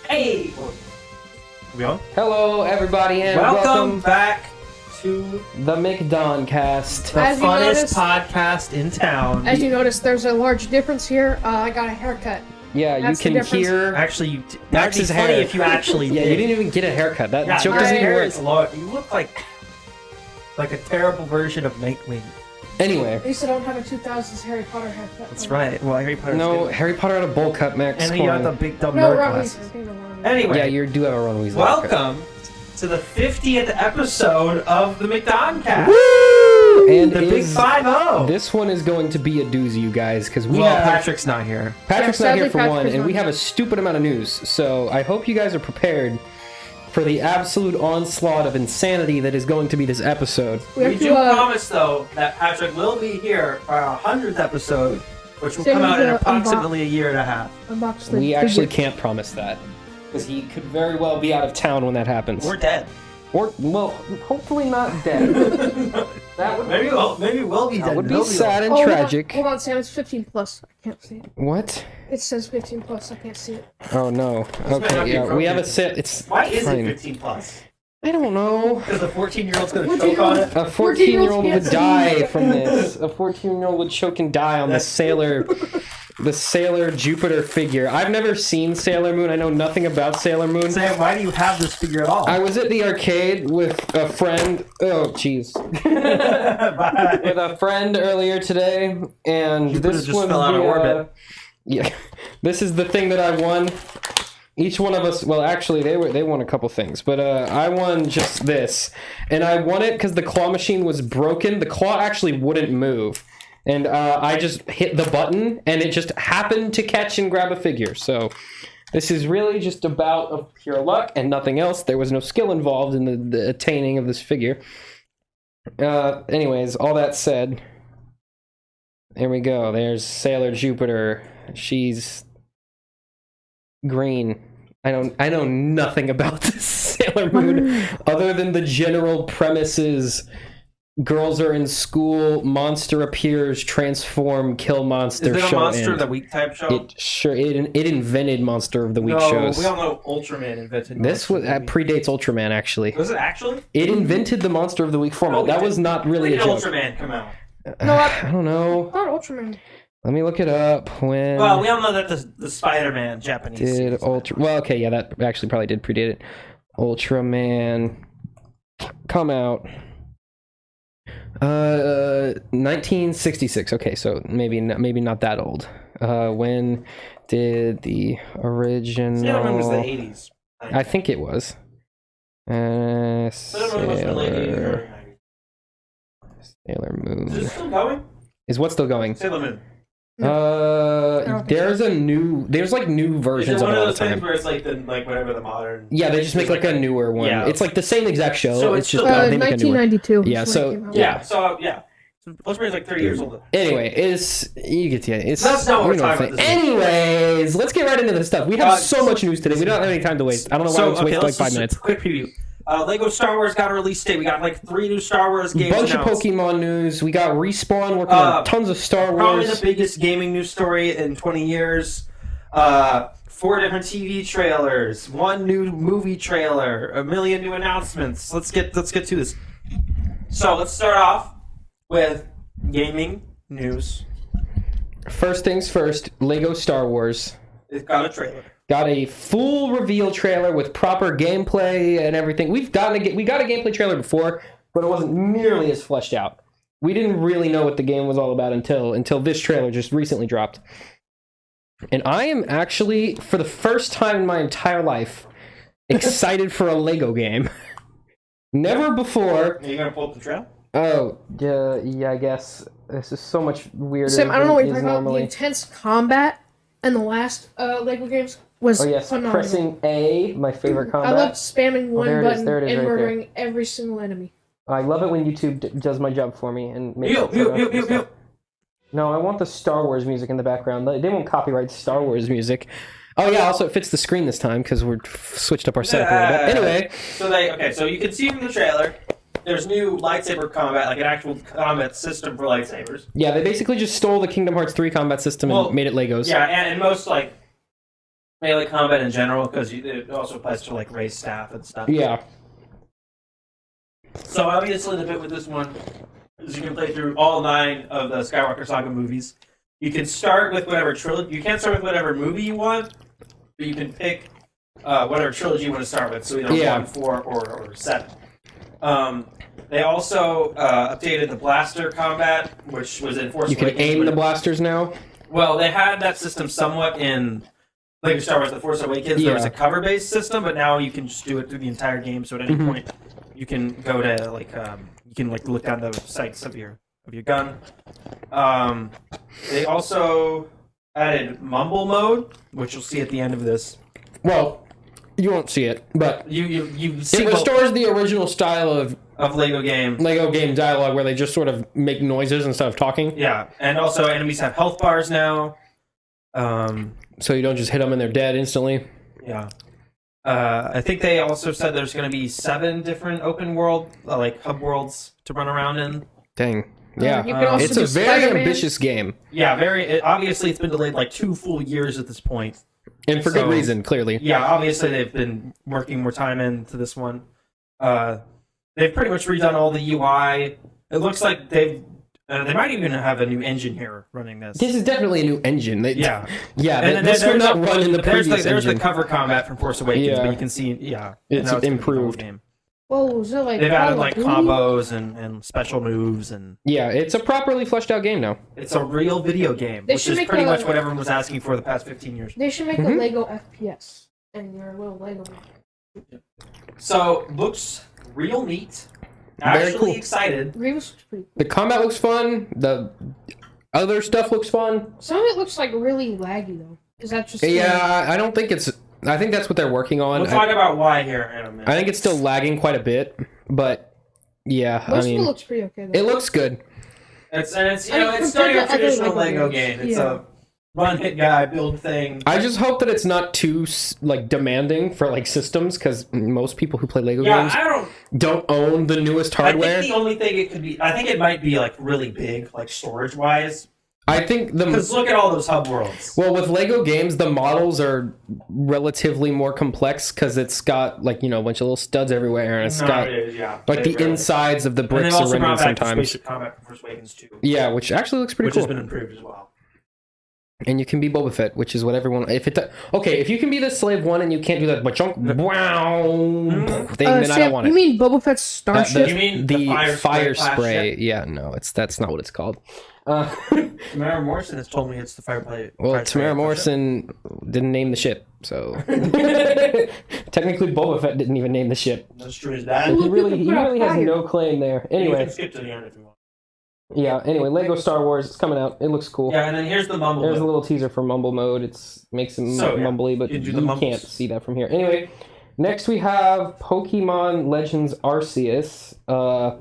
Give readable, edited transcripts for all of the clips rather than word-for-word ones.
Hey! We on? Hello, everybody, and welcome back to the McDonCast, the As you funnest notice- podcast in town. As you notice, there's a large difference here. I got a haircut. Yeah, That's you the can difference. hear. Actually, that'd be Max's funny hair. if you actually Yeah, did. you didn't even get a haircut. That Yeah, joke your doesn't even hair work. is long. You look like a terrible version of Nightwing. Anyway, At least I don't have a 2000s Harry Potter haircut. That's right. Well, Harry Potter's no, good. Harry Potter had a bowl cut, Max. And then Come you on. got the big dumb No, nerd Ron glasses. Weasley. Anyway, Yeah, you do have a Ron Weasley haircut. welcome to the 50th episode of the McDonCast. Woo! And The big 5-0. This one is going to be a doozy, you guys, because we Well, have Patrick's not here. Patrick's Yeah, not here sadly, for one, Patrick's and we not have here. a stupid amount of news. So I hope you guys are prepared for the absolute onslaught of insanity that is going to be this episode. We have do to, promise, though, that Patrick will be here for our 100th episode, which will Say come we out in do approximately a year and a half. unbox the We actually figure. can't promise that, because he could very well be out of town when that happens. We're dead. Or well, hopefully not dead. That would Maybe we'll be dead. that would be He'll sad and Oh, hold on- tragic. Hold on, Sam. It's 15 plus. I can't see it. What? It says 15 plus. I can't see it. Oh no. might not Okay, be yeah, we have a appropriate. set. It's Why is fine. it 15 plus? I don't know. Because the 14-year-old's gonna 14 choke on it. A 14-year-old would can't see. die from this. A 14-year-old would choke and die on the Sailor Jupiter figure. I've never seen Sailor Moon. I know nothing about Sailor Moon. Sam, why do you have this figure at all? I was at the arcade with a friend. Oh, jeez. Bye. With a friend earlier today, and Jupiter this just was fell out of the, orbit. yeah, this is the thing that I won. Each one of us, well, actually, they won a couple things, but I won just this, and I won it because the claw machine was broken. The claw actually wouldn't move, and I just hit the button, and it just happened to catch and grab a figure. So this is really just a bout of pure luck and nothing else. There was no skill involved in the attaining of this figure. Anyways, all that said, there we go. There's Sailor Jupiter. She's green. I know nothing about this Sailor Moon other than the general premises. Girls are in school, monster appears, transform, kill monster, Is it a show Monster end. of the Week type show? It invented Monster of the Week no, shows. we all know Ultraman invented This Monster was of the Week. predates Ultraman, actually. Was it actually? It invented the Monster of the Week format. No, That it was not really When a did joke. Ultraman come out? No, I don't know. Not Ultraman. Let me look it up. When Well, we all know that the Spider-Man Japanese did series Ultra? Well, okay, yeah, that actually probably did predate it. Ultraman come out 1966. Okay, so maybe not that old. When did the original? Sailor Moon was the 80s. I think it was. Sailor Moon was the late 80s or early 90s. Sailor Is Moon it still going? is what still going? Sailor Moon. don't think There's like new Is versions it of one it of all those the time. things where it's like whatever the modern? Yeah, they just make like a newer one. Yeah. It's like the same exact show. So it's it's just still- they make a new one. 1992. Yeah, is when so- it came out. Yeah. So yeah, so Ultraman's like 30 years old. Anyway, you get the idea. That's not what we're talking about this week. Anyways, let's get right into this stuff. We have so much news today. We don't have any time to waste. I don't know why So we wasted like let's 5 just minutes. quick preview. Lego Star Wars got a release date. We got like 3 new Star Wars games Bunch of announced. Pokemon news. We got Respawn working on tons of Star Probably Wars. the biggest gaming news story in 20 years. 4 different TV trailers, 1 new movie trailer, 1 million new announcements. Let's get to this. So let's start off with gaming news. First things first, Lego Star Wars. It's got a trailer. Got a full reveal trailer with proper gameplay and everything. We got a gameplay trailer before, but it wasn't nearly as fleshed out. We didn't really know what the game was all about until this trailer just recently dropped. And I am actually, for the first time in my entire life, excited for a Lego game. Never before. Are you gonna pull up the trailer? Oh, yeah, I guess. This is so much weirder Sam, I don't know what than you're it is talking about. The normally. intense combat in the last Lego games was Oh yes, phenomenal. pressing A, my favorite combat. I loved spamming one there it is, button there it is, and right there. murdering every single enemy. I love it when YouTube does my job for me and makes it Mute. No, I want the Star Wars music in the background. They won't copyright Star Wars music. Oh yeah, also it fits the screen this time because we're switched up our setup a little bit. Anyway, So you can see from the trailer, there's new lightsaber combat, like an actual combat system for lightsabers. yeah, they basically just stole the Kingdom Hearts 3 combat system and Well, made it Legos. Yeah, and most like melee combat in general, because it also applies to like raise staff and stuff. Yeah. So obviously the bit with this one is you can play through all 9 of the Skywalker Saga movies. You can start with whatever trilogy. You can't start with whatever movie you want, but you can pick whatever trilogy you want to start with. So either 1, 4, or 7. They also updated the blaster combat, which was in Force Awakens. You can aim the blasters now? Well, they had that system somewhat in Lego Star Wars The Force Awakens. There was a cover-based system, but now you can just do it through the entire game, so at any point you can go to, like, you can, like, look down the sights of your gun. They also added Mumble Mode, which you'll see at the end of this. Well, you won't see it, but you see it restores the original style of Lego game dialogue where they just sort of make noises instead of talking. Yeah, and also enemies have health bars now. So you don't just hit them and they're dead instantly. Yeah. I think they also said there's going to be 7 different open world, like hub worlds to run around in. Dang. Yeah. You can also it's do a very Spider-Man. ambitious game. Yeah, obviously it's been delayed like 2 full years at this point. And for good reason, clearly. Yeah, obviously they've been working more time into this one. They've pretty much redone all the UI. It looks like they might even have a new engine here running this. This is definitely a new engine. Yeah. This will not run in the previous engine. There's the cover combat from Force Awakens, but you can see, it's improved. Whoa, is it like... They've added like combos and special moves and... Yeah, it's a properly fleshed out game now. It's a real video game, which is pretty much what everyone was asking for the past 15 years. They should make a Lego FPS and your little Lego. So, looks real neat. Very Actually cool. excited. Grievous looks pretty cool. The combat looks fun. The other stuff looks fun. Some of it looks like really laggy though. Is that just... Yeah, I don't think it's... I think that's what they're working on. We'll talk about why here in a minute. I think it's still lagging quite a bit, but yeah, Most of it looks pretty okay though. It looks good. It's starting a traditional Lego game. It's a run, hit guy, build thing. I just hope that it's not too like demanding for like systems, because most people who play Lego games don't own the newest hardware. I think the only thing it could be, I think it might be like really big, like storage wise. I think because look at all those hub worlds. Well, with Lego games, the models are relatively more complex because it's got like a bunch of little studs everywhere, and it's got like the insides of the bricks are rendered sometimes. Spaceship combat from Force Awakens too. Yeah, which actually looks pretty cool. Which has been improved as well. And you can be Boba Fett, which is what everyone. If you can be the Slave One and you can't do that wow thing, then Sam, I don't want it. You mean Boba Fett's starship? You mean the fire spray? Yeah, no, that's not what it's called. Tamara Morrison has told me it's the fire play. Well, Tamara Morrison didn't name the ship, so technically Boba Fett didn't even name the ship. That's true as that. He really has no claim there. Anyway, you can skip to the end if you want. Yeah. Anyway, Lego Star Wars. It's coming out. It looks cool. Yeah, and then here's the Mumble. There's mode. a little teaser for Mumble Mode. It makes it mumbly, but you can't see that from here. Anyway, next we have Pokemon Legends Arceus.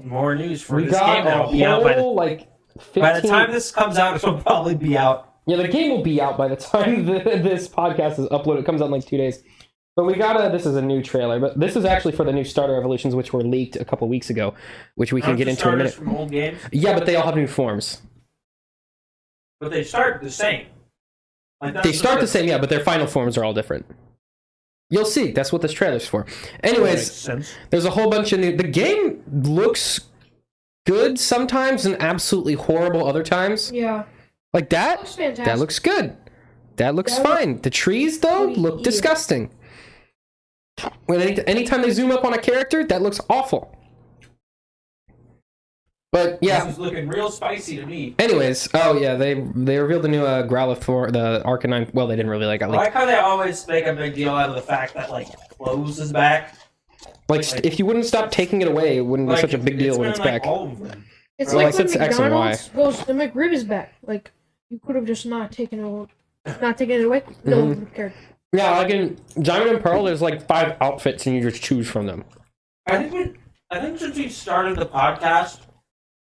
More news for this game that'll be out by the time this comes out, it'll probably be out. Yeah, the game will be out by the time this podcast is uploaded. It comes out in like 2 days. But we got this is a new trailer, but this is actually for the new starter evolutions, which were leaked a couple weeks ago, which we can get into in a minute. From old games? Yeah, but they all have new forms. But they start the same. They start the same, yeah, but their final forms are all different. You'll see. That's what this trailer's for. Anyways, there's a whole bunch of new... The game looks good sometimes and absolutely horrible other times. Yeah. Like that? That looks fantastic. That looks good. That looks fine. The trees, though, look disgusting. Anytime they zoom up on a character, that looks awful. But yeah, this is looking real spicy to me. Anyways, they revealed the new Growlithe for the Arcanine. Well, they didn't really like it. I like how they always make a big deal out of the fact that clothes is back. If you wouldn't stop taking it away, it wouldn't be such a big deal when it's back. All of them. It's like when X and Y. McDonald's goes, the McRib is back. Like you could have just not taken it away. No one would have cared. Yeah, like in Diamond and Pearl, there's 5 outfits and you just choose from them. I think since we started the podcast,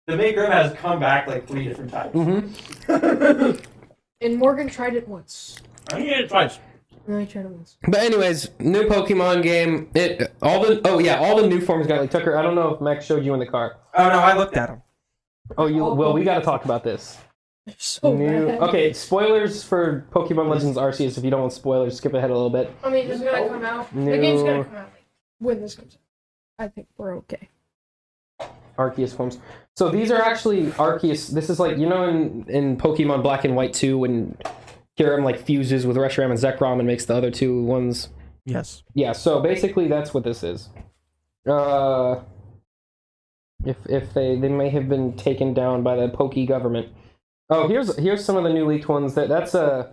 the McRib has come back 3 different times. Mm-hmm. And Morgan tried it once. I think he did it twice. No, he tried it once. But anyways, new Pokemon game. All the new forms got Tucker. I don't know if Max showed you in the car. Oh no, I looked at them. We got to talk about this. They're so bad. Okay, spoilers for Pokemon Legends Arceus. If you don't want spoilers, skip ahead a little bit. I mean, it's gonna come out. The game's gonna come out when this comes out. I think we're okay. Arceus forms. So these are actually Arceus. This is like, you know, in Pokemon Black and White 2 when Kyurem like fuses with Reshiram and Zekrom and makes the other two ones. Yes. Yeah. So basically, that's what this is. If they may have been taken down by the Poke government. Oh, here's some of the new leaked ones. That's the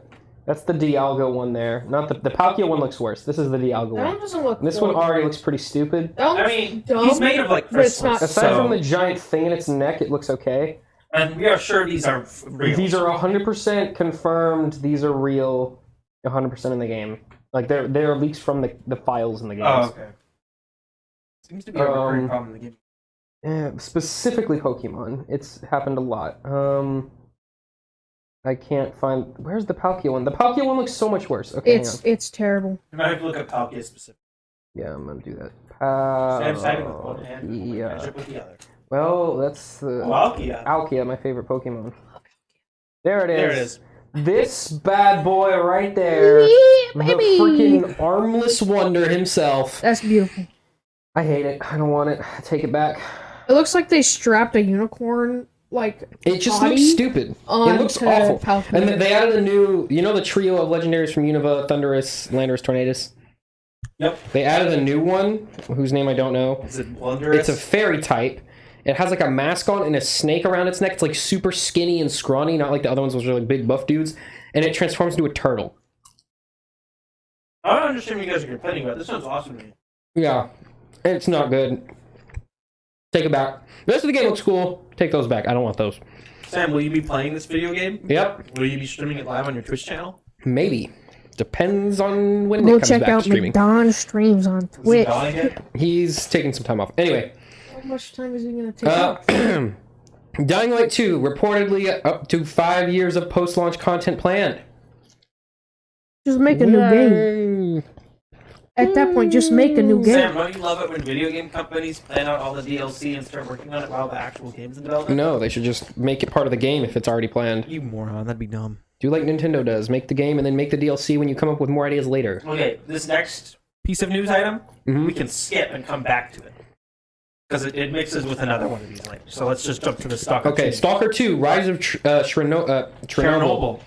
Dialga one there. Not the Palkia one looks worse. This is the Dialga That one. one doesn't look. This one already looks pretty stupid. I mean, dumb, he's made of like but it's crystals. not- Aside from the giant thing in its neck, it looks okay. And we are sure these are real. These are 100% confirmed. These are real, 100% in the game. Like they're leaks from the files in the games. Oh, okay. Seems to be a recurring problem in the game. Yeah, specifically Pokemon. It's happened a lot. I can't find. Where's the Palkia one? The Palkia one looks so much worse. Okay, It's terrible. You might have to look up Palkia specific. yeah, I'm gonna do that. Sam's typing with one hand. Yeah. Catch up with the other. Well, that's the Palkia. Palkia, my favorite Pokemon. There it is. There it is. This bad boy right there. Yeah, The baby. freaking armless wonder himself. That's beautiful. I hate it. I don't want it. I take it back. It looks like they strapped a unicorn like It just body looks stupid. It looks onto awful. Palkia. And then they added a new, you know, the trio of legendaries from Unova, Thundurus, Landorus, Tornadus? Yep. They added a new one, whose name I don't know. Is it Blunderous? It's a fairy type. It has like a mask on and a snake around its neck. It's like super skinny and scrawny, not like the other ones, which are like big buff dudes. And it transforms into a turtle. I don't understand what you guys are complaining about. This sounds awesome to me. Yeah. It's not good. Take it back. The rest of the game looks cool. Take those back. I don't want those. Sam, will you be playing this video game? Yep. Will you be streaming it live on your Twitch channel? Maybe. Depends on when Go it comes check back out to streaming. McDon streams on Is he Twitch. buying it? He's taking some time off. Anyway. How much time is it gonna take? off? Dying Light 2, reportedly up to 5 years of post-launch content planned. Just make a new game. Yay. At that point, just make a new Sam, game. don't you love it when video game companies plan out all the DLC and start working on it while the actual game's in development? No, they should just make it part of the game if it's already planned. You moron, that'd be dumb. Do like Nintendo does. Make the game and then make the DLC when you come up with more ideas later. Okay, this next piece of news item, we can skip and come back to it. Because it mixes with another one of these later. So let's just jump to the Stalker Okay, 2. Stalker 2, Rise of Chernobyl, Chernobyl.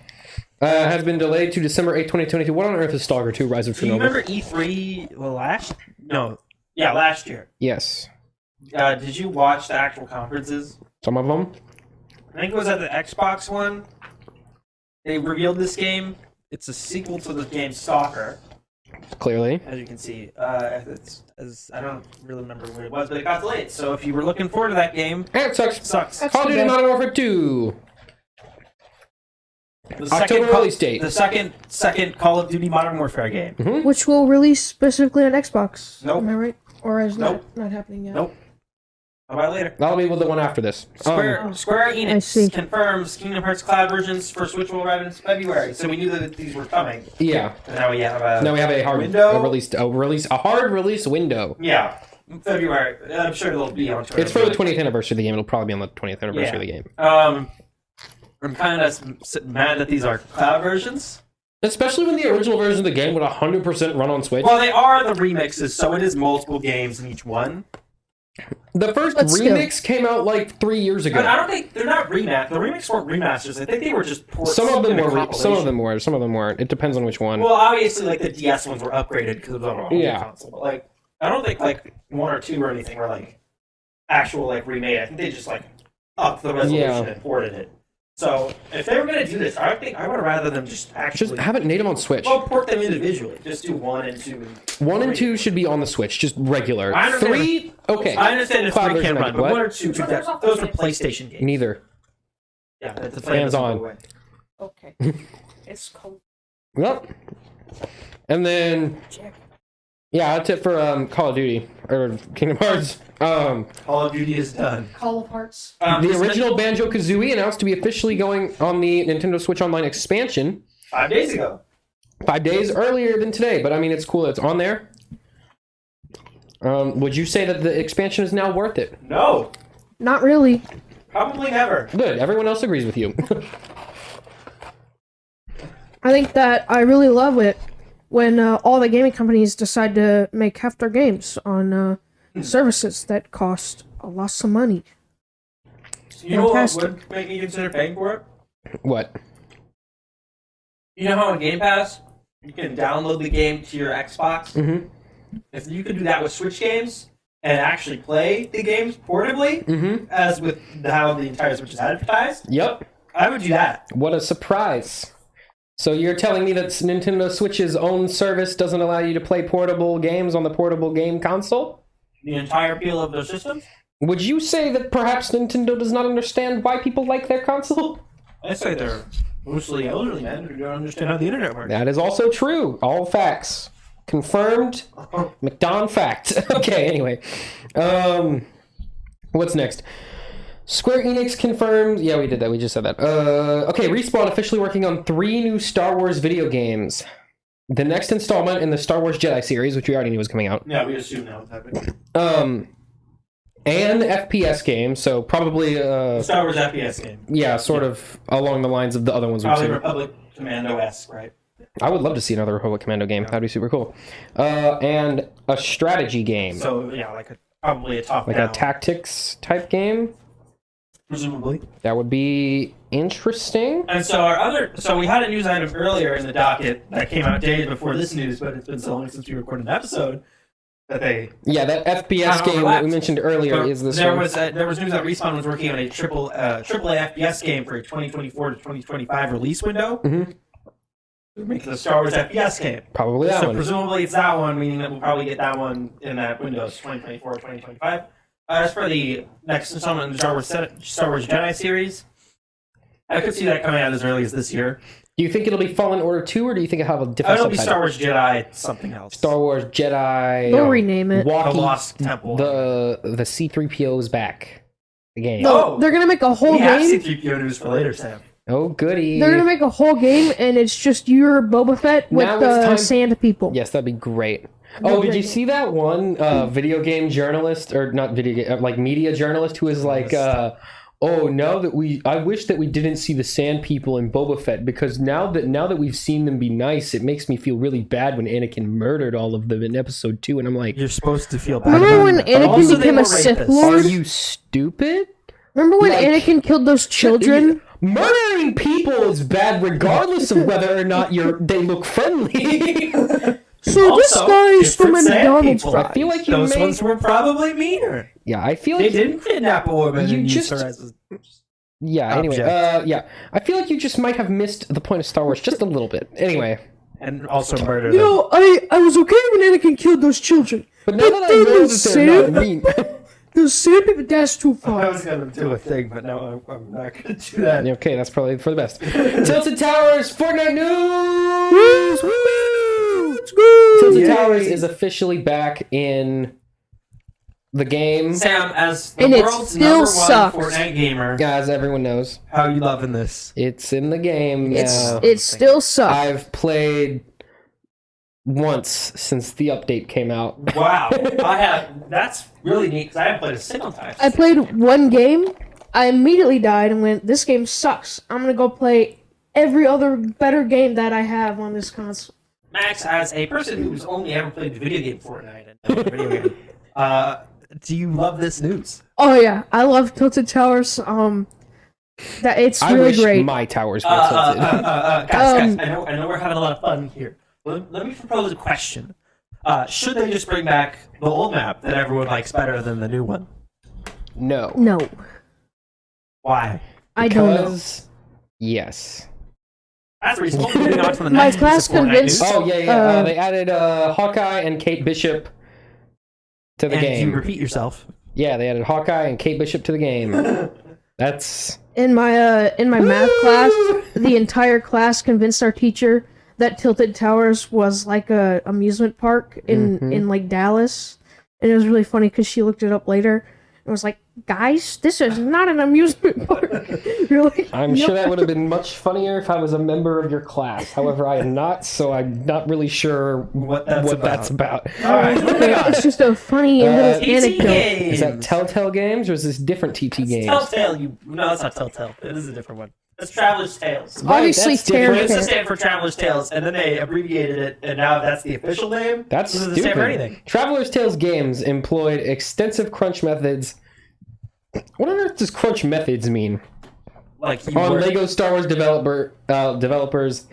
has been delayed to December 8, 2022. What on earth is Stalker 2, Rise of Do you Chernobyl? remember E3 last? No. Yeah, last year. Yes. Did you watch the actual conferences? Some of them? I think it was at the Xbox one. They revealed this game. It's a sequel to the game Stalker, Clearly. as you can see. I don't really remember what it was, but it got delayed. So if you were looking forward to that game, And it sucks. sucks. That's Call of too Duty bad. Modern Warfare 2. The October release date. The second Call of Duty Modern Warfare game. Which will release specifically on Xbox. Nope. Am I right? Or is Nope. not happening yet? Nope. How about later? That'll be with the one after this. Square I see. Enix confirms Kingdom Hearts Cloud versions for Switch will arrive in February. So we knew that these were coming. Yeah. And now we have a Now we have a hard window. a hard release window. Yeah, February. I'm sure it'll be on Twitter. It's for the 20th anniversary of the game. It'll probably be on the 20th anniversary of the game. I'm kind of mad that these are cloud versions. Especially when the original version of the game would 100% run on Switch. Well, they are the remixes, so it is multiple games in each one. The first But still. remix came out like 3 years ago. But I don't think they're not remasters. The remixes weren't remasters. I think they were just ports. Some of them in a were. Some of compilation. them were. Some of them weren't. It depends on which one. Well, obviously, like the DS ones were upgraded because it was on a whole Yeah. console. But like, I don't think like 1 or 2 or anything were like actual like remade. I think they just like upped the resolution and ported it. So if they were gonna do this, I think I would rather them just actually Just have it native on Switch. port them individually. Just do 1 and 2. 1 and 2 should be on the Switch, just regular. I understand. 3, okay. I understand if Cloud 3 version, can't run, like, but what? 1 or 2, those were PlayStation games. Neither. Yeah, the Hands on. Okay. It's cold. Yep. And then, yeah, that's it for Call of Duty or Kingdom Hearts. Call of Duty is done. Call of Hearts. The original Banjo-Kazooie announced to be officially going on the Nintendo Switch Online expansion 5 days ago. 5 days earlier than today, but I mean, it's cool that it's on there. Would you say that the expansion is now worth it? No. Not really. Probably never. Good. Everyone else agrees with you. I think that I really love it when all the gaming companies decide to make half their games on services that cost a lot of money. You know what would make me consider paying for it? What? You know how on Game Pass, you can download the game to your Xbox? Mm-hmm. If you could do that with Switch games and actually play the games portably, as with how the entire Switch is advertised, Yep. I would do that. What a surprise. So you're telling me that Nintendo Switch's own service doesn't allow you to play portable games on the portable game console? The entire appeal of their system? Would you say that perhaps Nintendo does not understand why people like their console? I say they're mostly elderly men who don't understand how the internet works. That is also true. All facts. Confirmed. McDon fact. Okay, anyway. What's next? Square Enix confirmed... Yeah, we did that. We just said that. Okay, Respawn officially working on 3 new Star Wars video games. The next installment in the Star Wars Jedi series, which we already knew was coming out. Yeah, we assume now what's happening. And FPS game, so probably... Star Wars FPS game. Yeah, sort of along the lines of the other ones we've Probably seen. Republic Commando-esque, right? I would love to see another Republic Commando game. That'd be super cool. And a strategy game. So, yeah, probably a top-down. Like a tactics type game. Presumably. That would be interesting. And so we had a news item earlier in the docket that came out days before this news, but it's been so long since we recorded an episode that they... Yeah, that FPS game that we mentioned earlier is this there one. There was news that Respawn was working on a AAA FPS game for a 2024 to 2025 release window. Mm-hmm. We're making the Star Wars FPS game. Probably that so one. Presumably it's that one, meaning that we'll probably get that one in that window, 2024 or 2025. As for the next installment in the Star Wars Jedi series, I could see that coming out as early as this year. Do you think it'll be Fallen Order 2, or do you think it'll have a different It'll be subtitle? Star Wars Jedi something else. Star Wars Jedi... They'll rename it. The Walkie, Lost Temple. the C-3PO's back. The game. No, they're gonna make a whole we have game. C-3PO news for later, Sam. Oh, goody. They're gonna make a whole game, and it's just your Boba Fett with Now it's the time- sand people. Yes, that'd be great. Oh, did you great. see that one video game journalist, or not video game, like media journalist, who was like, "Oh, I wish that we didn't see the Sand People in Boba Fett, because now that we've seen them be nice, it makes me feel really bad when Anakin murdered all of them in Episode 2." And I'm like, You're supposed to feel bad. Remember when about that. Anakin Also, they became were a Sith rapists. Lord? "Are you stupid? Remember when Like- Anakin killed those children? Murdering people is bad, regardless of whether or not they look friendly." So this Also, guy stole my different Sand McDonald's people. fries. I feel like you Those may... ones were probably meaner. Yeah, I feel They like didn't kidnap a woman You and use just- her as a... Yeah, anyway. Object. Yeah. I feel like you just might have missed the point of Star Wars just a little bit. Anyway. And also murder You them. know, I was okay when Anakin killed those children. But now that I know that they're not mean. Those sand people, that's too I far. was going to do a thing, but no, I'm not going to do that. Okay, that's probably for the best. Tilted Towers Fortnite news! Woo! Let's go! Tilted Yay. Towers is officially back in the game. Sam, as the And it world's still number sucks. one Fortnite gamer, As everyone knows, how you loving this? it's in the game now. It still sucks. I've played once since the update came out. Wow, that's really neat because I haven't played a single time. I played one game. I immediately died and went, this game sucks. I'm gonna go play every other better game that I have on this console. Max, as a person who's only ever played the video game Fortnite and not the video game, do you love this news? Oh yeah, I love Tilted Towers. That it's I really wish great. my towers were tilted. Guys, I know we're having a lot of fun here. Let me propose a question. Should they just bring back the old map that everyone likes better than the new one? No. No, Why? I don't know. Because yes. That's reasonable. Moving on to the My next class piece of Fortnite convinced- news. Oh yeah. They added Hawkeye and Kate Bishop to the And game. you repeat yourself. Yeah, they added Hawkeye and Kate Bishop to the game. That's In my math class, the entire class convinced our teacher that Tilted Towers was like a amusement park in like Dallas, and it was really funny because she looked it up later, It was like, guys, this is not an amusement park. Really? I'm sure that would have been much funnier if I was a member of your class. However, I am not, so I'm not really sure what that's about. All right, moving on. It's just a funny little TT anecdote. Games. Is that Telltale Games, or is this different TT Games? Telltale. No, that's not Telltale. It is a different one. That's Traveler's Tales. Obviously, that's different. It used to Terror. stand for Traveler's Tales, and then they abbreviated it, and now that's the official name. That's It doesn't stupid. stand for anything. Traveler's Tales Games employed extensive crunch methods. What on earth does crunch methods mean? Like you On were, Lego Star Wars developers,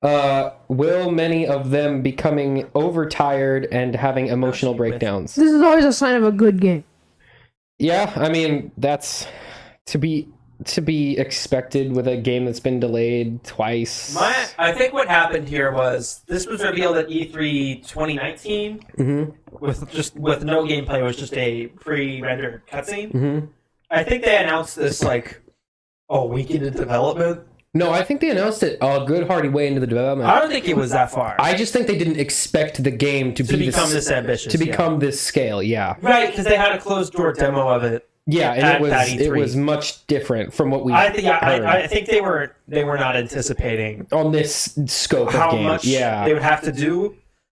will many of them becoming overtired and having emotional breakdowns? This is always a sign of a good game. Yeah, I mean, that's to be expected with a game that's been delayed twice. I think what happened here was this was revealed at E3 2019 with no gameplay. It was just a pre-rendered cutscene. I think they announced this like a week into development. No, I think they announced it a good hearty way into the development. I don't think it was that far. I just think they didn't expect the game to become this ambitious. to become this scale. Yeah, right, because they had a closed door demo of it. yeah, and At it E3. was much different from what we. I think they were not anticipating on this scope of how game. much Yeah, they would have to do,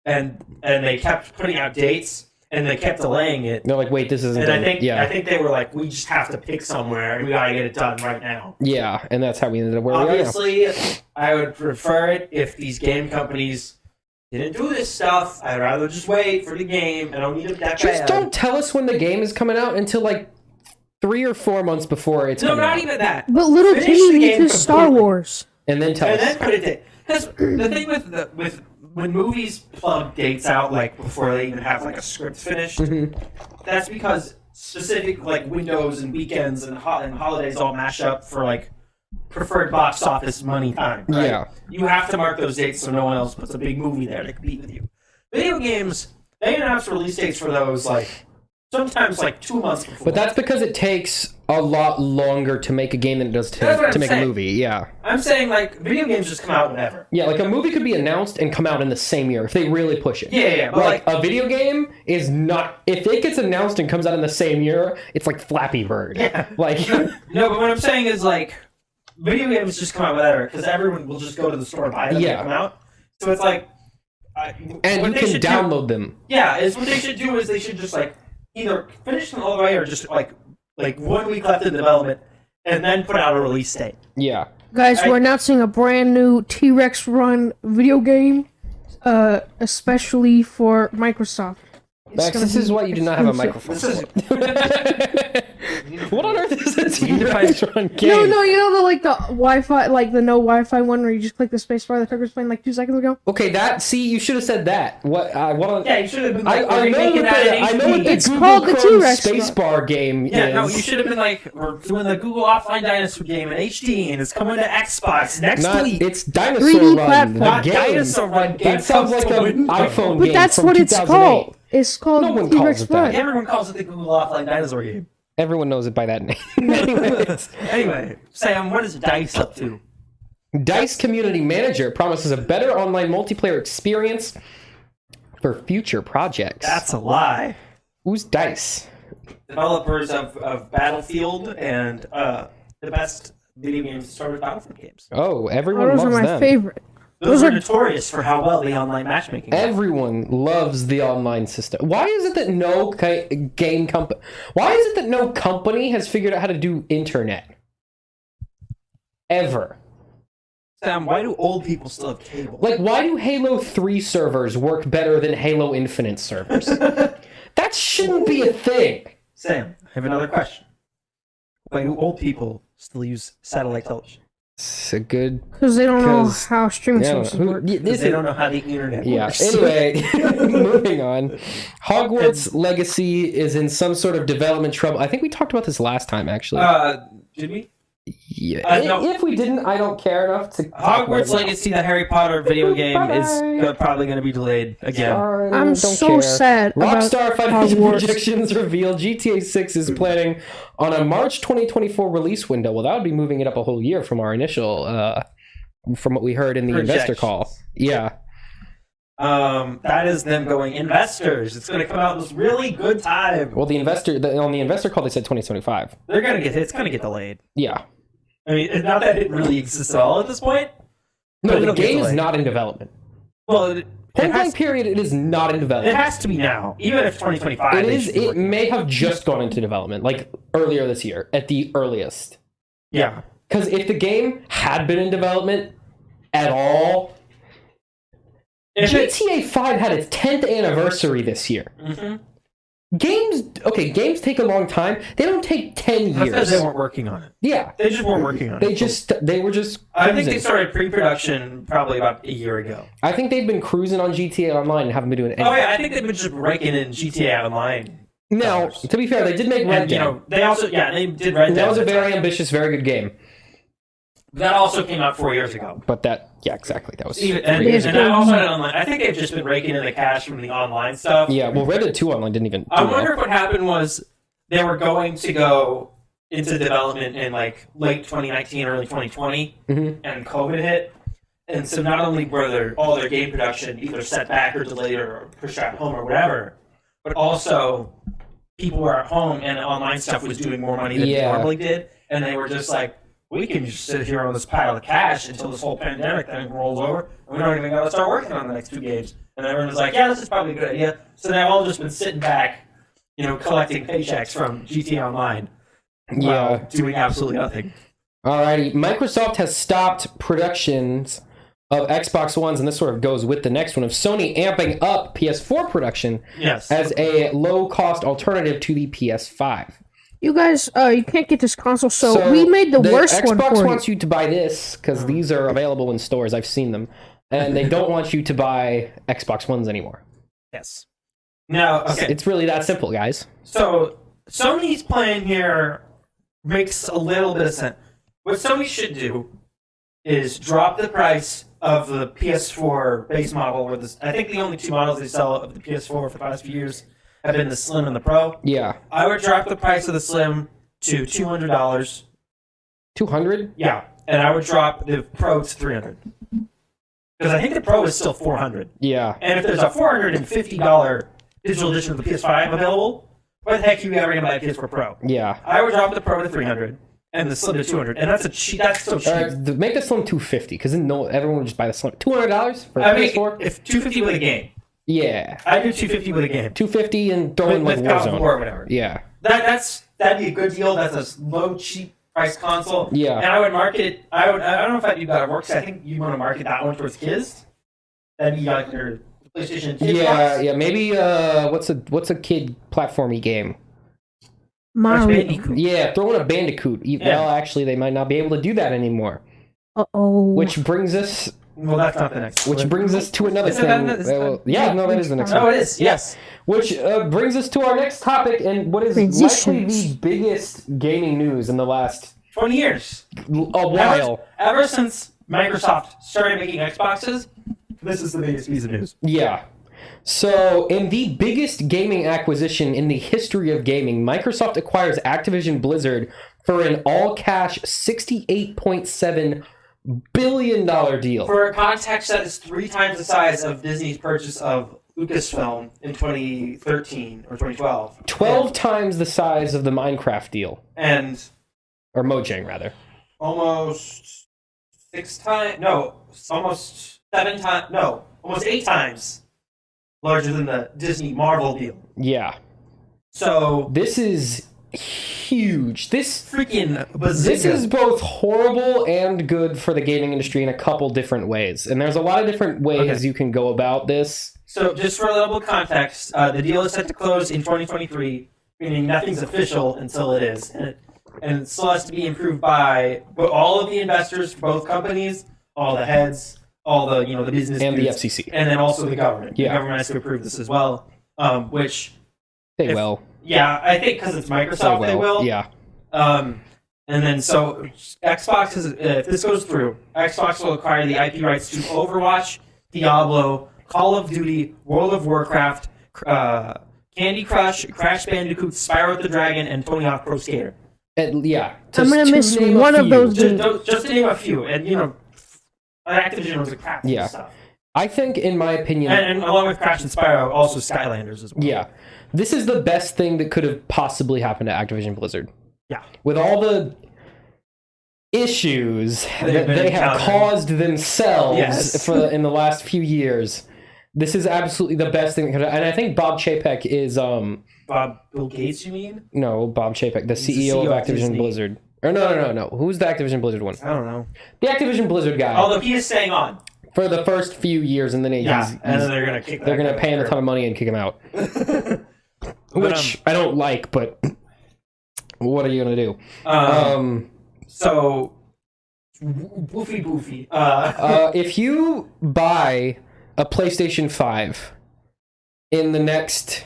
and they kept putting out dates and they kept delaying it. they're like, wait, this isn't. And done. I think they were like, we just have to pick somewhere and we gotta get it done right now. Yeah, and that's how we ended up where we are now. Obviously, I would prefer it if these game companies didn't do this stuff. I'd rather just wait for the game. I don't need it that Just bad. don't tell us when the game is coming out until like 3 or 4 months before it's No, coming not out. even that. But little Finish Timmy the needs game his Star completely. Wars. And then tell And us. then put it in. Because the thing with when movies plug dates out like before they even have like a script finished, that's because specific like windows and weekends and holidays all mash up for like preferred box office money time. Right? Yeah. You have to mark those dates so no one else puts a big movie there to compete with you. Video games, they announce release dates for those like sometimes like 2 months before. But that's because it takes a lot longer to make a game than it does That's what to I'm make saying. a movie. Yeah. I'm saying like video games just come out whenever. Yeah, like a movie could be announced and come out in the same year if they really push it. Yeah, but Like a video game is not. If it gets announced and comes out in the same year, it's like Flappy Bird. Yeah. Like. No, but what I'm saying is like video games just come out whenever because everyone will just go to the store and buy them when Yeah. they come out. So it's like, And what you they can should do- download them. Yeah, is what they should do is they should just like either finish them all the way or just like 1 week left in development and then put out a release date. Yeah. Guys, we're announcing a brand new T-Rex run video game, especially for Microsoft. It's Max, gonna this is be why you do not have a exclusive. microphone. This is What on earth is a T-Rex run game? No, you know the Wi-Fi, like the no Wi-Fi one where you just click the space bar that Tucker was playing like 2 seconds ago. Okay, you should have said that. What on? yeah, you should have been I like, we're know making what that in I know what HD. the It's Google called the Chrome T-Rex spacebar game Yeah, is. no, you should have been like, we're doing the Google Offline Dinosaur game in HD, and it's coming to Xbox next week. It's Dinosaur 3D Run. platform. The Not game. Dinosaur Run game. It sounds like an iPhone But game that's from what it's 2008. called. It's called No one calls T-Rex it that. Run. Everyone calls it the Google Offline Dinosaur game. Everyone knows it by that name. Anyways. Anyway, Sam, what is DICE up to? DICE Community Manager promises a better online multiplayer experience for future projects. That's a lie. Who's DICE? Developers of Battlefield and the best video games to start with Battlefield games. Oh, everyone Those are loves my them. favorite. Those are are- notorious for how well the online matchmaking is. Everyone loves the online system. Why is it that no game company? Why is it that no company has figured out how to do internet? Ever. Sam, why do old people still have cable? Like, why do Halo 3 servers work better than Halo Infinite servers? That shouldn't be a thing. Sam, I have another question. Why do old people still use satellite television? It's a good. Because they don't know 'Cause- how streaming Yeah, services work. Because they don't know how the internet Yeah. works. Anyway, moving on. Hogwarts Legacy is in some sort of development trouble. I think we talked about this last time, actually. Did we? Yeah. no. If we didn't, I don't care enough to. talk about Hogwarts it. Legacy, the Harry Potter video game, is Bye. probably going to be delayed again. Sorry, I'm don't so care. sad Rockstar about financial Hogwarts. projections reveal GTA 6 is planning on a March 2024 release window. Well, that would be moving it up a whole year from our initial, from what we heard in the investor call. Projections. Yeah. That is them going investors. It's going to come out this really good time. Well, on the investor call, they said 2025. It's going to get delayed. Yeah. I mean, not that it really exists at all at this point. No, but the it'll get game is delayed. not in development. Well, Point blank period, it is not in it development. has to be now. Even if 2025 It they is. should be It working. may have just gone into development, like earlier this year, at the earliest. Yeah. Because if the game had been in development at all, GTA 5 had its 10th anniversary this year. Mm-hmm. Games take a long time. They don't take 10 That's because years. they weren't working on it. Yeah. They just weren't working on They it. were just I think they cruising. started pre-production probably about a year ago. I think they've been cruising on GTA Online and haven't been doing anything. Oh yeah, I think they've been just raking in GTA Online. Now, to be fair, they did make Red And, Dead. they did Red Dead. That was a at the very time. ambitious, very good game. That also came out 4 years ago. But exactly. That was... And Yes, that also had online. I think they've just been raking in the cash from the online stuff. Yeah, well, Red Dead 2 Online didn't even do I well. wonder if what happened was they were going to go into development in like late 2019, early 2020, and COVID hit. And so not only were all their game production either set back or delayed or pushed out home or whatever, but also people were at home and online stuff was doing more money than it normally did. And they were just like, we can just sit here on this pile of cash until this whole pandemic thing rolls over, and we don't even got to start working on the next 2 games. And everyone was like, yeah, this is probably a good idea. So they've all just been sitting back, collecting paychecks from GTA Online while doing absolutely nothing. Alrighty, Microsoft has stopped productions of Xbox Ones, and this sort of goes with the next one, of Sony amping up PS4 production as a low-cost alternative to the PS5. You guys, you can't get this console, so we made the worst one for Xbox you. wants you to buy this, because these are available in stores, I've seen them, and they don't want you to buy Xbox Ones anymore. Yes. Now, okay. It's really that simple, guys. So Sony's plan here makes a little bit of sense. What Sony should do is drop the price of the PS4 base model. I think the only 2 models they sell of the PS4 for the past few years have been the Slim and the Pro. Yeah. I would drop the price of the Slim to $200. $200? Yeah, and I would drop the Pro to $300. Because I think the Pro is still $400. Yeah. And if there's a $450 digital edition of the PS5 available, why the heck are you ever going to buy a PS4 Pro? Yeah. I would drop the Pro to $300 and the Slim to $200, and that's so cheap. Make the Slim $250, because then everyone would just buy the Slim. $200 for I mean, PS4? if $250 with a game, Yeah. I do $250 with a game. $250 and throw in like with God of Warzone. War or whatever. Yeah. That'd be a good deal. That's a low, cheap price console. Yeah. And I would market it. I don't know if you got it works. I think you want to market that one towards kids. That'd be like your PlayStation Kids box. Yeah. Maybe what's a kid platformy game? Mario. Bandicoot. Yeah, throw in a Bandicoot. Well, actually, they might not be able to do that anymore. Uh-oh. Which brings us. Well, that's not the next. Which brings us to another Is it thing. that- is that- That is the next one. Oh, it is. Yes. Which brings us to our next topic, and what is likely Transitions. the biggest gaming news in the last 20 years. a while. Ever since Microsoft started making Xboxes, this is the biggest piece of news. Yeah. So, in the biggest gaming acquisition in the history of gaming, Microsoft acquires Activision Blizzard for an all-cash $68.7 billion deal. For context, that is 3 times the size of Disney's purchase of Lucasfilm in 2013 or 2012. 12 times the size of the Minecraft deal. And Or Mojang, rather. almost 6 times, no, almost 7 times, no, almost 8 times larger than the Disney Marvel deal. Yeah. So, This is huge. This freaking bazooka. This is both horrible and good for the gaming industry in a couple different ways. And there's a lot of different ways you can go about this. So, just for a little bit of context, the deal is set to close in 2023, meaning nothing's official until it is. And it still has to be improved by all of the investors for both companies, all the heads, all the the business And the dudes, FCC. and then also the government. Yeah. The government has to approve this as well. Which They will. yeah, I think because it's Microsoft, they will. Yeah. And then so Xbox is if this goes through, Xbox will acquire the IP rights to Overwatch, Diablo, Call of Duty, World of Warcraft, Candy Crush, Crash Bandicoot, Spyro the Dragon, and Tony Hawk Pro Skater. I'm gonna miss one of those games. Just to name a few, and Activision was a crap Yeah. stuff. I think, in my opinion, and along with Crash and Spyro, also Skylanders as well. yeah, this is the best thing that could have possibly happened to Activision Blizzard. Yeah. With all the issues that they have caused themselves in the last few years, this is absolutely the best thing that could have. And I think Bob Chapek is... Bill Gates, you mean? No, Bob Chapek, the CEO of Activision Blizzard. Or no. Who's the Activision Blizzard one? I don't know. The Activision Blizzard guy. Although he is staying on. For the first few years, and then and then they're going to kick they're going to pay him a ton of money and kick him out. Which I don't like, but what are you going to do? So, boofy. If you buy a PlayStation 5 in the next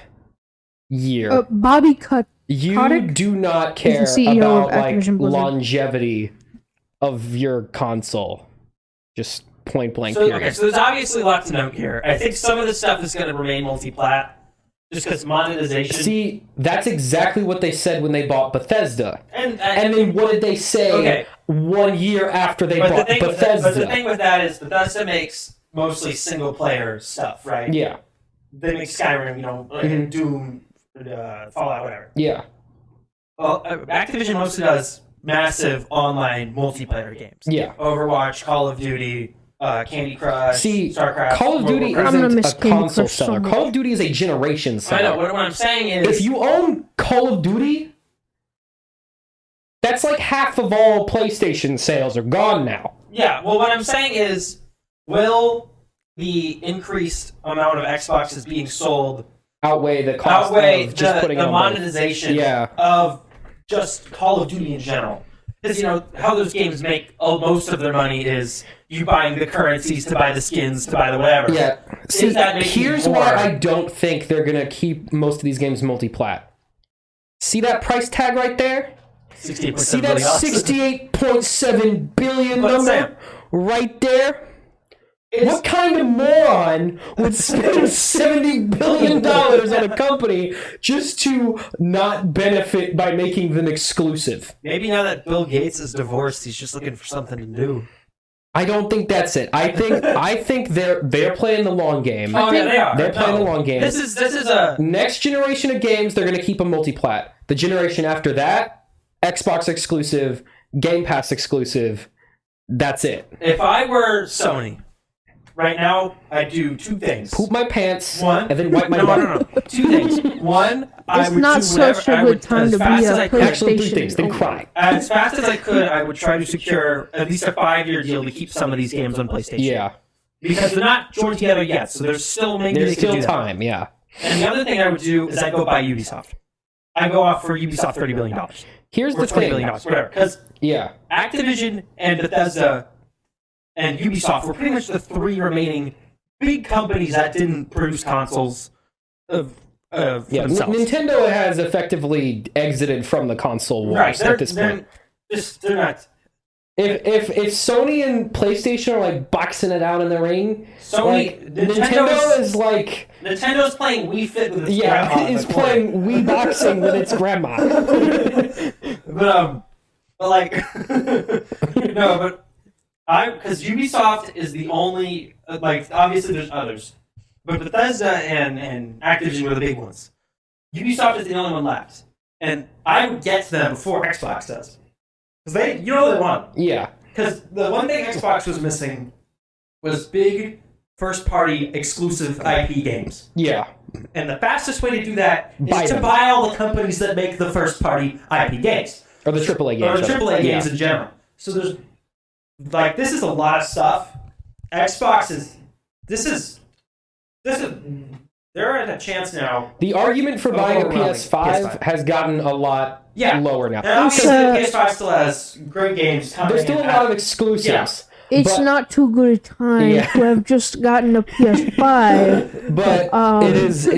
year, Bobby you Kotick do not care is the CEO about of Activision Blizzard. longevity of your console. Just point blank. So, period. okay, so there's obviously a lot to note here. I think some of the stuff is going to remain multi-plat, just because monetization. See, that's exactly what they said when they bought Bethesda. And then what did they say 1 year after they bought Bethesda? But the thing with that is Bethesda makes mostly single-player stuff, right? Yeah. They make Skyrim, Doom, Fallout, whatever. Yeah. Well, Activision mostly does massive online multiplayer games. Yeah. Overwatch, Call of Duty, Candy Crush, StarCraft. Call of Duty isn't a console seller. Call of Duty is a generation seller. I know. What I'm saying is, if you own Call of Duty, that's like half of all PlayStation sales are gone now. Yeah. Well, what I'm saying is, will the increased amount of Xboxes being sold outweigh the cost of just putting the monetization of just Call of Duty in general? Because how those games make most of their money is you buying the currencies to buy the skins to buy the whatever. Yeah. See, here's why I don't think they're gonna keep most of these games multi-plat. See that price tag right there? See that $68.7 billion number right there? What kind of moron would spend $70 billion on a company just to not benefit by making them exclusive? Maybe now that Bill Gates is divorced, he's just looking for something to do. I don't think that's it. I think they're playing the long game. Oh, yeah, they are. They're playing the long game. This is a next generation of games. They're going to keep them multi-plat. The generation after that, Xbox exclusive, Game Pass exclusive. That's it. If I were Sony. Right now, I do two things. Poop my pants, and then wipe my butt. No. Two things. One, I would not do whatever, such a good time to be a PlayStation. Actually, three things. Then cry. As fast as I could, I would try to secure at least a 5-year deal to keep some of these games on PlayStation. Yeah. Because they're not joined together yet, so there's still time, yeah. And the other thing I would do is I'd go buy Ubisoft. I'd go off for Ubisoft $30 billion. Here's the $20 thing. billion, whatever. Because Activision and Bethesda and Ubisoft were pretty much the three remaining big companies that didn't produce consoles for themselves. Nintendo has effectively exited from the console wars at this point. They're not. If Sony and PlayStation are like boxing it out in the ring, Nintendo is like Nintendo's playing Wii Fit with its grandma. Yeah, is playing Wii boxing with its grandma. Because Ubisoft is the only, obviously there's others, but Bethesda and Activision were the big ones. Ubisoft is the only one left. And I would get to them before Xbox does. Because they won. Yeah. Because the one thing Xbox was missing was big first-party exclusive IP games. Yeah. And the fastest way to do that is to buy all the companies that make the first-party IP games. Or the AAA games. Or the AAA games in general. So there's... this is a lot of stuff. Xbox is... They're at a chance now. The argument for buying a PS5 has gotten a lot lower now. And obviously, the PS5 still has great games coming. There's still a lot of exclusives. Yeah. It's not too good a time to have just gotten a PS5. But it is...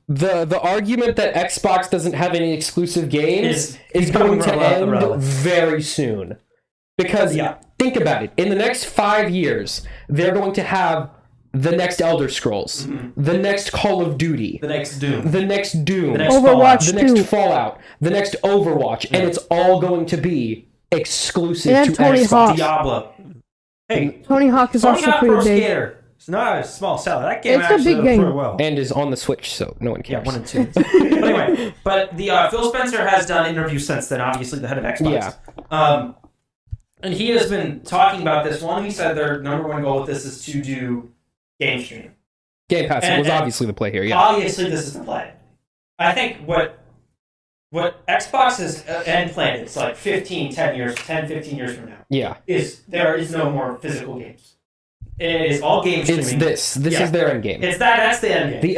The argument that Xbox doesn't have any exclusive games is going to end very soon. Because, think about it. In the next 5 years, they're going to have the next Elder Scrolls, the next Call of Duty, the next Doom, the next Overwatch, the next Fallout, the next Overwatch, and it's all going to be exclusive to Xbox. Diablo. Hey, Tony Hawk is Tony also Hawk Pro pretty big. Skater. It's not a small seller. That game It's a actually big does game. pretty well. And is on the Switch, so no one Yeah, cares. 1 and 2. But anyway, Phil Spencer has done interviews since then, obviously the head of Xbox. Yeah. And he has been talking about this. One, he said their number one goal with this is to do game streaming. Game Pass And- was and obviously the play here, yeah. Obviously, this is the play. I think what Xbox is end plan is like 10 15 years from now, Yeah. is there is no more physical games. It is all game streaming. It's this. This Yeah. is their end game. That's the end game. The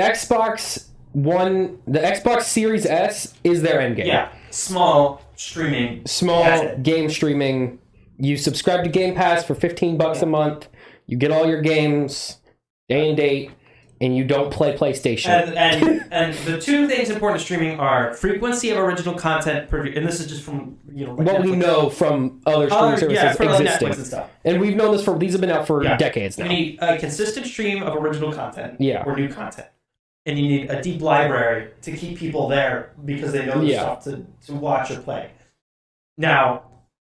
Xbox Series S is their end game. Yeah. Small streaming. That's Small it. game streaming. You subscribe to Game Pass for $15 a month. You get all your games, day and date, and you don't play PlayStation. And the two things important to streaming are frequency of original content per view, and this is just from like what we Netflix. know from other streaming services for like existing. Netflix and stuff. And we've known this these have been out for decades now. You need a consistent stream of original content Yeah. or new content. And you need a deep library to keep people there because they know the stuff to watch or play. Now,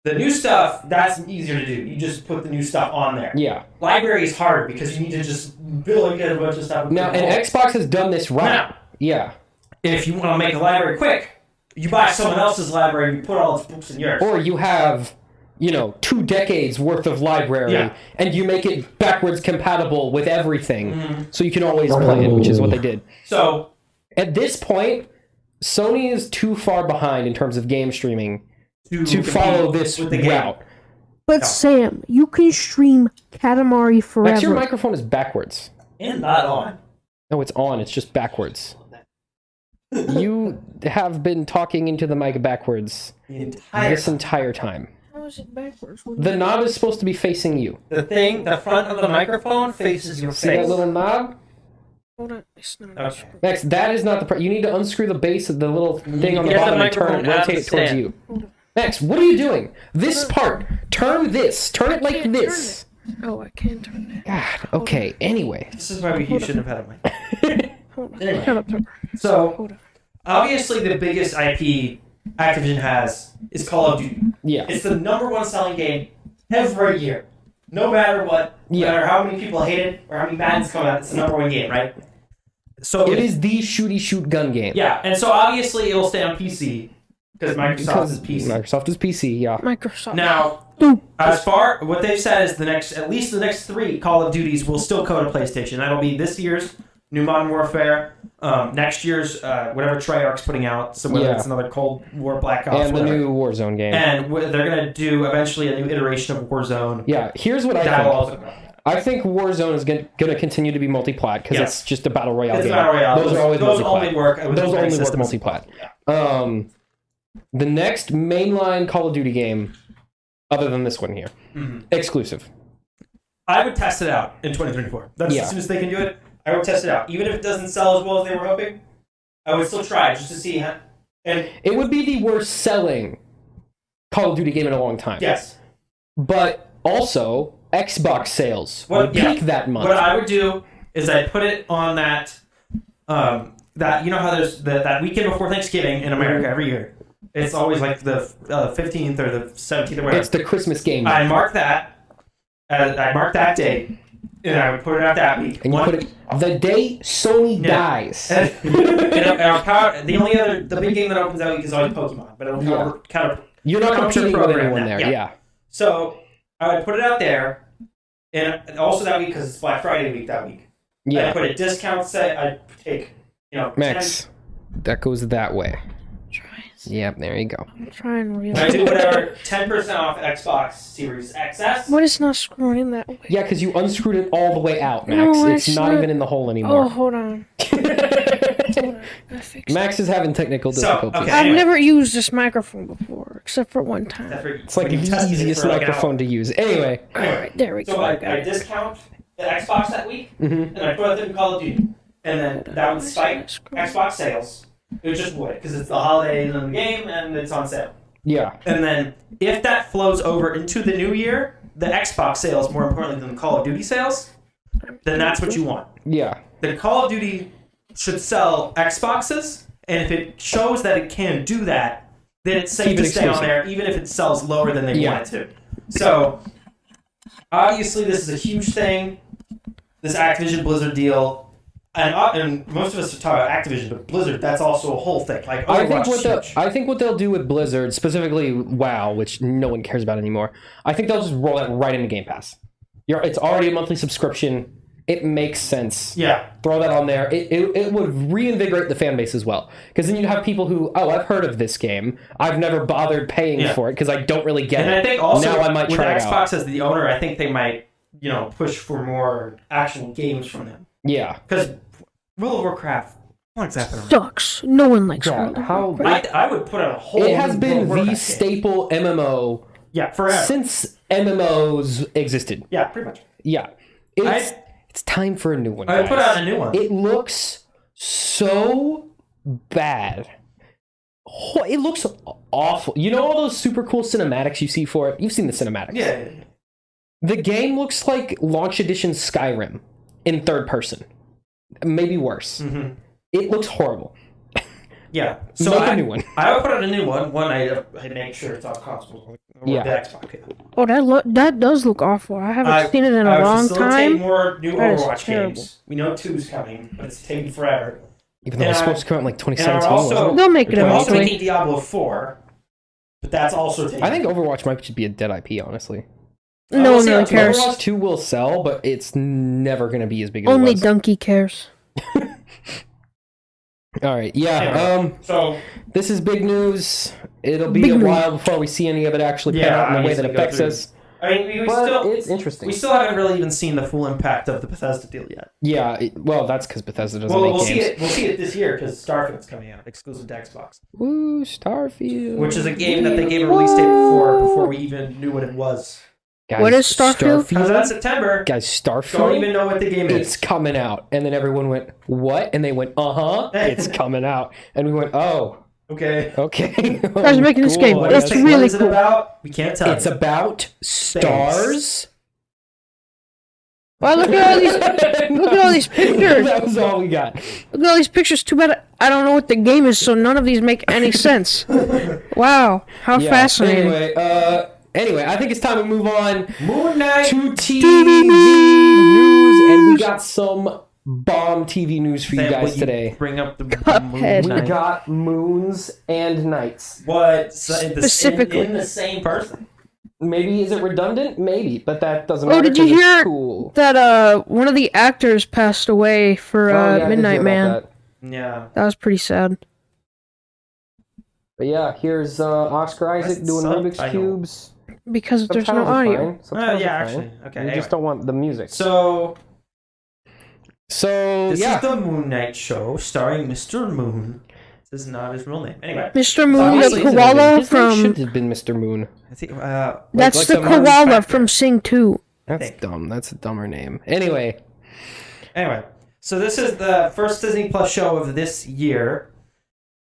the new stuff, that's easier to do. You just put the new stuff on there. Yeah. Library is hard because you need to just build a bunch of stuff. Now, and Xbox has done this right. Now, Yeah. if you want to make a library quick, you buy someone else's library and you put all its books in yours. Or you have, 2 decades worth of library, and you make it backwards compatible with everything, so you can always play it, which is what they did. So, At this point, Sony is too far behind in terms of game streaming to follow this with the game. route. But Sam, you can stream Katamari forever. Max, your microphone is backwards. and not on. No, it's on. It's just backwards. You have been talking into the mic backwards this entire time. How is it backwards? The knob is supposed to be facing you. The front of the microphone faces your See that face. little knob? Hold on. It's not Okay. Max, that is not the... you need to unscrew the base of the little thing on the Get the bottom and turn it, microphone out rotate of it towards stand. you. Max, what are you doing? This part. Turn this. Turn it like can't this. Oh, I can't turn it. God, okay. Anyway. This is why you shouldn't have had a mic. Hold on. Anyway. Shut up, Tucker. So, Hold on. obviously the biggest IP Activision has is Call of Duty. Yeah. It's the number one selling game every year. No matter what, no matter how many people hate it or how many Maddens come out, it's the number one game, right? So It is the shooty shoot gun game. Yeah, and so obviously it'll stay on PC because Microsoft is PC. Microsoft is PC, yeah. Microsoft. Now, what they've said is at least the next 3 Call of Duties will still go to PlayStation. That'll be this year's New Modern Warfare, next year's whatever Treyarch's putting out, so whether it's another Cold War, Black Ops, And the whatever. new Warzone game. And they're going to do eventually a new iteration of Warzone. Yeah, here's what I That will think. also come out. I think Warzone is going to continue to be multi-plat because it's just a battle royale It's a game. battle royale. Those are always Those multi-plat. only work. Those only work systems. multi-plat. Yeah. The next mainline Call of Duty game, other than this one here, exclusive. I would test it out in 2024. That's as soon as they can do it. I would test it out, even if it doesn't sell as well as they were hoping. I would still try it just to see. And it would be the worst selling Call of Duty game in a long time. Yes, but also Xbox sales would peak that month. What I would do is I'd put it on that that how there's that weekend before Thanksgiving in America every year. It's always like the 15th or the 17th or whatever. It's the Christmas game. I mark that. I mark that date, and I would put it out that week. And you put it the day Sony dies. The big game that opens that week is always Pokemon, but it'll kind of you're not competing with anyone there. Yeah. So I would put it out there, and also that week because it's Black Friday week that week. Yeah. I put a discount set. I take Max, that goes that way. Yep, there you go. I'm trying really. I do whatever 10% off Xbox Series XS. What is not screwing that way? Yeah, because you unscrewed it all the way out, Max. No, it's not even in the hole anymore. Oh, hold on. Hold on. I fixed Max is having technical difficulties. okay. I've Anyway. never used this microphone before, except for one time. It's like the easiest microphone to use. Anyway. Alright, there we go. So I discount the Xbox that week, and I put it in Call of Duty. And then that would spike Xbox sales. It just would, because it's the holiday in the game and it's on sale. Yeah. And then if that flows over into the new year, the Xbox sales more importantly than the Call of Duty sales, then that's what you want. Yeah. The Call of Duty should sell Xboxes, and if it shows that it can do that, then it's safe to stay on there, even if it sells lower than they want it to. So obviously this is a huge thing. This Activision Blizzard deal. And most of us are talking about Activision, but Blizzard, that's also a whole thing. Like, I think what they'll do with Blizzard, specifically WoW, which no one cares about anymore, I think they'll just roll that right into Game Pass. It's already a monthly subscription. It makes sense. Yeah. Throw that on there. It would reinvigorate the fan base as well. Because then you have people who, I've heard of this game. I've never bothered paying for it because I don't really get it. And I think also, now I might try with it out. Xbox as the owner, I think they might, push for more actual games from them. Yeah. Because World of Warcraft, not exactly. Sucks. No one likes World of Warcraft. I would put out a whole. It has been the staple MMO. Yeah, forever. Since MMOs existed. Yeah, pretty much. Yeah. It's time for a new one. I would put out a new one. It looks so bad. It looks awful. You know all those super cool cinematics you see for it? You've seen the cinematics. Yeah. The game looks like launch edition Skyrim in third person. Maybe worse. Mm-hmm. It looks horrible. Yeah. So make a new one. I would put out a new one. I make sure it's on console. Yeah. The Xbox. Oh, that does look awful. I haven't seen it in a long time. More new That is Overwatch terrible. games. We know 2's coming, but it's taking forever. Even though it's supposed to come out in like 2017. Also, they'll make it we're also eventually. taking Diablo 4, but that's also taking. I think Overwatch might just be a dead IP, honestly. No one really cares. Overwatch 2 will sell, but it's never going to be as big as Only it was. Donkey cares. All right, yeah. So this is big news. It'll be Big a news. while before we see any of it actually pan out in the way that affects us. I mean, we But still it's interesting. We still haven't really even seen the full impact of the Bethesda deal yet. Yeah, well, that's because Bethesda doesn't Well, make we'll games. see it. We'll see it this year because Starfield's coming out, exclusive to Xbox, Woo, Starfield. which is a game that they gave a release date before we even knew what it was. Guys, What is Starfield? Comes out in September. Guys, Starfield. Don't even know what the game It's is. coming out, and then everyone went, "What?" And they went, It's coming out," and we went, "Oh, Okay. okay." Guys are making this game. What That's is it- really what is it cool. about? We can't tell. It's about stars. Wow, look at all these! Look at all these pictures. That was all we got. Look at all these pictures. Too bad I don't know what the game is, so none of these make any sense. Wow, how Yeah, fascinating! Anyway, I think it's time to move on Moon Knight. to TV news, and we got some bomb TV news for you guys today. Bring up the Cuphead. Moon We Knight. got moons and nights. What? Specifically. in the same person. Maybe is it redundant? Maybe, but that doesn't Oh, matter. did you 'cause it's hear cool. that one of the actors passed away for Oh, yeah, I did hear Midnight about Man? that. Yeah. That was pretty sad. But yeah, here's Oscar Isaac That's doing Rubik's subtitle. cubes. Because there's no Subtitles are audio. fine. Subtitles Yeah, are actually. fine. Okay, We anyway. just don't want the music. So So this yeah, is the Moon Knight show starring Mr. Moon. This is not his real name. Anyway. Mr. Moon, Obviously, the his koala His name should from... have been Mr. Moon. I think, That's like the the Martin koala Factor. from Sing 2. That's think. dumb. That's a dumber name. Anyway, so this is the first Disney Plus show of this year.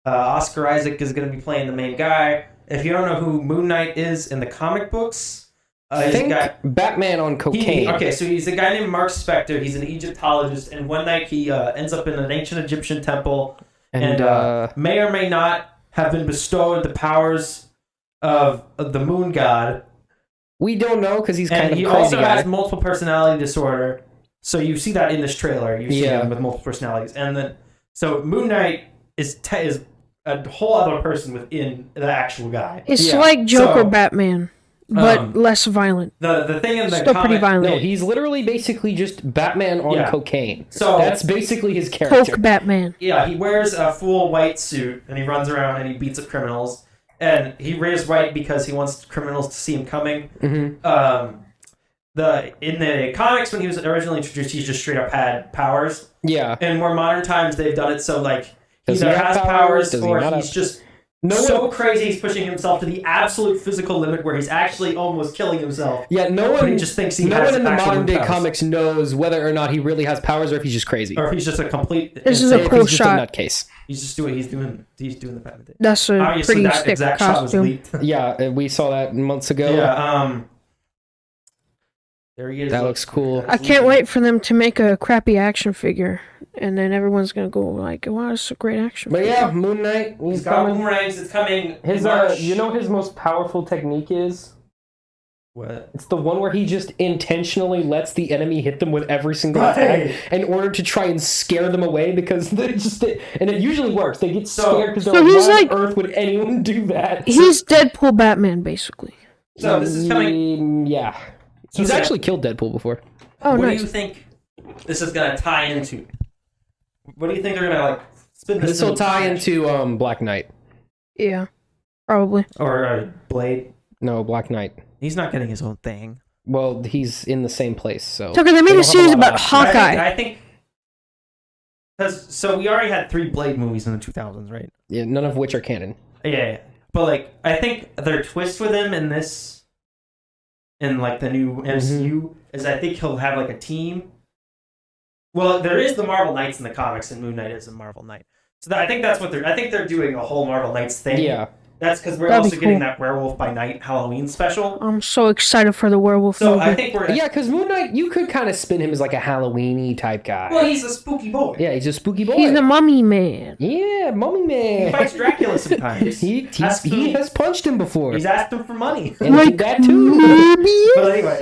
Oscar Isaac is going to be playing the main guy. If you don't know who Moon Knight is in the comic books, he's a think guy. Batman on cocaine. So he's a guy named Mark Spector. He's an Egyptologist, and one night he ends up in an ancient Egyptian temple, and may or may not have been bestowed the powers of the moon god. we don't know because he's kind And of he crazy also guy. has multiple personality disorder. So you see that in this trailer. You see Yeah. him with multiple personalities, and then so Moon Knight is a whole other person within the actual guy. It's Yeah. like Joker So, Batman, but less violent. The thing in the Still comic, pretty violent. No, he's literally basically just Batman on Yeah. cocaine. So- that's basically his character. Coke Batman. Yeah, he wears a full white suit and he runs around and he beats up criminals. And he wears white because he wants criminals to see him coming. Mm-hmm. In the comics, when he was originally introduced, he just straight up had powers. Yeah. In more modern times, they've done it so like he Does he either have has powers? powers Does he or not he's have- just No so one- crazy he's pushing himself to the absolute physical limit where he's actually almost killing himself. Yeah, no But one he just thinks he no has one in the actual modern day powers. comics knows whether or not he really has powers or if he's just crazy. Or if he's just a complete. This is a insane- cool He's just shot. a nutcase. He's just doing. He's doing the Batman thing. That's a Obviously, pretty that stiff exact shot was costume. leaked. Yeah, we saw that months ago. Yeah. There he is. That looks cool. I can't wait for them to make a crappy action figure, and then everyone's gonna go like, "Wow, it's a great action But figure." yeah, Moon Knight, He's he's got coming. boomerangs. It's coming. His March. you know his most powerful technique is What? It's the one where he just intentionally lets the enemy hit them with every single attack in order to try and scare them away because they just... And it usually works. They get scared because they're he's like, why on earth would anyone do that? He's Deadpool Batman, basically. So this is coming... Yeah. He's actually killed Deadpool before. Oh, what nice. do you think this is going to tie into? What do you think they're going to, like, spin this? This will tie into Black Knight. Yeah, probably. Or Blade? No, Black Knight. He's not getting his own thing. Well, he's in the same place, so... Tucker, they made a series about Hawkeye. I think... So we already had 3 Blade movies in the 2000s, right? Yeah, none of which are canon. Yeah. But, like, I think their twist with him in this... In, like, the new MCU... Is I think he'll have, like, a team. Well, there is the Marvel Knights in the comics, and Moon Knight is a Marvel Knight. So I think that's what they're... I think they're doing a whole Marvel Knights thing. Yeah. That's because we're That'd be also getting cool. that Werewolf by Night Halloween special. I'm so excited for the werewolf So movie. I think we're... Yeah, because Moon Knight, you could kind of spin him as like a Halloween-y type guy. Well, he's a spooky boy. Yeah, he's a spooky boy. He's the mummy man. Yeah, Mummy Man. He fights Dracula sometimes. he has punched him before. He's asked him for money. And he did that too. But anyway,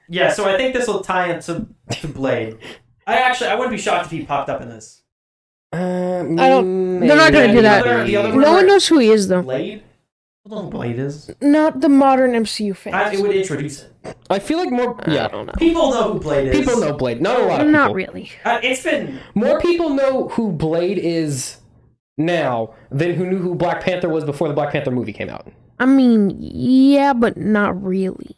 yeah, so I think this will tie into Blade. I wouldn't be shocked if he popped up in this. I don't. They're not gonna do that. The other No one knows who he is, though. Blade? I don't know who Blade is. Not the modern MCU fans. It would introduce it. I feel like more... Yeah. I don't know. People know who Blade is. People know Blade. Not a lot of people. Not really. It's been... More people know who Blade is now than who knew who Black Panther was before the Black Panther movie came out. I mean, yeah, but not really.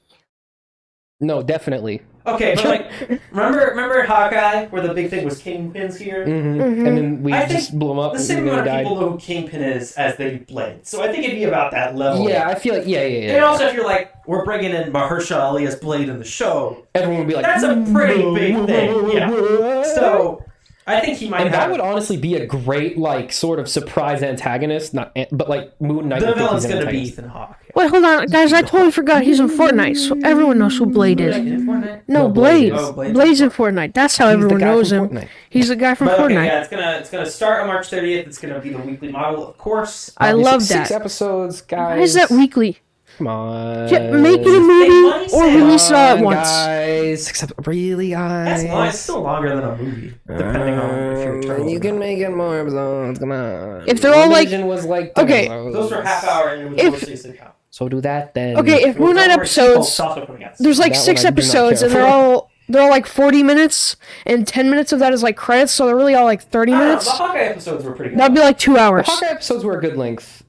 No, definitely. Okay, but like, remember Hawkeye, where the big thing was Kingpin's here? Mm-hmm. And then we I just think blew him up The and same then he amount of died. people know who Kingpin is as they do Blade. So I think it'd be about that level. Yeah, I feel like... Yeah. And also, if you're like, we're bringing in Mahershala Ali as Blade in the show, Everyone would be like... that's a pretty big thing. Yeah. So I think he might And have... that would honestly be a great, like, sort of surprise antagonist, but, like, Moon Knight... The would think villain's he's an going to be antagonist. Ethan Hawke. Wait, hold on, guys. I totally forgot he's in Fortnite, so everyone knows who Blade is. No, No, Blade Blade. is. Oh, Blade's Blade's in Fortnite. That's how He's the everyone guy knows from him. Fortnite. He's the guy from But okay, Fortnite. yeah, it's gonna start on March 30th. It's gonna be the weekly model, of course. I Obviously, love 6 that. episodes, guys. Why is that weekly? Come on. Yeah, make it a money movie or sale. release it all at Come on, once. guys. Except, really, guys. That's long. It's still longer than a movie, depending on if you're Eternal. You can make it more episodes. Come on. If they're all like- WandaVision was like Okay. Those were half hour and it was If- mostly sitcom. So do that then. Okay, if Moon Knight episodes, there's like That 6 one I do not episodes, care and they're all like 40 minutes, and 10 minutes of that is like credits, so they're really all like 30 The minutes. Hawkeye episodes were pretty good. That'd be like 2 The hours. Hawkeye episodes were a good length.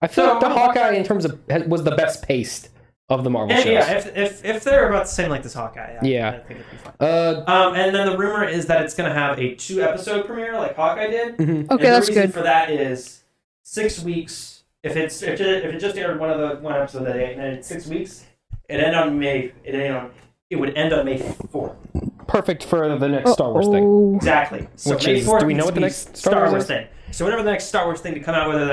I feel like the Hawkeye, in terms of, was the best paced of the Marvel shows. Yeah, if they're about the same like this Hawkeye, Yeah. I think it'd be fine. And then the rumor is that it's gonna have a 2-episode premiere like Hawkeye did. Okay, And the that's reason good. for that is 6 weeks. If it just aired one episode a day and then it's 6 weeks, it would end on May 4th. Perfect for the next Star Wars thing. Oh. Exactly. So Which May is- 4th do we know needs what the to be next Star Wars thing? So whenever the next Star Wars thing to come out, whether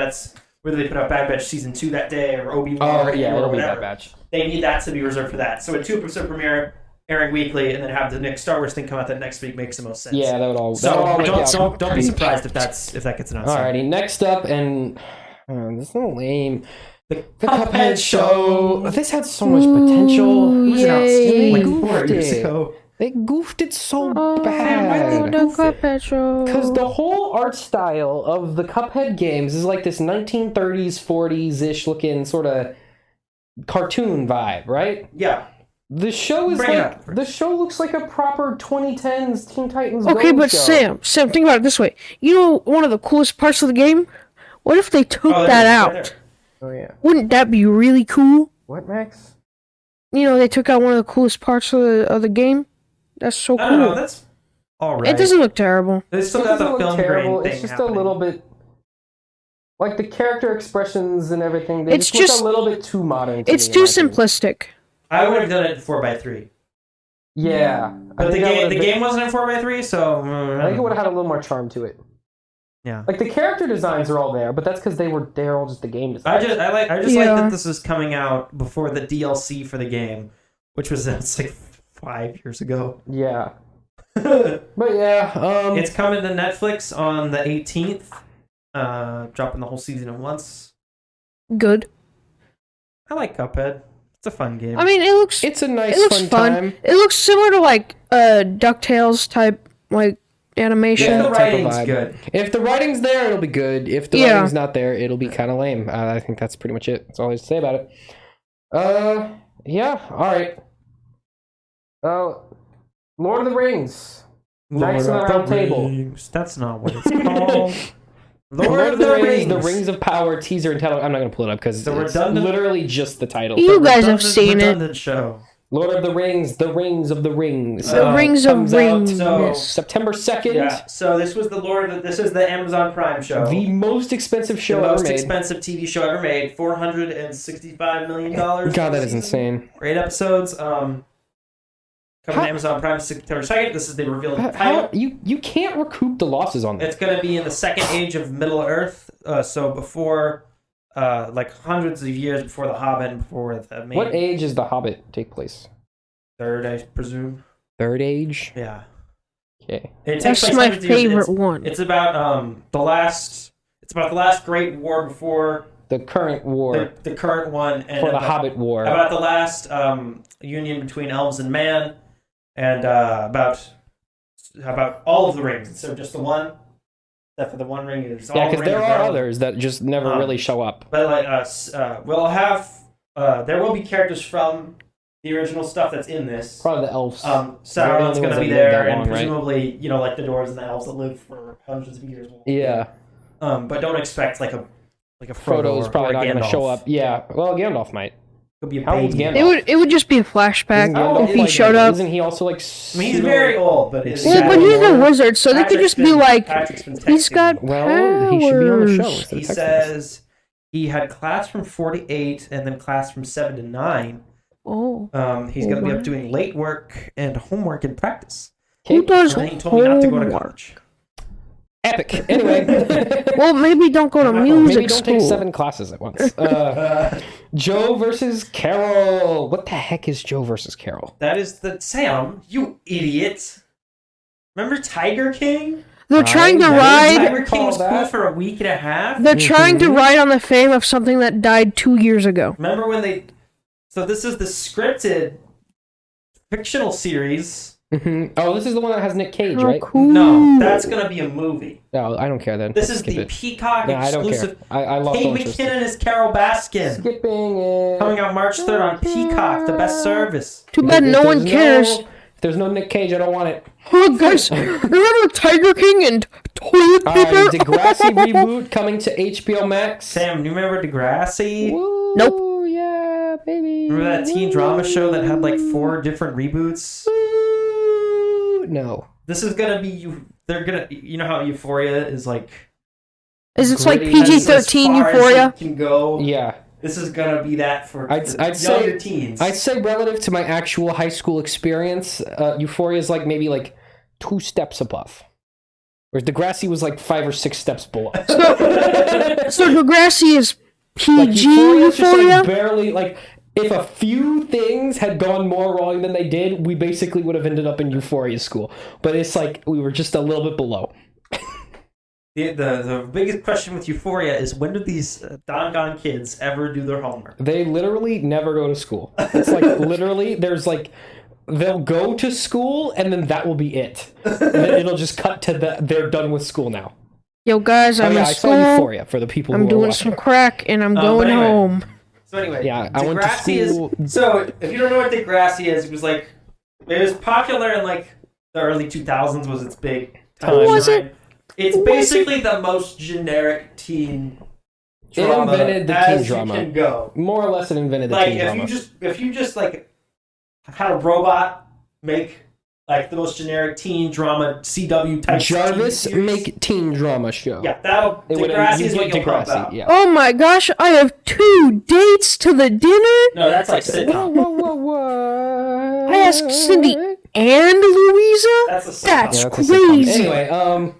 they put out Bad Batch Season 2 that day or Obi-Wan Oh, or yeah, it'll be whatever, Bad Batch. they need that to be reserved for that. So a 2-episode premiere airing weekly and then have the next Star Wars thing come out that next week makes the most sense. Yeah, that would all. So that would all work out. don't be surprised if that gets announced. Alrighty, next up, and this is so lame. The Cuphead show. This had so much potential. Ooh, It was announced yay. like Goofed 4 years it. ago. They goofed it so Oh, bad. the Cuphead show. Because the whole art style of the Cuphead games is like this 1930s, 40s-ish looking sort of cartoon vibe, right? Yeah. The show is Bring it like up. the show looks like a proper 2010s Teen Titans. Okay, Go but show. Sam, think about it this way. You know one of the coolest parts of the game? What if they took that out? Oh yeah. Wouldn't that be really cool? What, Max? You know, they took out one of the coolest parts of the game. That's so I don't know. cool. That's all right. It doesn't look terrible. They still It got doesn't the look film terrible. grain It's thing just happening. a little bit like the character expressions and everything. They It's just look just- a little bit too modern. To It's me, too in my opinion. simplistic. I would have done it in 4x3. Yeah, But the game wasn't in 4x3, so I think it would have had a little more charm to it. Yeah. Like the character designs are all there, but that's because they're all just the game I designs. just like Yeah. that this is coming out before the DLC for the game, which was it's like 5 years ago. Yeah, It's but yeah, coming to Netflix on the 18th. Dropping the whole season at once. Good. I like Cuphead. It's a fun game. I mean, It's a nice, it looks fun time. It looks similar to like DuckTales type like animation. Yeah, the type of writing's vibe. good. If the writing's there, it'll be good. If the writing's not there, it'll be kind of lame. I think that's pretty much it. That's all I have to say about it. Yeah, all right. Lord of the Rings. Knights of the Round Table. That's not what it's called. Lord of the Rings, The Rings of Power teaser and title. I'm not going to pull it up because it's redundant- literally just the title. You guys have seen it. Redundant show. Lord of the Rings, The Rings of the Rings. The Rings of comes out Rings. September 2nd. Yeah. So this was this is the Amazon Prime show. The most expensive show the ever most made. expensive TV show ever made. $465 million. God, that is insane. 8 episodes. Coming to Amazon Prime September 2nd. This is the reveal of the title. You can't recoup the losses on that. It's going to be in the second age of Middle Earth. So before, like hundreds of years before The Hobbit and before the main... What age does The Hobbit take place? Third, I presume. Third age? Yeah. Okay. It takes That's place my hundreds of years. favorite one. It's about the last great war before The current war. the current one. And For the Hobbit War. About the last union between elves and man. And about all of the rings instead of just the one. Except for the one ring. Yeah, because there are others that just never really show up. But like we'll have there will be characters from the original stuff that's in this. Probably the elves. Sauron's going to be that there, lived that and long, right? presumably, like the dwarves and the elves that live for hundreds of years. Yeah. But don't expect like a Frodo's or probably not going to Gandalf. show up. Yeah. Well, Gandalf might. Could be a How old's baby. Gandalf? It would just be a flashback Isn't Gandalf if he like- showed up. Isn't he also like... I mean, he's very old, but It's Well, but he's a wizard, so they could just be like, he's got Well, he should be on the show. powers. instead of He texting us. says he had class from 4 to 8, and then class from 7 to 9. Oh, He's going to be up doing late work and homework and practice. who does And then he told me not to go to homework? college. Epic. Anyway. Well, maybe don't go to Maybe music don't school. take 7 classes at once. Joe versus Carol. What the heck is Joe versus Carol? That is the Sam, you idiot. Remember Tiger King? They're trying to I ride. Tiger King was recall cool that. for a week and a half. They're trying to ride on the fame of something that died 2 years ago. Remember when they... So this is the scripted fictional series. Oh, this is the one that has Nick Cage, How right? cool. No, that's going to be a movie. No, I don't care then. This is Skip the it. Peacock No, I don't exclusive. care. I lost Kate all interest. McKinnon is Carol Baskin. Skipping it. Coming out March 3rd on Peacock, the best service. Too bad no one cares. If there's no Nick Cage, I don't want it. Oh, guys, remember Tiger King and toilet Alright, paper? Degrassi reboot coming to HBO Max. Sam, do you remember Degrassi? Woo, Nope. Yeah, baby. Remember that teen drama show that had like 4 different reboots? Woo. No. This is gonna be they're gonna you know how Euphoria is like Is it like gritty, PG-13 as far as Euphoria? it can go. Yeah. This is gonna be that for I'd younger say teens. I'd say relative to my actual high school experience, Euphoria is like maybe like 2 steps above. Whereas Degrassi was like 5 or 6 steps below. So Degrassi is Like PG Euphoria's just Euphoria? like barely like if a few things had gone more wrong than they did, we basically would have ended up in Euphoria school. But it's like we were just a little bit below. The biggest question with Euphoria is when do these doggone kids ever do their homework? They literally never go to school. It's like literally there's like they'll go to school and then that will be it. And then it'll just cut to they're done with school now. Yo, guys, I'm I in saw school. Euphoria for the people who I'm are doing watching. some crack, and I'm going anyway. home. So anyway, Yeah, I went to Degrassi school- so if you don't know what Degrassi is, it was popular in like the early 2000s was its big time. Who was it? It's basically the most generic teen drama invented the as teen drama. you can go. More or less it invented the Like teen drama. if you just like had a robot make like the most generic teen drama CW type Jarvis TV series, make teen drama show. yeah, that'll It would Degrassi is what you'll pump Degrassi, out. yeah. Oh my gosh, I have 2 dates to the dinner? No, that's like sitcom. Whoa. I asked Cindy and Louisa? That's a sitcom. That's Yeah, that's a sitcom. crazy. Anyway,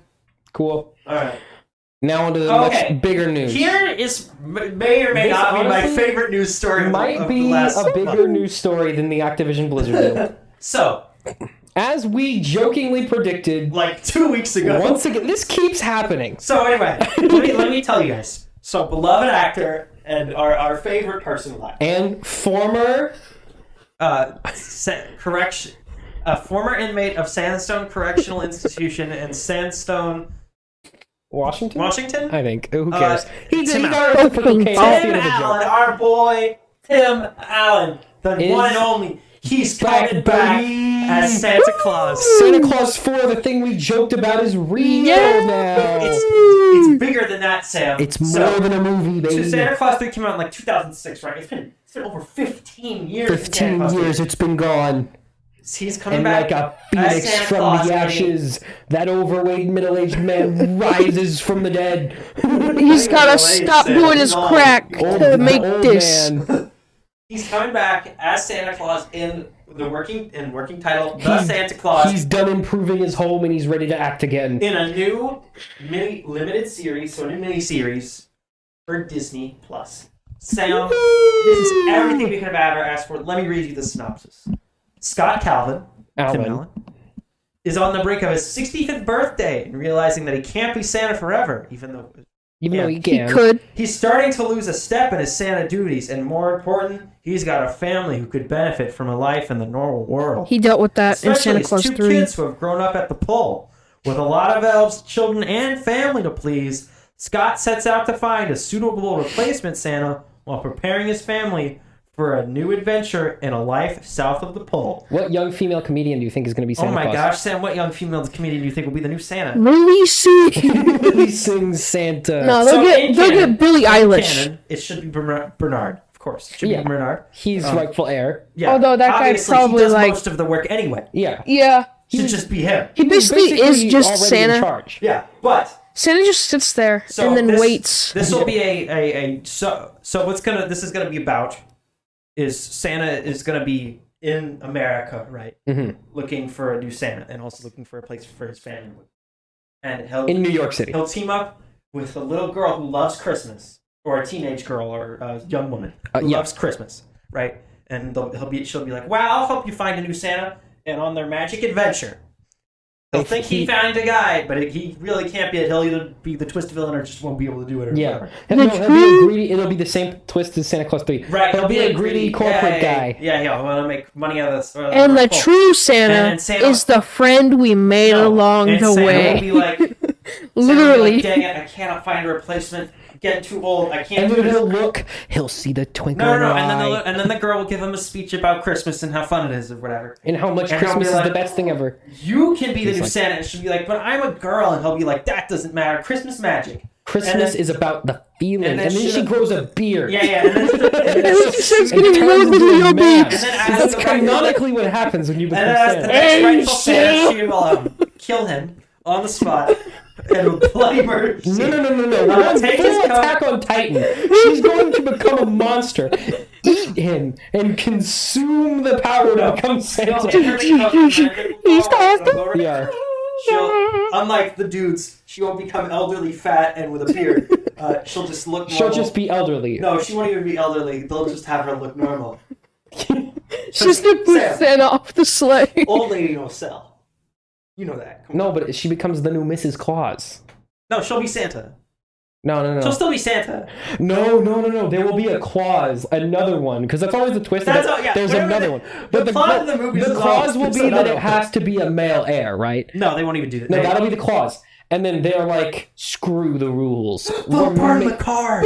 cool. All right. Now on to the Okay. much bigger news. Here is may or may This not be my honestly favorite news story of might the be last a bigger month. news story than the Activision Blizzard deal. So, As we jokingly predicted, like 2 weeks ago. once again, this keeps happening. So anyway, let me tell you guys. So beloved actor and our favorite person alive. And former... correction, a former inmate of Sandstone Correctional Institution in Sandstone, Washington? I think. Who cares? He Tim got a reciprocal case. Tim Allen, our boy, Tim Allen, the one and only. He's coming back as Santa Claus. Santa Claus 4, the thing we joked about, is real now. It's bigger than that, Sam. It's more than a movie, baby. So Santa Claus 3 came out in like 2006, right? It's been over 15 years. 15 years it's been gone. He's coming and back like a phoenix from the ashes, that overweight middle-aged man rises from the dead. He's gotta stop doing his crack to make this. He's coming back as Santa Claus in the working title, The Santa Claus. He's done improving his home and he's ready to act again. In a new limited series, so a new mini-series for Disney Plus. Sam, this is everything we could have ever asked for. Let me read you the synopsis. Scott Calvin, Tim Allen, is on the brink of his 65th birthday and realizing that he can't be Santa forever, even though he can. He could. He's starting to lose a step in his Santa duties, and more important, he's got a family who could benefit from a life in the normal world. He dealt with that in Especially Santa Claus his 3. two kids who have grown up at the pole. With a lot of elves, children, and family to please, Scott sets out to find a suitable replacement Santa while preparing his family for a new adventure in a life south of the pole. What young female comedian do you think is going to be Santa Claus? Oh my gosh, Sam, what young female comedian do you think will be the new Santa? Releasing Santa. No, they'll get Billie Eilish. Canon, it should be Bernard, of course. It should be Bernard. He's rightful heir. Yeah. Although that guy's probably he does like most of the work anyway. Yeah. Should just be him. He basically is just Santa. In charge. Yeah, but Santa just sits there and then waits. This will be so what's this is gonna be about is Santa is gonna be in America, right? Mm-hmm. Looking for a new Santa and also looking for a place for his family. And in New York City, he'll team up with a little girl who loves Christmas, or a teenage girl, or a young woman who loves Christmas, right? And she'll be like, "Wow, I'll help you find a new Santa." And on their magic adventure, he'll think he found a guy, but he really can't be it. He'll either be the twist villain or just won't be able to do it. Or whatever. He'll be a greedy. It'll be the same twist as Santa Claus 3. Right. He'll be a greedy corporate guy. Yeah, he'll want to make money out of this. And the true Santa is the friend we made along the way. Will be like, literally. Like, dang it, I cannot find a replacement. Getting too old. I can't. And then he'll see the twinkle in her eye. And then the girl will give him a speech about Christmas and how fun it is or whatever. And how much Christmas is the best thing ever. You can be the new Santa. And she'll be like, but I'm a girl. And he'll be like, that doesn't matter. Christmas magic. Christmas is about the feeling. And then she grows a beard. Yeah. And then she's getting more than your beads. That's canonically what happens when you become Santa. The next rightful Santa, she will kill him on the spot. And bloody murder. No. Take his Attack on Titan. She's going to become a monster, eat him, and consume the power to become Santa. Yeah. Unlike the dudes, she won't become elderly, fat, and with a beard. She'll just look normal. She'll just be elderly. No, she won't even be elderly. They'll just have her look normal. She's gonna put Santa off the sleigh. Old lady don't sell. You know that. No, but she becomes the new Mrs. Claus. No, she'll be Santa. No. She'll still be Santa. No. There will be a Claus, another one, because that's always the twist. There's another one. But the plot of the movie. The Claus will be that it has to be a male heir, right? No, they won't even do that. No, that'll be the Claus. And then they're like, screw the rules. They'll burn the card.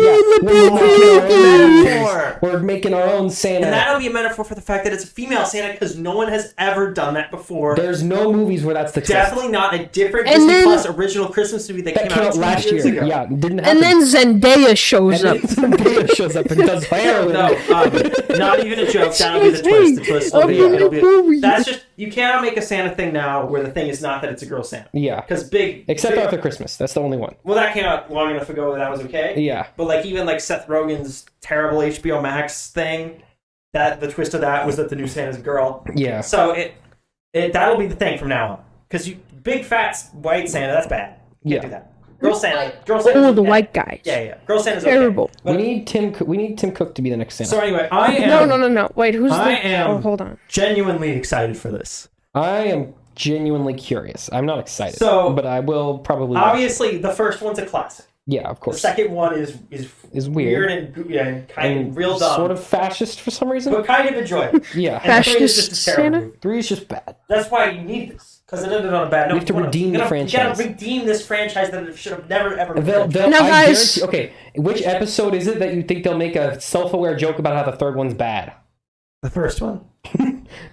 We're making our own Santa. And that'll be a metaphor for the fact that it's a female Santa because no one has ever done that before. There's no movies where that's the twist. Definitely not a different Disney Plus original Christmas movie that came out last year. Ago. Yeah, didn't happen. And then Zendaya shows up. Zendaya shows up and does heroin. No, not even a joke. That'll be the twist. The twist will be that's just, you cannot make a Santa thing now where the thing is not that it's a girl Santa. Yeah. Because Except Arthur Christmas. That's the only one. Well, that came out long enough ago that was okay. Yeah. But even Seth Rogen's terrible HBO Max thing, that the twist of that was that the new Santa's a girl. Yeah. So that'll be the thing from now on. Because big fat white Santa, that's bad. You can't do that. Girl Santa. Oh, the white guys. Yeah. Girl Santa's terrible. Okay. We need Tim Cook to be the next Santa. So anyway, I am. No. Wait, who's I am hold on. Genuinely excited for this. I am genuinely curious. I'm not excited, but I will probably. Obviously, the first one's a classic. Yeah, of The course. second one is weird and kind of real dumb. sort of fascist for some reason. But kind of enjoy it. Yeah. And 3 is Fascist just a terrible Santa? movie. 3 is just bad. That's why you need this. Because it ended on a bad note. We have to redeem the franchise. You gotta redeem this franchise that it should have never, ever been. Now, I guys- guarantee- okay, which episode is it that you think they'll make a self-aware joke about how the third one's bad? The first one.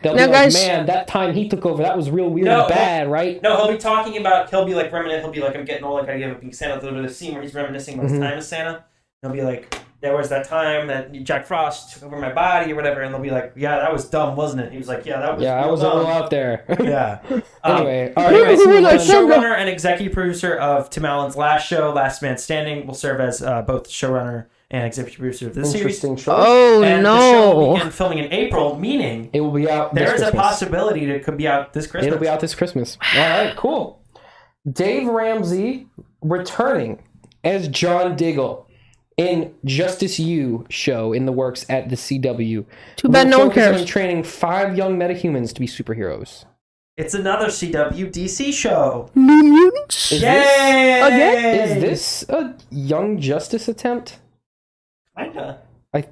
They'll Now, be like, guys- man, that time he took over, that was real weird No, and bad, right? No, he'll be talking about, he'll be like reminiscing, he'll be like, I'm getting old, like I give up being Santa. There'll be a scene where he's reminiscing about his time as Santa. He'll be like, there was that time that Jack Frost took over my body or whatever, and they'll be like, yeah, that was dumb, wasn't it? He was like, yeah, that was Yeah, I real was dumb. all out there. Yeah. Anyway, all Who right. were so, those Showrunner and executive producer of Tim Allen's last show, Last Man Standing, will serve as both showrunner and executive producer of this series. Interesting choice. Oh, And the show will no. begin filming in April, meaning It will be out this there is a Christmas. possibility that it could be out this Christmas. It'll be out this Christmas. All right, cool. Dave Ramsey returning as John Diggle in Justice U show in the works at the CW. Too bad no one Focus on cares. training 5 young metahumans to be superheroes. It's another CW DC show. New Mutants? Is Yay! Again? Is this a Young Justice attempt? Kinda.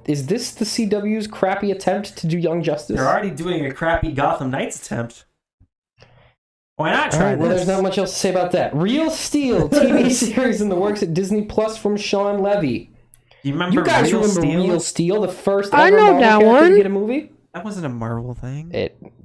Is this the CW's crappy attempt to do Young Justice? They're already doing a crappy Gotham Knights attempt. Why not All try right, well, this? there's not much else to say about that. Real Steel TV series in the works at Disney Plus from Sean Levy. You remember You guys Real remember Steel? Real Steel, the first I ever know Marvel that character to one. get a movie? That wasn't a Marvel thing.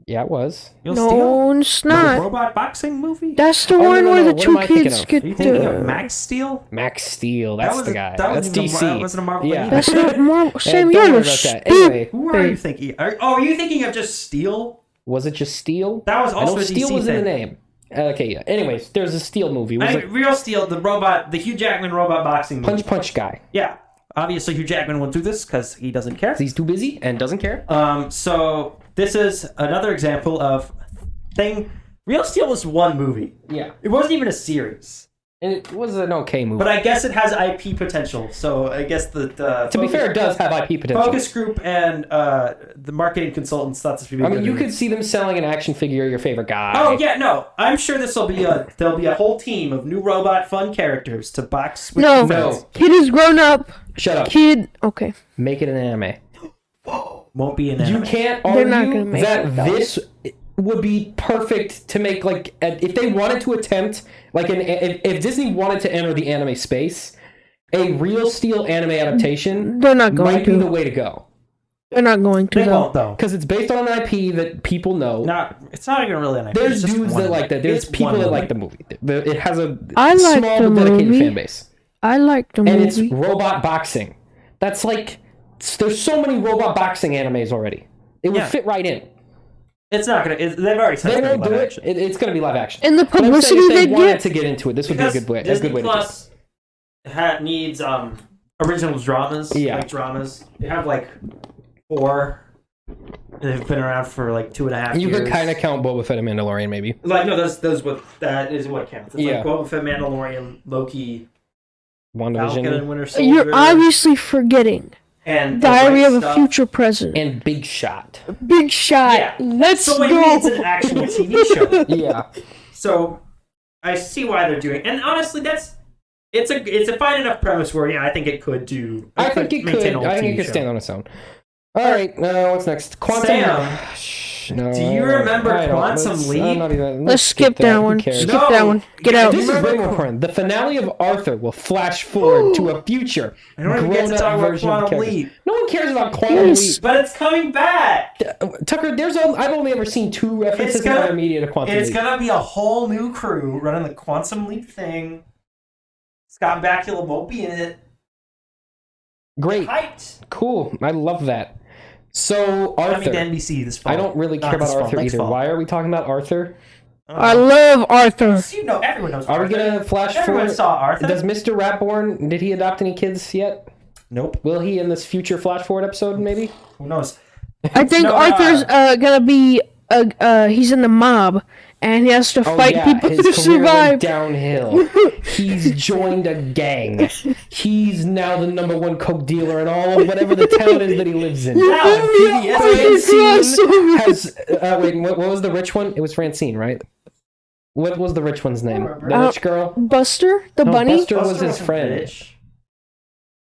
Yeah, it was. Real Steel? No, it's The not. robot boxing movie? That's the no, one no, where no, the what two am I thinking kids of? get Are you thinking of the... Max Steel? Max Steel, that's was the guy. That That's wasn't DC. That wasn't a Marvel Yeah. thing That's either. not Marvel. Sam, don't you're worry the about that. stupid. Anyway, Who are you thinking? Are you thinking of just Steel? was it just Steel? That was also I know a Steel DC was in the thing. name. Okay, yeah. Anyways, there's a Steel movie. Was it Real Steel, the robot, the Hugh Jackman robot boxing movie. Punch guy? Yeah. Obviously, Hugh Jackman will do this because he doesn't care. He's too busy and doesn't care. So this is another example of thing. Real Steel was one movie. Yeah. It wasn't even a series. And it was an okay movie. But I guess it has IP potential. So I guess the to be fair, it does have IP potential. focus group and the marketing consultants thought this would be. I mean, you could see them selling an action figure of your favorite guy. Oh yeah, no. I'm sure this will be there'll be a whole team of new robot fun characters to box with No, fans. kid is grown up. Shut up. Kid, okay. Make it an anime. Won't be an You anime. can't They're not argue gonna make that it, though. this would be perfect to make, like, if they wanted to attempt, like, if Disney wanted to enter the anime space, a Real Steel anime adaptation They're not going might be to. the way to go. They're not going to, They though. won't though. Because it's based on an IP that people know. It's not even really an IP. There's it's just dudes one that like that. There's It's people one that movie. like the movie. It has a I like small the but dedicated movie. fan base. I like the And movie. it's robot boxing. That's like, there's so many robot boxing animes already. It would Yeah. fit right in. It's not gonna. They've already said They it's gonna won't be do live it. action. It's going to be live action. And the But I'm saying publicity if they they wanted get. to get into it, this would be a good way. A Disney good way to do it. Plus needs original dramas. Yeah. Like dramas. They have like 4. They've been around for like 2.5 You years. could kind of count Boba Fett and Mandalorian, maybe. like no, those what that is what counts. It's Yeah. like Boba Fett, Mandalorian, Loki, Falcon and WandaVision Winter Soldier. You're obviously forgetting and Diary the of right a stuff. Future President. and Big Shot. Big shot. Yeah. Let's So go. what you mean it's an actual TV show. Yeah. So I see why they're doing, and honestly, it's a fine enough premise where I think it could do. I think it maintain could. a whole I think TV it could show. stand on its own. All right. What's next? Quantum. Sam, No, do you remember I don't. Quantum Let's- Leap? I'm not even, Let's skip that Who one. cares? Skip No. that one. Get Yeah, out. This is way more important. The finale of Arthur will flash forward to a future I don't even get to grown-up talk about version of the Quantum characters. Leap. No one cares about Quantum Yes. Leap. But it's coming back. Tucker, I've only ever seen 2 references It's in gonna- other media to Quantum It's Leap. gonna be a whole new crew running the Quantum Leap thing. Scott Bakula won't be in it. Great. Hyped. Cool. I love that. So, Coming Arthur. to NBC this fall. I don't really Not care about this fall, Arthur next either. fall. Why are we talking about Arthur? I love Arthur. You know, everyone knows. Are we Arthur. gonna flash Everyone forward? saw Arthur. Does Mr. Ratborn, did he adopt any kids yet? Nope. Will he in this future flash forward episode, maybe? Who knows? I think No, Arthur's gonna be he's in the mob and he has to fight people his to career survive. went downhill. He's joined a gang. He's now the #1 coke dealer in all of whatever the town is that he lives in. Now, PBS Francine has wait, what was the rich one? It was Francine, right? What was the rich one's name? remember. The rich girl? Buster, the No, bunny. Buster was Buster his wasn't friend. rich.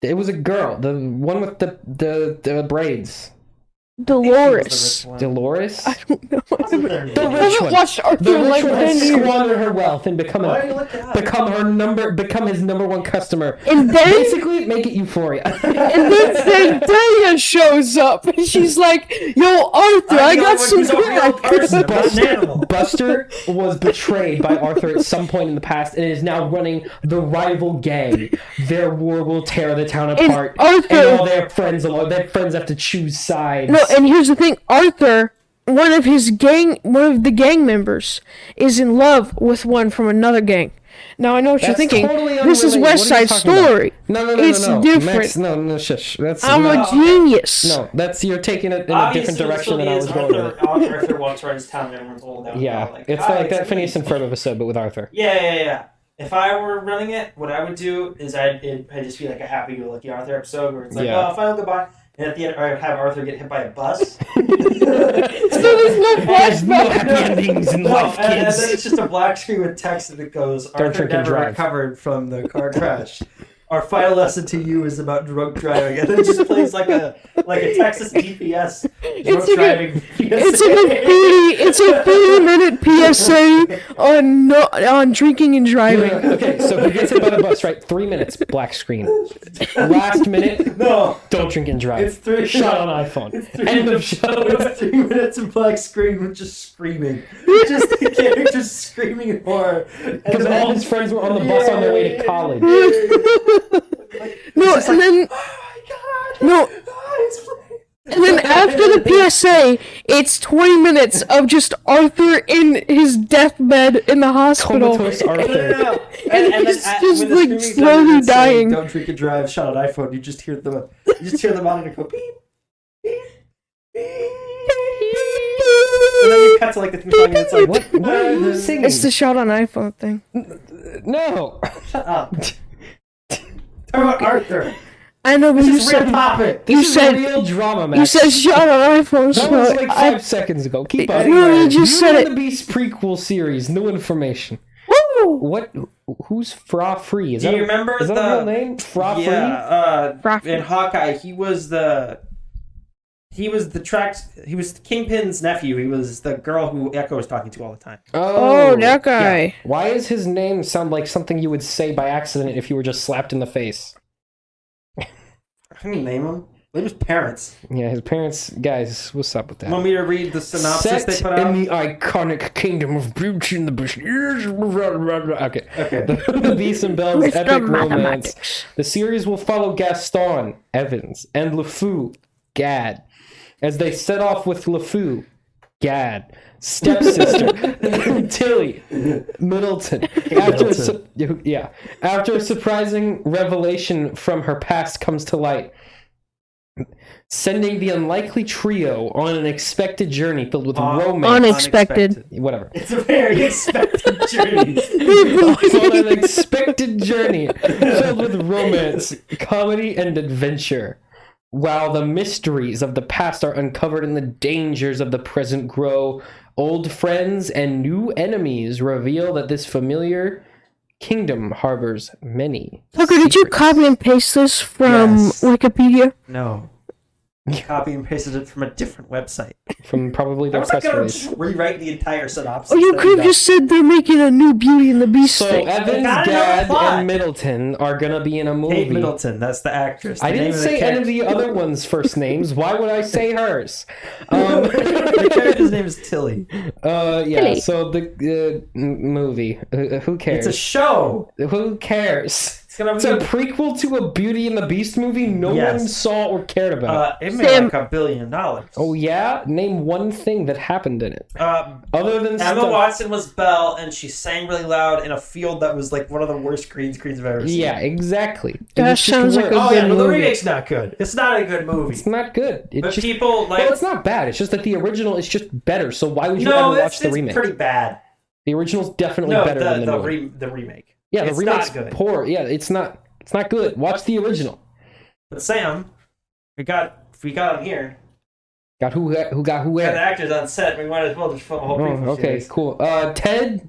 It was a girl. The one with the braids. Dolores. Dolores? I don't know. What's her I name? The rich haven't one. watched The Arthur in rich like one 10 has years. squandered her wealth and become Why are you looking at it? become his number one customer. And then Basically, make it Euphoria. And then Zendaya shows up, and she's like, "Yo, Arthur, I got some He's a real person, crack." not an animal. Buster was betrayed by Arthur at some point in the past and is now running the rival gang. Their war will tear the town apart, Arthur- and all their friends have to choose sides. No, and here's the thing: Arthur, one of the gang members, is in love with one from another gang. Now I know what you're That's thinking. totally This is unrelated. West What are you Side talking about? Story. No, It's different. Max, no, shush. That's I'm a not, genius. no. That's you're taking it in a Obviously, different direction than I was going with it. Arthur walks around his town and everyone's holding down. Yeah, it's like that Phineas and Ferb episode, but with Arthur. Yeah. If I were running it, what I would do is I'd just be like a happy-go-lucky Arthur episode where it's like, Yeah. oh, final goodbye. And at the end, I'd have Arthur get hit by a bus. So there's no There's no flashback. happy endings in life, and then kids. it's just a black screen with text that goes, Arthur drink and never drive." recovered from the car crash. Our final lesson to you is about drunk driving. And then it just plays like a Texas GPS drunk It's like driving. It's a 30-minute PSA on drinking and driving. Okay, so he gets hit by the bus, right? 3 minutes, black screen. Last minute, No. don't drink and drive. It's 3 Shot on iPhone. End of show. It's 3 minutes of black screen with just screaming. Just the characters screaming in horror. Because all his friends were on the bus on their way to college. No, and then and then after the PSA, it's 20 minutes of just Arthur in his deathbed in the hospital. Comatose Arthur. And he's just, like, slowly dying. Don't drink and drive. Shot on iPhone. You just hear the monitor go beep, beep, beep. And then you cut to like the theme song, and it's like, What are you singing? It's the shot on iPhone thing. No. Shut up. Talk about Arthur. I know, but This you is real said topic. you This is said real drama, Max. you said shot on iPhone. That So was like 5 seconds ago. Keep up. No, you just said Beauty and it. the Beast prequel series. New information. Woo! What? Who's Fra Free? Is Do that you remember is that the a real name? Fra Free? Yeah, in Hawkeye, he was Kingpin's nephew. He was the girl who Echo was talking to all the time. Oh, that guy. Yeah. Why does his name sound like something you would say by accident if you were just slapped in the face? Can you name him? Name his parents. Yeah, his parents. Guys, what's up with that? Want me to read the synopsis they put out? in the iconic kingdom of Beauty and the Beast. Okay. Okay. The Beast and Belle's Mr. epic romance. Mathematics. The series will follow Gaston, Evans, and LeFou, Gad, as they set off with LeFou, Gad, stepsister, Tilly, Middleton. After a surprising revelation from her past comes to light, sending the unlikely trio on an expected journey filled with romance. Unexpected. Whatever. It's a very expected journey. On an expected journey filled with romance, comedy, and adventure. While the mysteries of the past are uncovered and the dangers of the present grow, old friends and new enemies reveal that this familiar kingdom harbors many Tucker, did you copy and paste this from Yes. Wikipedia? No. Copy and pasted it from a different website. from probably I their was not press going release. to rewrite the entire synopsis. Oh, you that could we have got. just said they're making a new Beauty and the Beast So thing. Evans, gotta know the Gad, plot. and Middleton are gonna be in a movie. Kate Middleton, that's the actress. I The didn't name say the any of the other ones' first names. Why would I say hers? The character's name is Tilly. Yeah. Tilly. So the movie. Who cares? It's a show. Who cares? It's gonna It's be a prequel to a Beauty and the Beast movie no Yes. one saw or cared about. it made Sam- like $1 billion. Oh yeah? Name one thing that happened in it. Other than Emma stuff. Watson was Belle, and she sang really loud in a field that was like one of the worst green screens I've ever seen. Yeah, exactly. It That was just sounds like worse. a Oh yeah, good but the movie. remake's not good. It's not a good movie. It's not good. It But just, people like well, it's not bad. It's just that the original is just better. So why would you no, ever watch it's the remake? pretty bad. The original's definitely No, better than the new. the remake. Yeah, the it's remake's not good. poor. Yeah, it's not good. Watch the original. But Sam, we got him here. Got who We got the where? actors on set. We might as well just film a whole prequel Oh, okay, series. cool. Ted,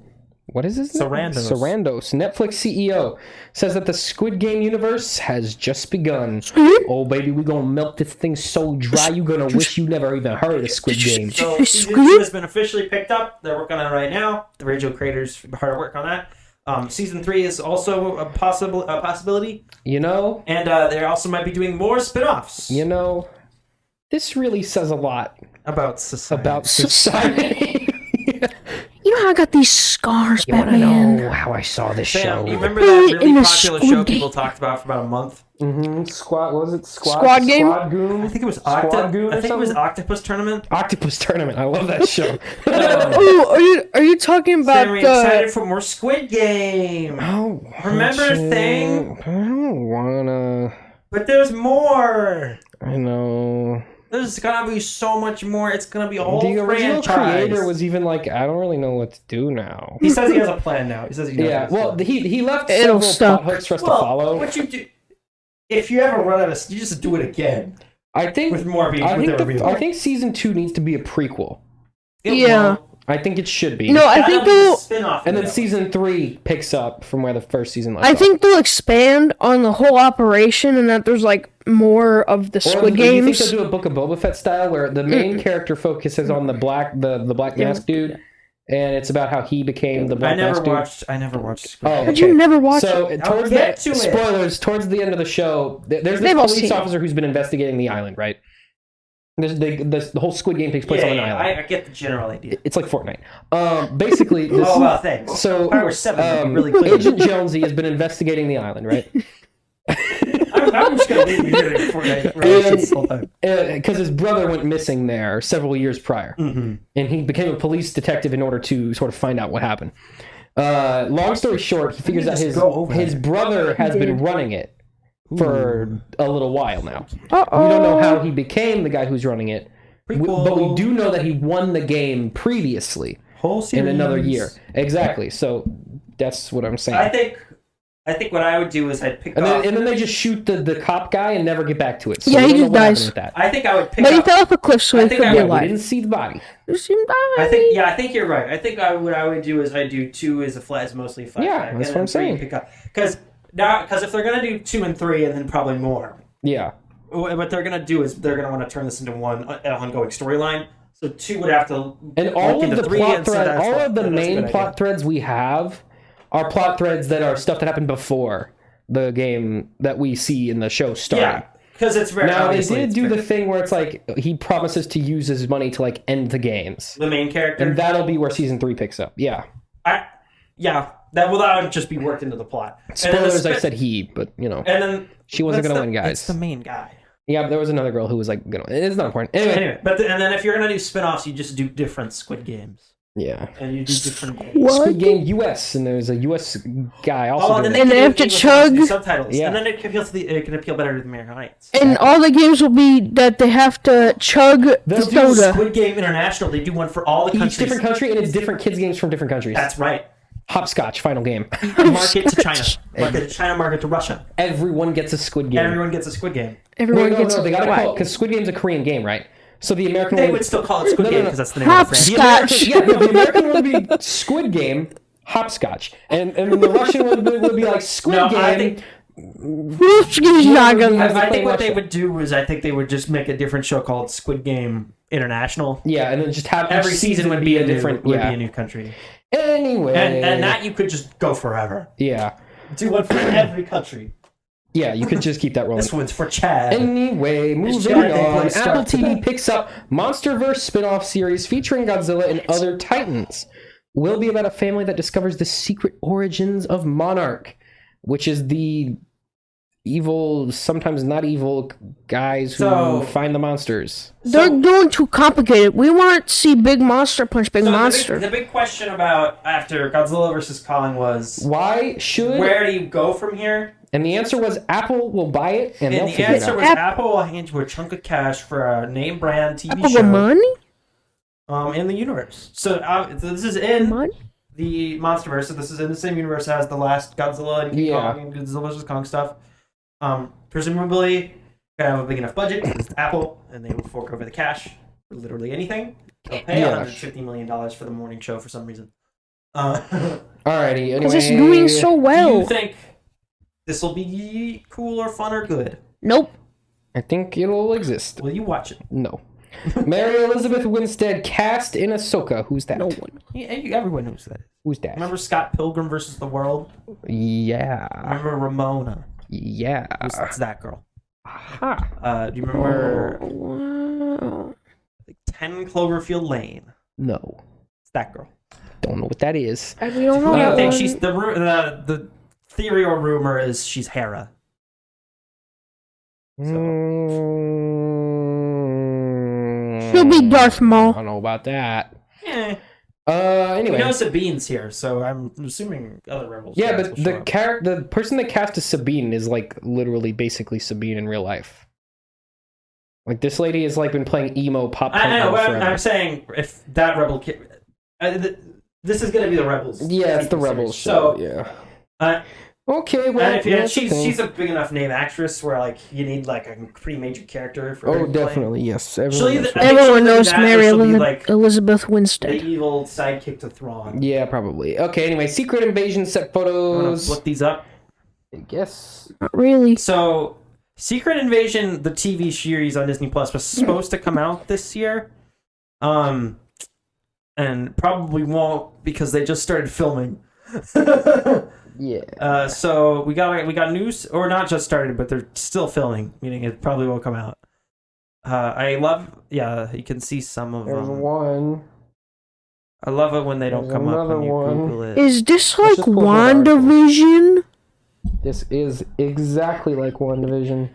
What is his name? Sarandos. Netflix CEO says that the Squid Game universe has just begun. Oh, baby, we're going to milk this thing so dry you're going to wish you never even heard of Squid Game. So season 2 has been officially picked up. They're working on it right now. The original creators hard at work on that. Season 3 is also a possibility. You know? And they also might be doing more spin-offs. You know, this really says a lot about society. You know how I got these scars, You want to Batman? know how I saw this Sam, show? you remember that really In the popular Squid show Game. people talked about for about a month? Mm-hmm. What was it? Squad Game? Squad Goon? I think it was Squad Goon or I think it was something? Octopus Tournament. Octopus Tournament. I love that show. Oh, are you talking about Very excited for more Squid Game. Oh, Remember Thing? I don't wanna. But there's more. I know. There's gonna be so much more. It's gonna be a whole The original franchise. creator was even like, I don't really know what to do now. He says he has a plan now. He says he knows Yeah, what well, he's doing. he left It'll several suck. plot hooks for us to Well, follow. what you do if you ever run out of, you just do it again I think with more people. I think season 2 needs to be a prequel. Yeah. I think it should be. No, I think they'll. spin-off. And then season 3 picks up from where the first season left I off. think they'll expand on the whole operation, and that there's like more of the Or Squid do you think Games. they'll do a Book of Boba Fett style where the main character focuses on the black mask dude, and it's about how he became the black mask dude? I never watched Squid Oh, Game. But you never watched So it. towards get the to it. spoilers, towards the end of the show, there's this They've all police seen it. officer who's been investigating the island, right? The whole Squid Game takes place on an island. I get the general idea. It's like Fortnite. Basically, this, Oh, well, thanks. so Power 7 really clear. Agent Jonesy has been investigating the island, right? I'm just gonna leave you here in Fortnite this whole time. Because his brother went missing there several years prior, and he became a police detective in order to sort of find out what happened. Long story short, he figures out just go over his there. brother has been running it for a little while now. Uh-oh. We don't know how he became the guy who's running it, Prequel. but we do know that he won the game previously Whole in series. another year. Exactly. So that's what I'm saying. I think what I would do is I'd pick and off. then they just shoot the cop guy and never get back to it. So Yeah, we he don't know just what happened dies. with that. I think I would pick But he up. fell off a cliff, so I he think could I be would- We alive. didn't see the body. I think you're right. I think what I would do is I'd do 2 as a flat, mostly flashback. Yeah, that's what I'm saying. Because if they're gonna do 2 and 3 and then probably more, Yeah. what they're gonna do is they're gonna want to turn this into one ongoing storyline. So 2 would have to And all link of into the 3 plot and so threads, that's all what- of the that's a main good plot idea. threads we have are plot threads that are stuff that happened before the game that we see in the show starting. Yeah, because it's very. Now they obviously did it's do the very- thing where it's like he promises to use his money to like end the games, the main character. and that'll be where season 3 picks up. Yeah. That would just be worked into the plot. And then Spoilers, the I said he, but you know, And then she wasn't that's gonna win, guys. It's the main guy. Yeah, but there was another girl who was like gonna. It's not important. Anyway. And then if you're gonna do spin-offs, you just do different Squid Games, Yeah. and you do different games. What? Squid Game US, and there's a US guy also. Oh, and doing then it. And they they have to chug. subtitles, Yeah. and then it can appeal better to the American audience. And all the games will be that they have to chug the They'll do soda. Squid Game International, they do one for all the countries. Each different country, and it's different kids' games from different countries. That's right. Hopscotch, final game. Market to China, market to China, market to Russia. Everyone gets a Squid Game. Everyone gets a Squid Game. Everyone no, gets they gotta a call it because Squid Game's a Korean game, right? So the American They one would still call it Squid No, no, Game no. because that's the name of the brand. Hopscotch. the American one would be Squid Game, Hopscotch, and then the Russian one would be like Squid No, Game. I think Who's not gonna- I think what Russia. they would do is I think they would just make a different show called Squid Game International. Yeah, and then just have Every each season would be a different yeah. be a new country, Anyway, and that you could just go forever. yeah, Do one for every country. yeah, you could just keep that rolling. This one's for Chad. Anyway, moving Chad they on. play Star Apple TV today. picks up MonsterVerse spin-off series featuring Godzilla and other Titans. Will be about a family that discovers the secret origins of Monarch, which is the evil, sometimes not evil guys who So- find the monsters. They're doing too complicated. We want to see Big Monster punch Big So Monster. The big question about after Godzilla vs. Kong was Why should? where do you go from here? And the answer was Apple will buy it and they'll And the figure it answer out. was Apple will hand you a chunk of cash for a name brand TV Apple show money? in the universe. So this is in Money? the MonsterVerse. So this is in the same universe as the last Godzilla and King Yeah. Kong and Godzilla vs. Kong stuff. Presumably, gonna have a big enough budget. It's Apple, and they will fork over the cash for literally anything. They'll pay Yeah. $150 million for the morning show for some reason. Alrighty, Because anyway. it's doing so Do well. you think this will be cool or fun or good? Nope. I think it'll exist. Will you watch it? No. Mary Elizabeth Winstead cast in Ahsoka. Who's that? No one. Yeah, everyone knows that. Who's that? Remember Scott Pilgrim versus the World? Yeah. Remember Ramona? Yeah. It's that girl. Aha. Do you remember Wow. 10 Cloverfield Lane? No. It's that girl. Don't know what that is. We don't know I that think one. she's the theory or rumor is she's Hera. She'll be Darth I Maul. don't know about that. Eh. We Anyway. know Sabine's here, so I'm assuming other rebels. Yeah, guys but will show up. the person that cast as Sabine is like literally basically Sabine in real life. Like this lady has like been playing emo pop punk I know. But forever. I'm saying if that rebel kid, this is gonna be the rebels. Yeah, it's the series. Rebels show. So Yeah. Okay, well, and that's the thing. she's a big enough name actress where like you need like a pretty major character for her Oh, to play. definitely, yes. She'll Everyone either- knows I think Everyone she'll knows do that, or Mary she'll be, like, Elizabeth the Winstead. evil sidekick to Thrawn. yeah, probably. Okay, anyway, Secret Invasion set I'm gonna photos. look these up. I guess. Not really. So, Secret Invasion, the TV series on Disney Plus, was supposed to come out this year, and probably won't because they just started filming. Yeah. So we got news, or not just started, but they're still filming, meaning it probably won't come out. You can see some of There's them. one. I love it when they don't There's come up another when you one. Google it. Is this like just pull up an article. WandaVision? This is exactly like WandaVision.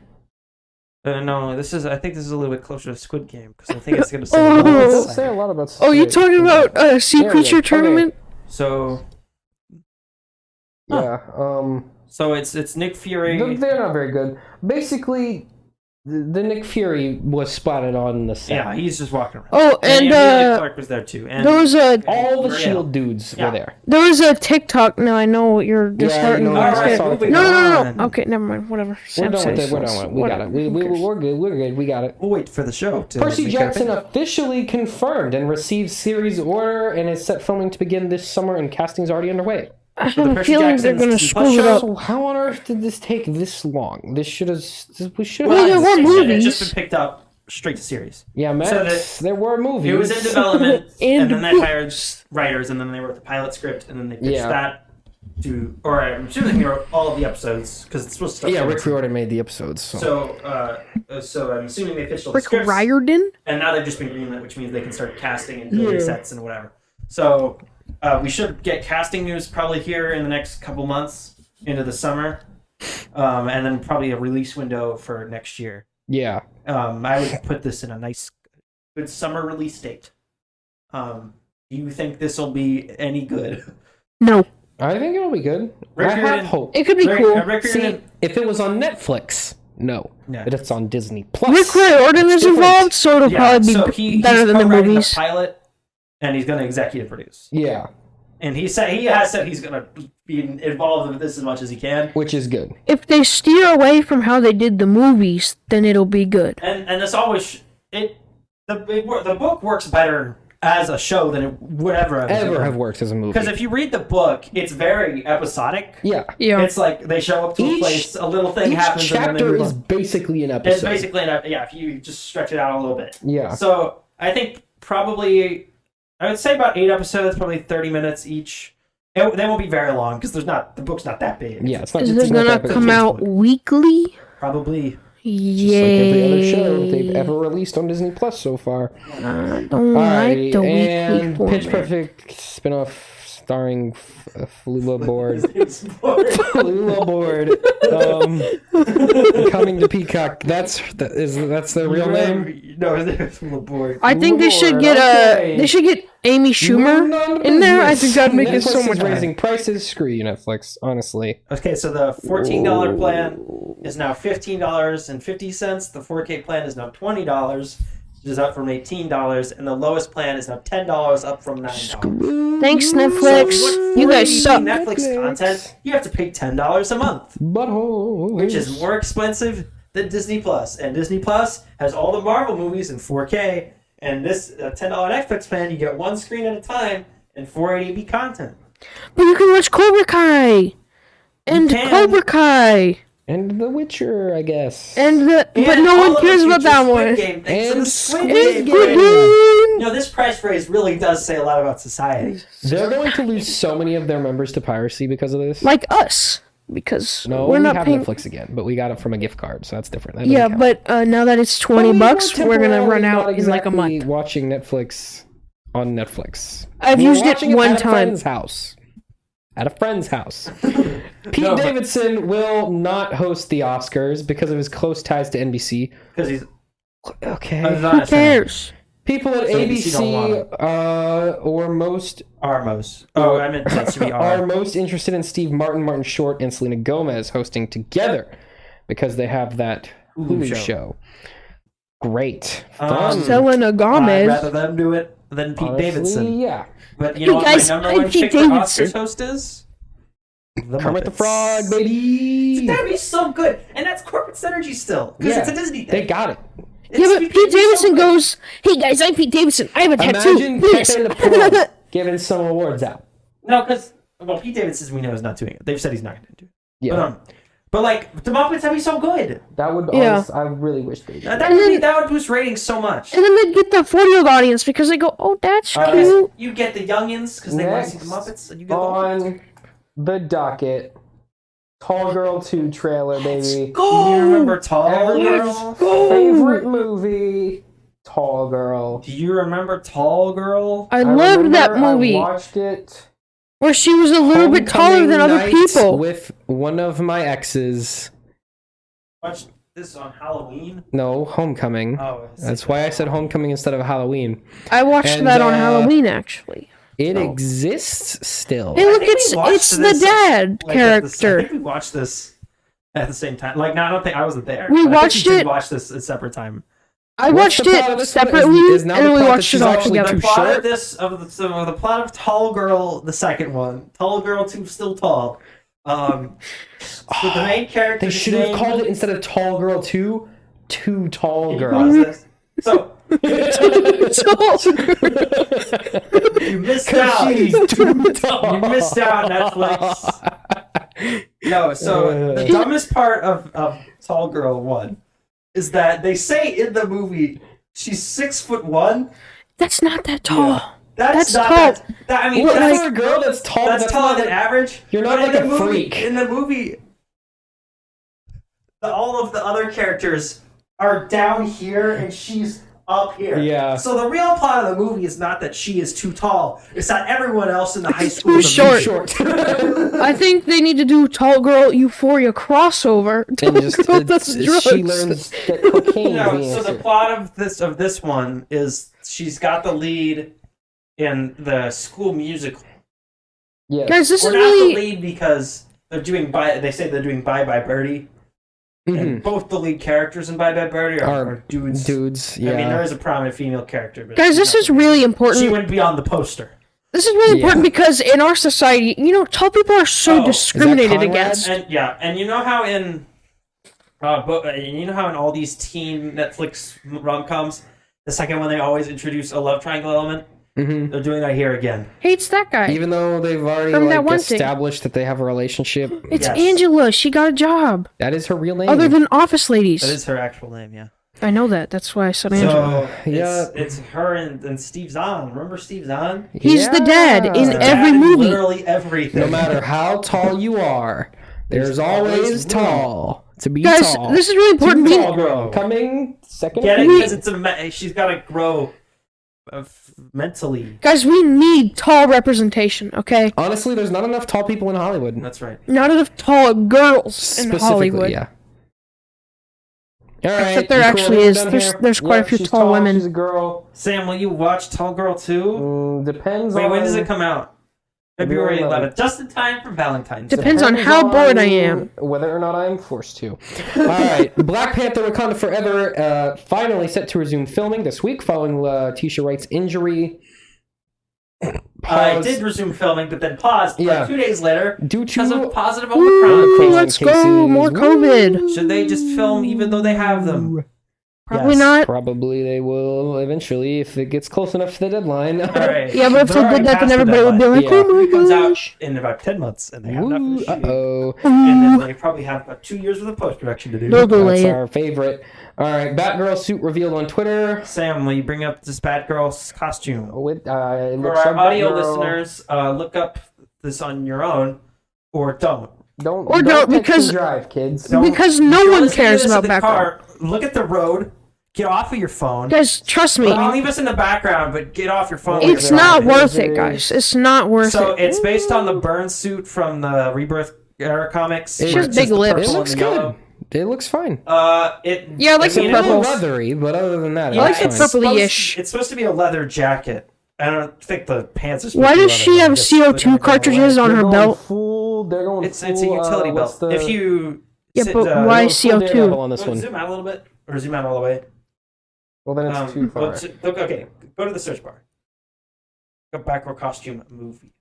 No, I think this is a little bit closer to Squid Game because I think it's gonna say. Oh. It one does say second. a lot about. Oh, you're talking about Sea There we Creature go. Tournament? So Yeah. it's Nick Fury. They're not very good. Basically, the Nick Fury was spotted on the set. Yeah, he's just walking around. Oh, and Emilia Clarke was there too. And there was a All the Maria. Shield dudes Yeah. were there. TikTok. Now I know what you're disheartened. know, All I right, saw it. moving No. on. Okay, never mind. Whatever. We're Sam done with says it. We're done with it. We got it. We're good. We're good. We got it. We'll wait for the show. To Percy make our Jackson opinion. officially confirmed and received series order and is set filming to begin this summer, and casting's already underway. I the have a Percy feeling they're Jackson's gonna Disney Plus screw it show? up. So how on earth did this take this long? We should have. Well, there were It's movies. just been picked up straight to series. Yeah, man. So that- there were movies. It was in development, And and then they books. hired writers, and then they wrote the pilot script, and then they pitched Yeah. that to. Or I'm assuming they wrote all of the episodes because it's supposed to start. Yeah, filming Rick soon. Riordan made the episodes. So. So I'm assuming they pitched all the Rick scripts, Riordan? and now they've just been greenlit, which means they can start casting and building sets and whatever. So we should get casting news probably here in the next couple months into the summer, and then probably a release window for next year. Yeah. I would put this in a nice, good summer release date. Do you think this will be any good? No. I think it'll be good. Rick I have Riordan- hope. It could be cool. Rick See, Riordan- if it was on Netflix, no. No. But it's on Disney Plus. Rick Riordan is different. involved, so it'll probably be so better he's than the co-writing movies. pilot, and he's going to executive produce. Yeah, And he has said he's going to be involved with this as much as he can. which is good. If they steer away from how they did the movies, then it'll be good. And this always the book works better as a show than it would ever Have worked as a movie. Because if you read the book, it's very episodic. Yeah. Yeah. It's like they show up to a place, a little thing Each happens, and then they chapter move is on. basically an It's episode. basically if you just stretch it out a little bit. Yeah. So I think probably I would say about 8 episodes, probably 30 minutes each. They won't be very long because the book's not that big. Yeah, it's not Is it's it not gonna that big. come out weekly? Probably. Just like every other show Yay. they've ever released on Disney Plus so far. Don't Alrighty, like the weekly and format. Pitch Perfect spin-off starring Flula Board. It's boring. Flula Board. Coming to Peacock. That's the real name? No, it's full of boring. I think they should Lord, get okay. they should get Amy Schumer in there. I think that'd make it so Netflix much is better. raising prices. Screw you, Netflix. Honestly. Okay, so the $14 plan is now $15.50. The 4K plan is now $20, which is up from $18, and the lowest plan is now $10, up from $9. Thanks, So Netflix. what You guys 480p suck. Netflix content, you have to pay $10 a month, Butthole. which is more expensive than Disney Plus. And Disney Plus has all the Marvel movies in 4K, and this $10 Netflix plan, you get one screen at a time and 480p content. But you can watch Cobra Kai and can. Cobra Kai And The Witcher, I guess. but no one cares about that one. And Squid Squid Game. Game. You know, this price phrase really does say a lot about society. They're going to lose so many of their members to piracy because of this. Like us, because No, we're we not have paying. Netflix again, but we got it from a gift card, so that's different. That Yeah, doesn't count. but now that it's But we $20, were we're gonna run temporarily out not in like a exactly month. watching Netflix on Netflix. I've We were used it watching one at time. A friend's house. At a friend's house. Pete No, but- Davidson will not host the Oscars because of his close ties to NBC. Because he's Okay. Who cares? People at So NBC don't want ABC or most Armos. Oh, I meant that to be are R. most interested in Steve Martin, Martin Short, and Selena Gomez hosting together because they have that Hulu show. Great. Fun. Selena I'd Gomez. rather them do it than Pete Honestly, Davidson. yeah. But you know what guys, my number I'm one Pete chick for Davidson. Oscars host is? The Kermit the Muppets. Frog, baby. That'd be so good. And that's corporate synergy still. Because it's a Disney thing. They got it. Yeah, but Pete Davidson goes, "Hey guys, I'm Pete Davidson. I have a tattoo." Imagine Please." Pepe Le Pew giving some awards out. No, because, well, Pete Davidson, we know, is not doing it. They've said he's not going to do it. Yeah. But like, the Muppets, that'd be so good. That would, Yeah. I really wish they did. That would boost ratings so much. And then they get the 40-year-old audience because they go, "Oh, that's cute." You get the youngins because they want to see the Muppets, and you get the old ones. On the docket, Tall Girl 2 trailer, baby. Do you remember Tall Everyone's Girl? favorite movie, Tall Girl. Do you remember Tall Girl? I loved that remember movie I watched it. where she was a little bit taller than other Homecoming night people. with one of my exes. Watched this on Halloween. No, Homecoming. Oh, That's why I said Homecoming instead of Halloween. I watched And, that on Halloween, actually. It exists still. Hey, look, think we watched it's the this, dad I character. think we watched this at the same time. Like, no, I don't think I wasn't there. We but I think watched we did it- watch this at a separate time. I What's watched the plot of it this one? separately, Is now and the then we plot that watched she's it all actually together. too The plot short? of this the plot of Tall Girl, the second one, Tall Girl 2 Still Tall. So the main character. They should have called it, instead of Tall Girl 2, Too Tall Girl. So you missed out. She's too tall. You missed out, Netflix. No, so the dumbest part of Tall Girl 1 is that they say in the movie she's 6'1". That's not that tall. That's not tall. That, I mean, Well, that's, for a girl that's tall, that's taller not than average. You're not But like in a the movie, freak. In the movie, all of the other characters are down here and she's up here. Yeah. So the real plot of the movie is not that she is too tall. It's that everyone else in the high school too is short. I think they need to do Tall Girl Euphoria crossover. Tall And just Girl does drugs. she learns that cocaine is No, the so the answer. plot of this one is she's got the lead in the school musical. Yeah. Guys, this We're is not really the lead because they're doing They say they're doing Bye Bye Birdie, and both the lead characters in Bye Bye Birdie are dudes. Dudes, yeah. I mean, there is a prominent female character, but guys. she's This not is the lead. really She important. wouldn't be on the poster. This is really Yeah. important because in our society, tall people are so Oh, discriminated Conrad? against. And you know how in all these teen Netflix rom-coms, the second one they always introduce a love triangle element. They're doing that here again. Hates that guy. Even though they've already From that one thing. established that they have a relationship, It's Yes. Angela. She got a job. that is her real name. Other than Office Ladies. That is her actual name, yeah. I know that. That's why I said Angela. So Yeah. it's her and Steve Zahn. Remember Steve Zahn? He's the dad in Yeah. every Dad in movie. Literally everything. No matter how tall you are, there's always always tall to be Guys, tall. this is really important. Tall girl. Coming second. Get it? We- Because she's got to grow mentally. Guys, we need tall representation, okay? Honestly, there's not enough tall people in Hollywood. That's right. Not enough tall girls in Specifically, Hollywood. yeah. All right. Except there you actually cool? is. Done There's- here? there's quite a few she's tall women. She's a girl. Sam, will you watch Tall Girl 2? Depends Wait, on. when does it come out? February February 11th. Just in time for Valentine's Day. Depends on how bored I am. Whether or not I am forced to. All right. Black Panther Wakanda Forever finally set to resume filming this week following Tisha Wright's injury. I Pause. did resume filming, but then paused Yeah. 2 days later Due because of to positive Woo, Omicron cases. let's go! cases. More COVID. Should they just film even though they have them? Probably Yes. not. Probably they will eventually if it gets close enough to the deadline. All right. Yeah, but if they They're did that, already then past the everybody would be deadline. like, Yeah. oh my It comes out gosh. in about 10 months, and they have not Woo, finished shooting. uh-oh. And then they probably have about 2 years worth of post-production to do. They'll delay That's it. our favorite. All right, Batgirl suit revealed on Twitter. Sam, will you bring up this Batgirl's costume? With it For looks our like audio Batgirl. listeners, look up this on your own, or don't. Don't Or text don't, and because- drive, kids. Don't- Because if no you're one listening to cares this in about the Batgirl. car, look at the road. Get off of your phone. Guys, trust me. I'll leave us in the background, but get off your phone. It's while you're not driving. worth it, guys. It's not worth So it. it's based on the burn suit from the Rebirth era comics. It's where just big the lips. It purple looks and the good. yellow. It looks fine. Yeah, I like It's the a little purple. leathery, but other than that, Yeah, like the it's it's fine. purpley-ish. It's supposed to be a leather jacket. I don't think the pants are supposed Why to be does leather, she but I have guess they're CO2 gonna go cartridges away. on her They're belt? going It's a full, utility what's belt. the- If you Yeah, sit, but they're why going full Daredevil CO2? on this one? zoom out a little bit, or zoom out all the way. Well, then it's too far. Okay, go to the search bar. Go Batgirl costume movie.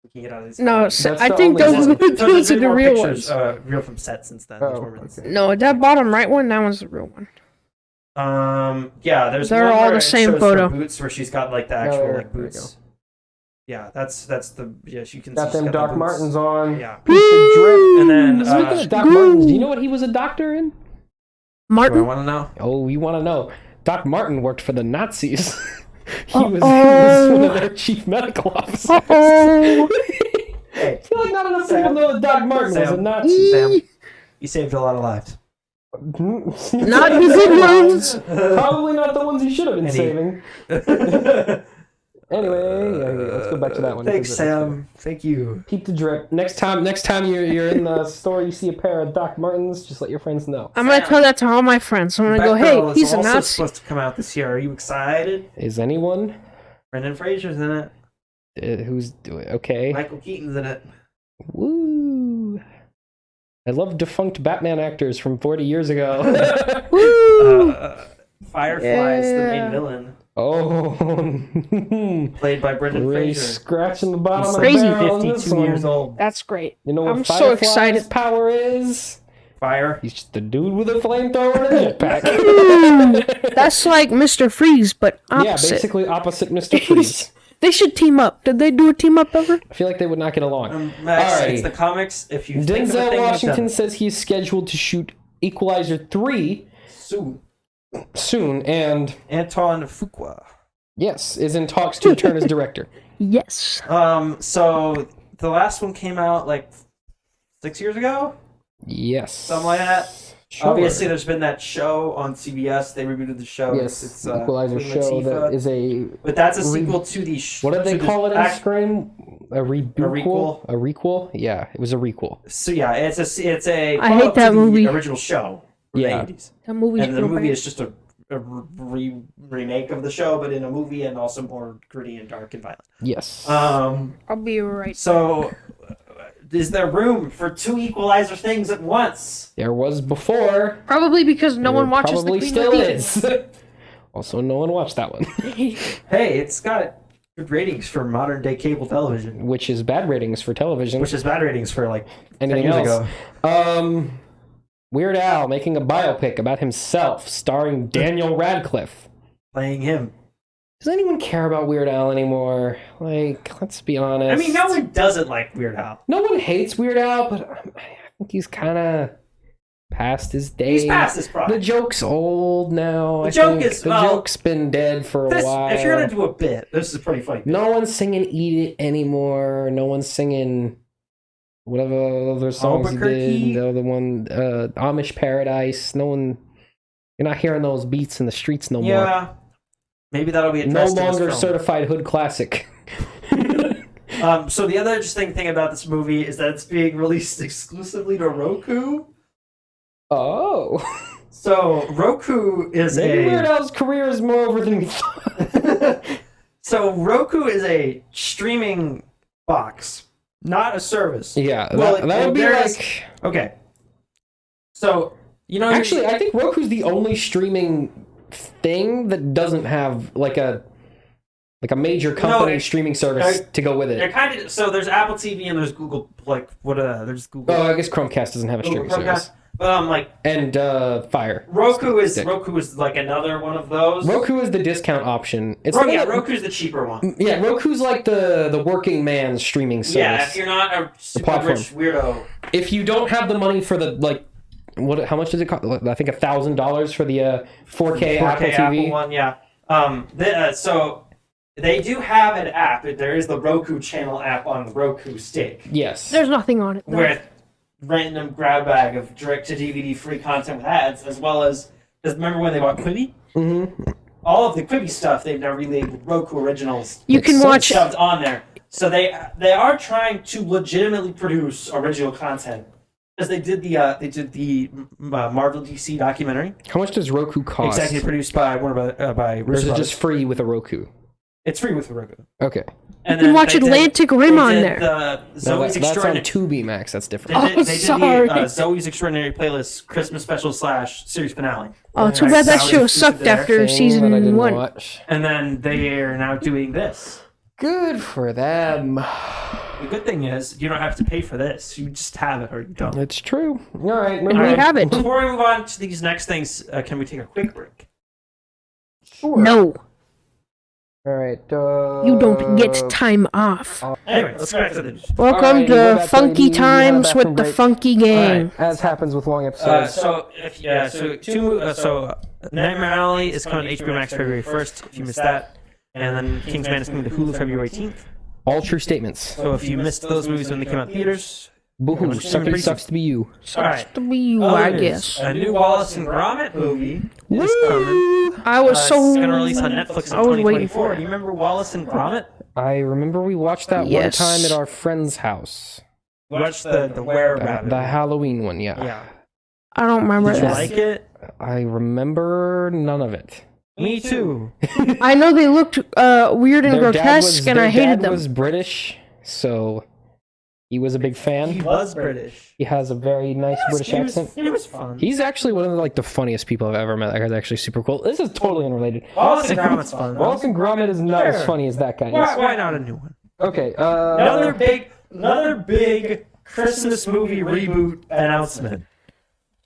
We can get out of these. No, That's I the think only those one. are There's the more real pictures, ones. real from set since then. There's Oh, more written. okay. No, that bottom right one, that one's the real one. Yeah, there's They're one all where the it same shows photo. her boots where she's got like the actual yeah, like there we boots. Yeah, that's the you can Got see she's them the Doc boots. Martens on. Yeah, Pizza drip. and then Speaking of Doc Martens, do you know what he was a doctor in? do I Martin? want to know? Oh, you want to know? Doc Martin worked for the Nazis. he Uh-oh. was one of their chief medical officers. Uh-oh. Hey, I feel like not enough Sam. people know that Doc Martin was a Sam. Nazi. Sam, you saved a lot of lives. Not the good ones. Probably not the ones he should have been Any- saving. Anyway, let's go back to that one. Thanks, Sam. Thank you. Keep the drip. Next time you're in the store, you see a pair of Doc Martens, just let your friends know. I'm gonna tell that to all my friends. I'm gonna go, Batgirl hey, is he's a also Nazi. supposed to come out this year. Are you excited? Is anyone Brendan Fraser's in it. who's doing okay? Michael Keaton's in it. Woo! I love defunct Batman actors from 40 years ago. Firefly's the main Yeah. villain, Oh, played by Brendan really Fraser. scratching the bottom He's of Crazy. the barrel on this 52 one. years old. That's great. You know what I'm so Firefly's excited. power is? Fire. He's just a dude with a flamethrower and a jetpack. That's like Mr. Freeze, but Yeah, opposite. basically opposite Mr. Freeze. They should team up. Did they do a team up ever? I feel like they would not get along. Max, Alrighty. it's the comics. If you think of a Denzel thing, Washington says he's scheduled to shoot Equalizer 3 soon, and Anton Fuqua. yes, is in talks to return as director. Yes. So the last one came out like 6 years ago, Yes. something like that. Sure. Obviously, there's been that show on CBS. They rebooted the show. Yes, it's Equalizer Queen show Latifah. that is a... But that's a sequel to the. What did they call it in act- Scream? A reboot? requel? A requel? Yeah, it was a requel. So yeah, it's a. I hate follow-up that to the movie. original show. From Yeah. the 80s. That movie's And the real movie bad. is just a remake of the show, but in a movie and also more gritty and dark and violent. Yes. I'll be right. So, is there room for two Equalizer things at once? There was before. Probably because no one There watches probably the Queen still Latifah. is. Also, no one watched that one, Hey, it's got good ratings for modern day cable television, which is bad ratings for television. which is bad ratings for like 10 Anything years else? ago. Weird Al making a biopic about himself, starring Daniel Radcliffe. Playing him. Does anyone care about Weird Al anymore? Like, let's be honest. I mean, no one doesn't like Weird Al. No one hates Weird Al, but I think he's kind of past his day. He's past his prime. The joke's old now. The I joke think. is- the well, joke's been dead for a while. If you're gonna do a bit, this is pretty funny. No one's singing "Eat It" anymore. No one's singing whatever other songs he Albuquerque? did. The other one, Amish Paradise. No one. You're not hearing those beats in the streets no more. Yeah, maybe that'll be No addressed in this longer film. certified hood classic. So the other interesting thing about this movie is that it's being released exclusively to Roku. Oh, So Roku is maybe Weird a Al's career is more over than we thought. so Roku is a streaming box, not a service. Yeah, Well, that would be there is- like. Okay. So Actually, I think Roku's the only streaming thing that doesn't have like a major company streaming service to go with they're it. kind of so. There's Apple TV and there's Google. Like what? There's Google. Oh, I guess Chromecast doesn't have a Google streaming Chromecast. service. But I'm like, and Fire. Roku is like another one of those. Roku is the discount option. It's Roku's the cheaper one. Yeah, Roku's like the working man's streaming service. Yeah, if you're not a super rich weirdo. If you don't have the money for the like, how much does it cost? I think $1,000 for the 4K Apple TV. Apple one, yeah. So they do have an app. There is the Roku channel app on the Roku stick. Yes. There's nothing on it, though. With random grab bag of direct-to-DVD free content with ads, as well as remember when they bought Quibi? Mm-hmm. All of the Quibi stuff they've now relabeled Roku Originals. You can watch shoved on there. So they are trying to legitimately produce original content. Because they did the Marvel DC documentary. How much does Roku cost? Executive produced by by or is it just free with a Roku? It's free with a Roku. Okay. And you can watch Atlantic Rim on there. That's on Tubi Max. That's different. They did the Zoe's Extraordinary Playlist Christmas Special / series finale. Oh, too bad that show sucked after season 1. Watch. And then they are now doing this. Good for them. The good thing is you don't have to pay for this. You just have it or you don't. It's true. All right. And we have it. Before we move on to these next things, can we take a quick break? Sure. No. All right. You don't get time off. Anyway, let's go back to the news. Welcome to Funky Times with the Funky Gang. Right. As happens with long episodes. Nightmare Alley is coming to HBO Max February 1st, if you missed that. And then Kingsman is coming to Hulu February 18th. All true statements. So if you missed those movies when they came out in theaters, boo-hoo, sucks to be you. Sucks to be you, I guess. A new Wallace and Gromit movie is coming. I was It's going to release on Netflix in 2024. Do you remember Wallace and Gromit? I remember we watched that one time at our friend's house. We watched the Were-Rabbit. The Halloween one, Yeah. I don't remember Did that. you like it? I remember none of it. Me too. I know they looked weird and grotesque, and I hated them. Their dad was British, so he was a big fan. He was British. He has a very nice British accent. It was fun. He's actually one of the funniest people I've ever met. That guy's actually super cool. This is totally unrelated. Wallace and Gromit's fun. Wallace and Gromit is not as funny as that guy is. Why not a new one? Okay. Another big Christmas movie reboot announcement.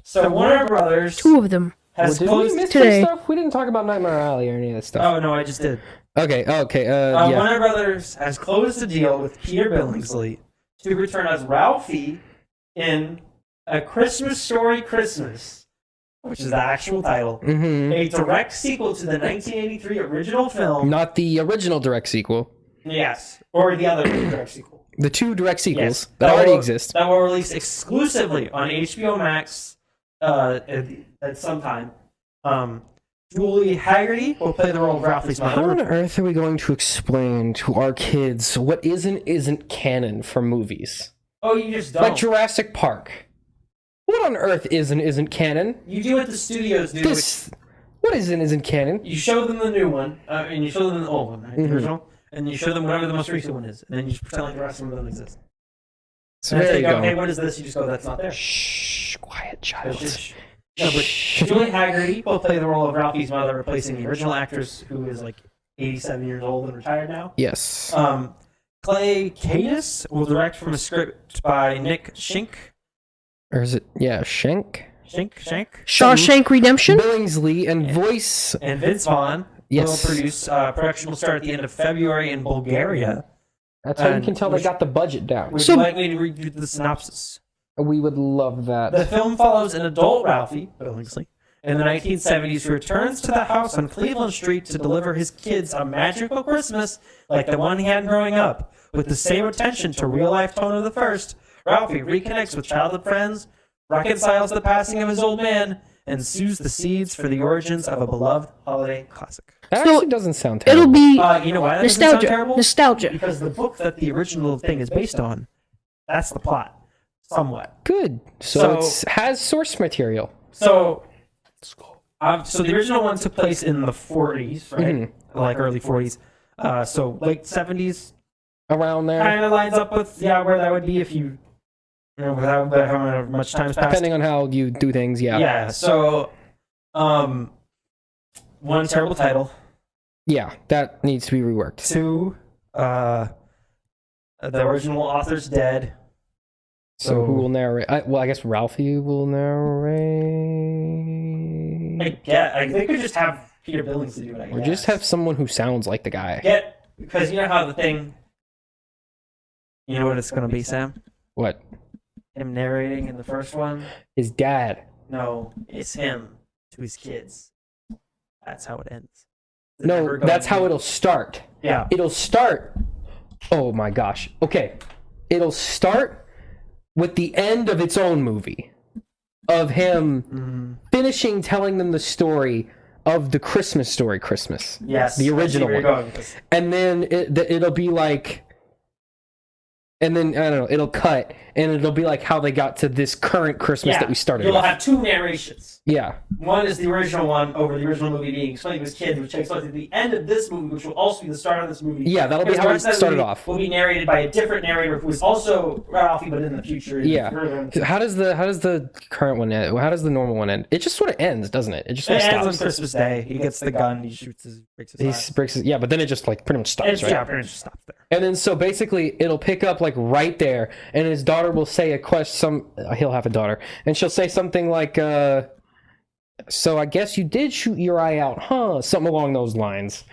So Warner Brothers. 2 of them. Has did closed we miss today. some stuff? We didn't talk about Nightmare Alley or any of this stuff. Oh no, I just did. Okay. Warner Brothers has closed a deal with Peter Billingsley to return as Ralphie in A Christmas Story Christmas, which is the actual title, a direct sequel to the 1983 original film. Not the original direct sequel. Yes, or the other direct sequel. The 2 direct sequels that already exist. That will release exclusively on HBO Max at some time. Julie Haggerty will play the role of Ralphie's mother. How on earth are we going to explain to our kids what isn't canon for movies? Oh, you just don't. Like Jurassic Park. What on earth isn't canon? You do what the studios do. What isn't canon? You show them the new one, and you show them the old one, right? The original, and you show them whatever the most recent one is, and then you just pretend like the rest of them don't exist. So and if there they you go, go. hey, what is this? You just go, that's not there. Shh, quiet child. No, but Julie Haggerty will play the role of Ralphie's mother, replacing the original actress who is like 87 years old and retired now. Yes. Clay Cadis will direct from a script by Nick Schenk. Or is it, Schenk? Shank? Shawshank Redemption? Billingsley and voice. And Vince Vaughn will produce. Production will start at the end of February in Bulgaria. That's how you can tell they got the budget down. Would you like me to read you the synopsis? We would love that. The film follows an adult Ralphie, Billingsley, in the 1970s who returns to the house on Cleveland Street to deliver his kids a magical Christmas like the one he had growing up. With the same attention to real-life tone of the first, Ralphie reconnects with childhood friends, reconciles the passing of his old man, and sows the seeds for the origins of a beloved holiday classic. That actually doesn't sound terrible. It'll be you know why that doesn't sound terrible? Nostalgia. Because the book that the original thing is based on, that's the plot. Somewhat. Good. So it has source material. So the original one took place in the 40s, right? Like early 40s. So late 70s. Around there. Kind of lines up with where that would be if you without how much time's passed. Depending on how you do things, Yeah. So, one terrible title. Yeah, that needs to be reworked. 2, the original author's dead. So who will narrate? I guess Ralphie will narrate. They could just have Peter Billings to do it. Or just have someone who sounds like the guy. Because you know how the thing. You know what it's gonna be, Sam? What? Him narrating in the first one. His dad. No, it's him to his kids. That's how it ends. No, that's how it'll start. Yeah. It'll start. Oh my gosh. Okay. It'll start with the end of its own movie. Of him finishing telling them the story of the Christmas story, Christmas. Yes. The original one. And then it'll be like... And then, I don't know, it'll cut, and it'll be like how they got to this current Christmas that we started with. You'll have two narrations. Yeah. One is the original one over the original movie being explained to his kids, which takes place at the end of this movie, which will also be the start of this movie. Yeah, that'll be how it started off. Will be narrated by a different narrator who is also Ralphie, but in the future. Yeah. How does the current one end? How does the normal one end? It just sort of ends, doesn't it? It just sort of stops. Ends on Christmas Day. He gets the gun. He shoots breaks his arm. Yeah, but then it just like pretty much stops, right? Yeah, pretty much just stops there. And then so basically it'll pick up like right there, and his daughter will say a question. He'll have a daughter, and she'll say something like, "So I guess you did shoot your eye out, huh?" Something along those lines.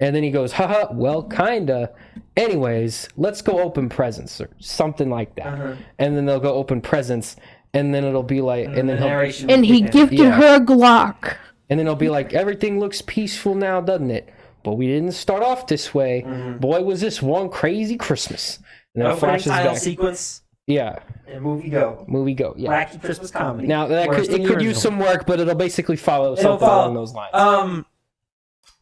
And then he goes, "Haha, well, kinda. Anyways, let's go open presents," or something like that. And then they'll go open presents, and then it'll be like, and then he gifted her a Glock. And then it'll be like, "Everything looks peaceful now, doesn't it? But we didn't start off this way. Boy, was this one crazy Christmas." And then it flashes back. Sequence. Yeah. And movie go. Yeah. Wacky Christmas comedy. Now that could use some work, but it'll basically follow something along those lines.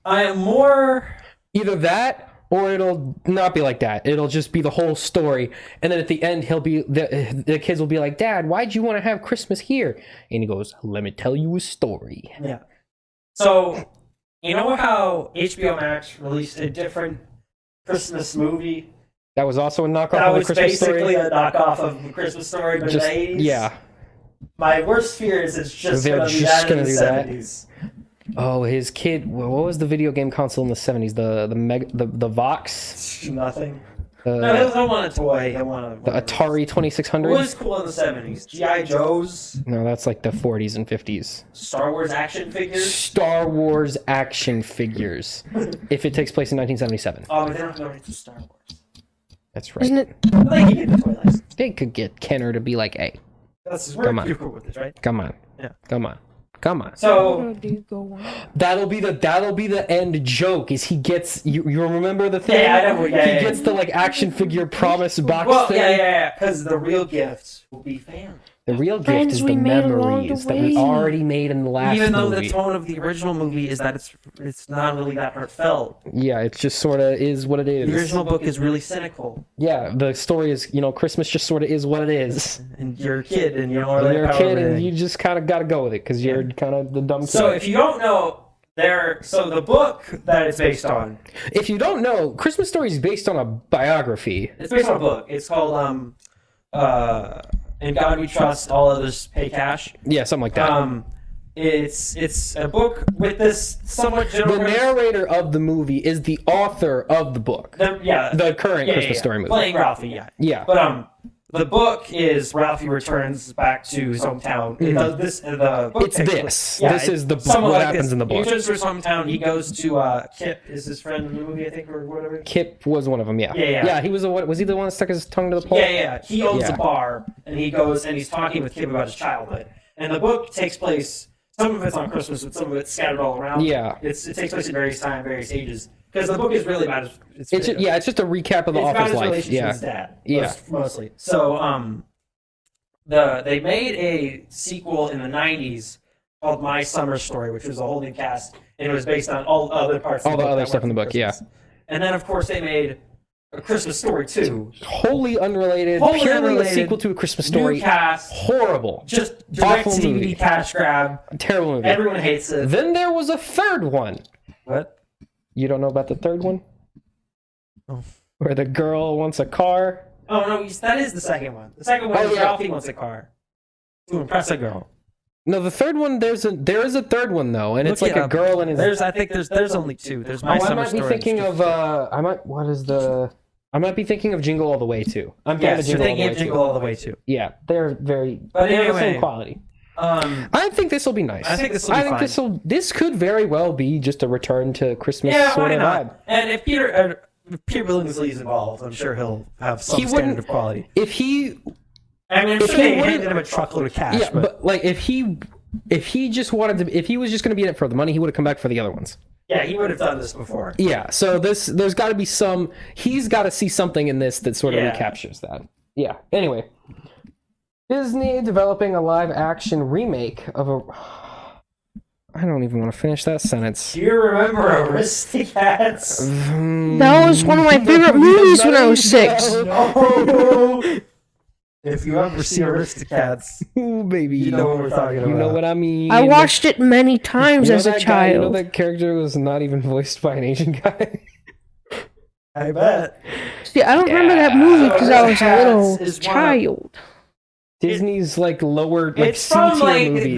I am more either that, or it'll not be like that. It'll just be the whole story, and then at the end, he'll be the kids will be like, "Dad, why'd you want to have Christmas here?" And he goes, "Let me tell you a story." Yeah. So, you know how HBO Max released a different Christmas movie? That was also a knockoff of a Christmas story? That was basically a knockoff of a Christmas story, but in the 80s. Yeah. My worst fear is it's just going to be that in the 70s. Oh, his kid. What was the video game console in the 70s? The Vox? Nothing. I want a toy. The Atari 2600? What was cool in the 70s? G.I. Joes? No, that's like the 40s and 50s. Star Wars action figures? Star Wars action figures. If it takes place in 1977. Oh, but they don't know it's Star Wars. That's right. Isn't it? They could get the toy license. They could get Kenner to be like, "Hey, come on. With this, right? Come on. Yeah. Come on. So that'll be the end joke. Is he gets you remember the thing? Yeah, I know. Yeah, he gets the like action figure promise box thing. Yeah. Because the real gift will be family. The real gift is the memories that we already made in the last movie. Even though the tone of the original movie is that it's not really that heartfelt. Yeah, it just sort of is what it is. The original book is really cynical. Yeah, the story is, Christmas just sort of is what it is. And you're a kid, and you're and you just kind of got to go with it because you're kind of the dumb kid. So if you don't know, the book that it's based on. If you don't know, Christmas Story is based on a biography. It's based on a book. It's called In God We Trust, All Others Pay Cash. Yeah, something like that. It's a book with this somewhat general... The narrator of the movie is the author of the book. The current Christmas Story movie. Playing Ralphie, Yeah. But the book is Ralphie returns back to his hometown. This is what happens in the book. He returns to his hometown. He goes to Kip, is his friend in the movie, I think, or whatever. Kip was one of them. Yeah. Yeah. He was he the one that stuck his tongue to the pole? Yeah. He owns a bar, and he goes and he's talking with Kip about his childhood. And the book takes place. Some of it's on Christmas, but some of it's scattered all around. Yeah. It takes place at various times, various ages. Because the book is really about his... It's just a recap of the author's life. With his dad. Mostly. So, they made a sequel in the 90s called My Summer Story, which was a whole new cast, and it was based on all other parts of the book. All the other stuff in the book, yeah. And then, of course, they made A Christmas Story 2. Wholly unrelated, purely a sequel to A Christmas Story. New cast. Horrible. Just direct TV cash grab. Terrible movie. Everyone hates it. Then there was a third one. What? You don't know about the third one? Oh. Where the girl wants a car? Oh, no, that is the second one. The second one is Ralphie wants a car. To impress a girl. No, the third one, there is a third one, though, and it's like a girl and his... I think there's only two. There's My Summer Story. I might be thinking of, what is the... I might be thinking of Jingle All the Way too. I'm Yes, you're thinking of Way Jingle All the Way too. Yeah, they're very. But they're the anyway, same quality. I think this will be nice. I think this will be fine. This could very well be just a return to Christmas sort of vibe. And if Peter Billingsley's involved, I'm sure he'll have some standard of quality. If he, I mean, I'm sure they handed him a truckload of cash. Yeah, but like if he just wanted to, if he was just going to be in it for the money, he would have come back for the other ones. Yeah, he would have done this before. Yeah, so there's got to be he's got to see something in this that sort of recaptures that. Yeah. Anyway, Disney developing a live-action remake of a. I don't even want to finish that sentence. Do you remember Aristocats? That was one of my favorite movies when I was 6. No. If you ever see Aristocats, ooh, baby, you know what we're talking about. You know what I mean. I watched it many times as a child. You know that character was not even voiced by an Asian guy? I bet. See, I don't remember that movie because I was a little child. Disney's like lower, like it's from like movies.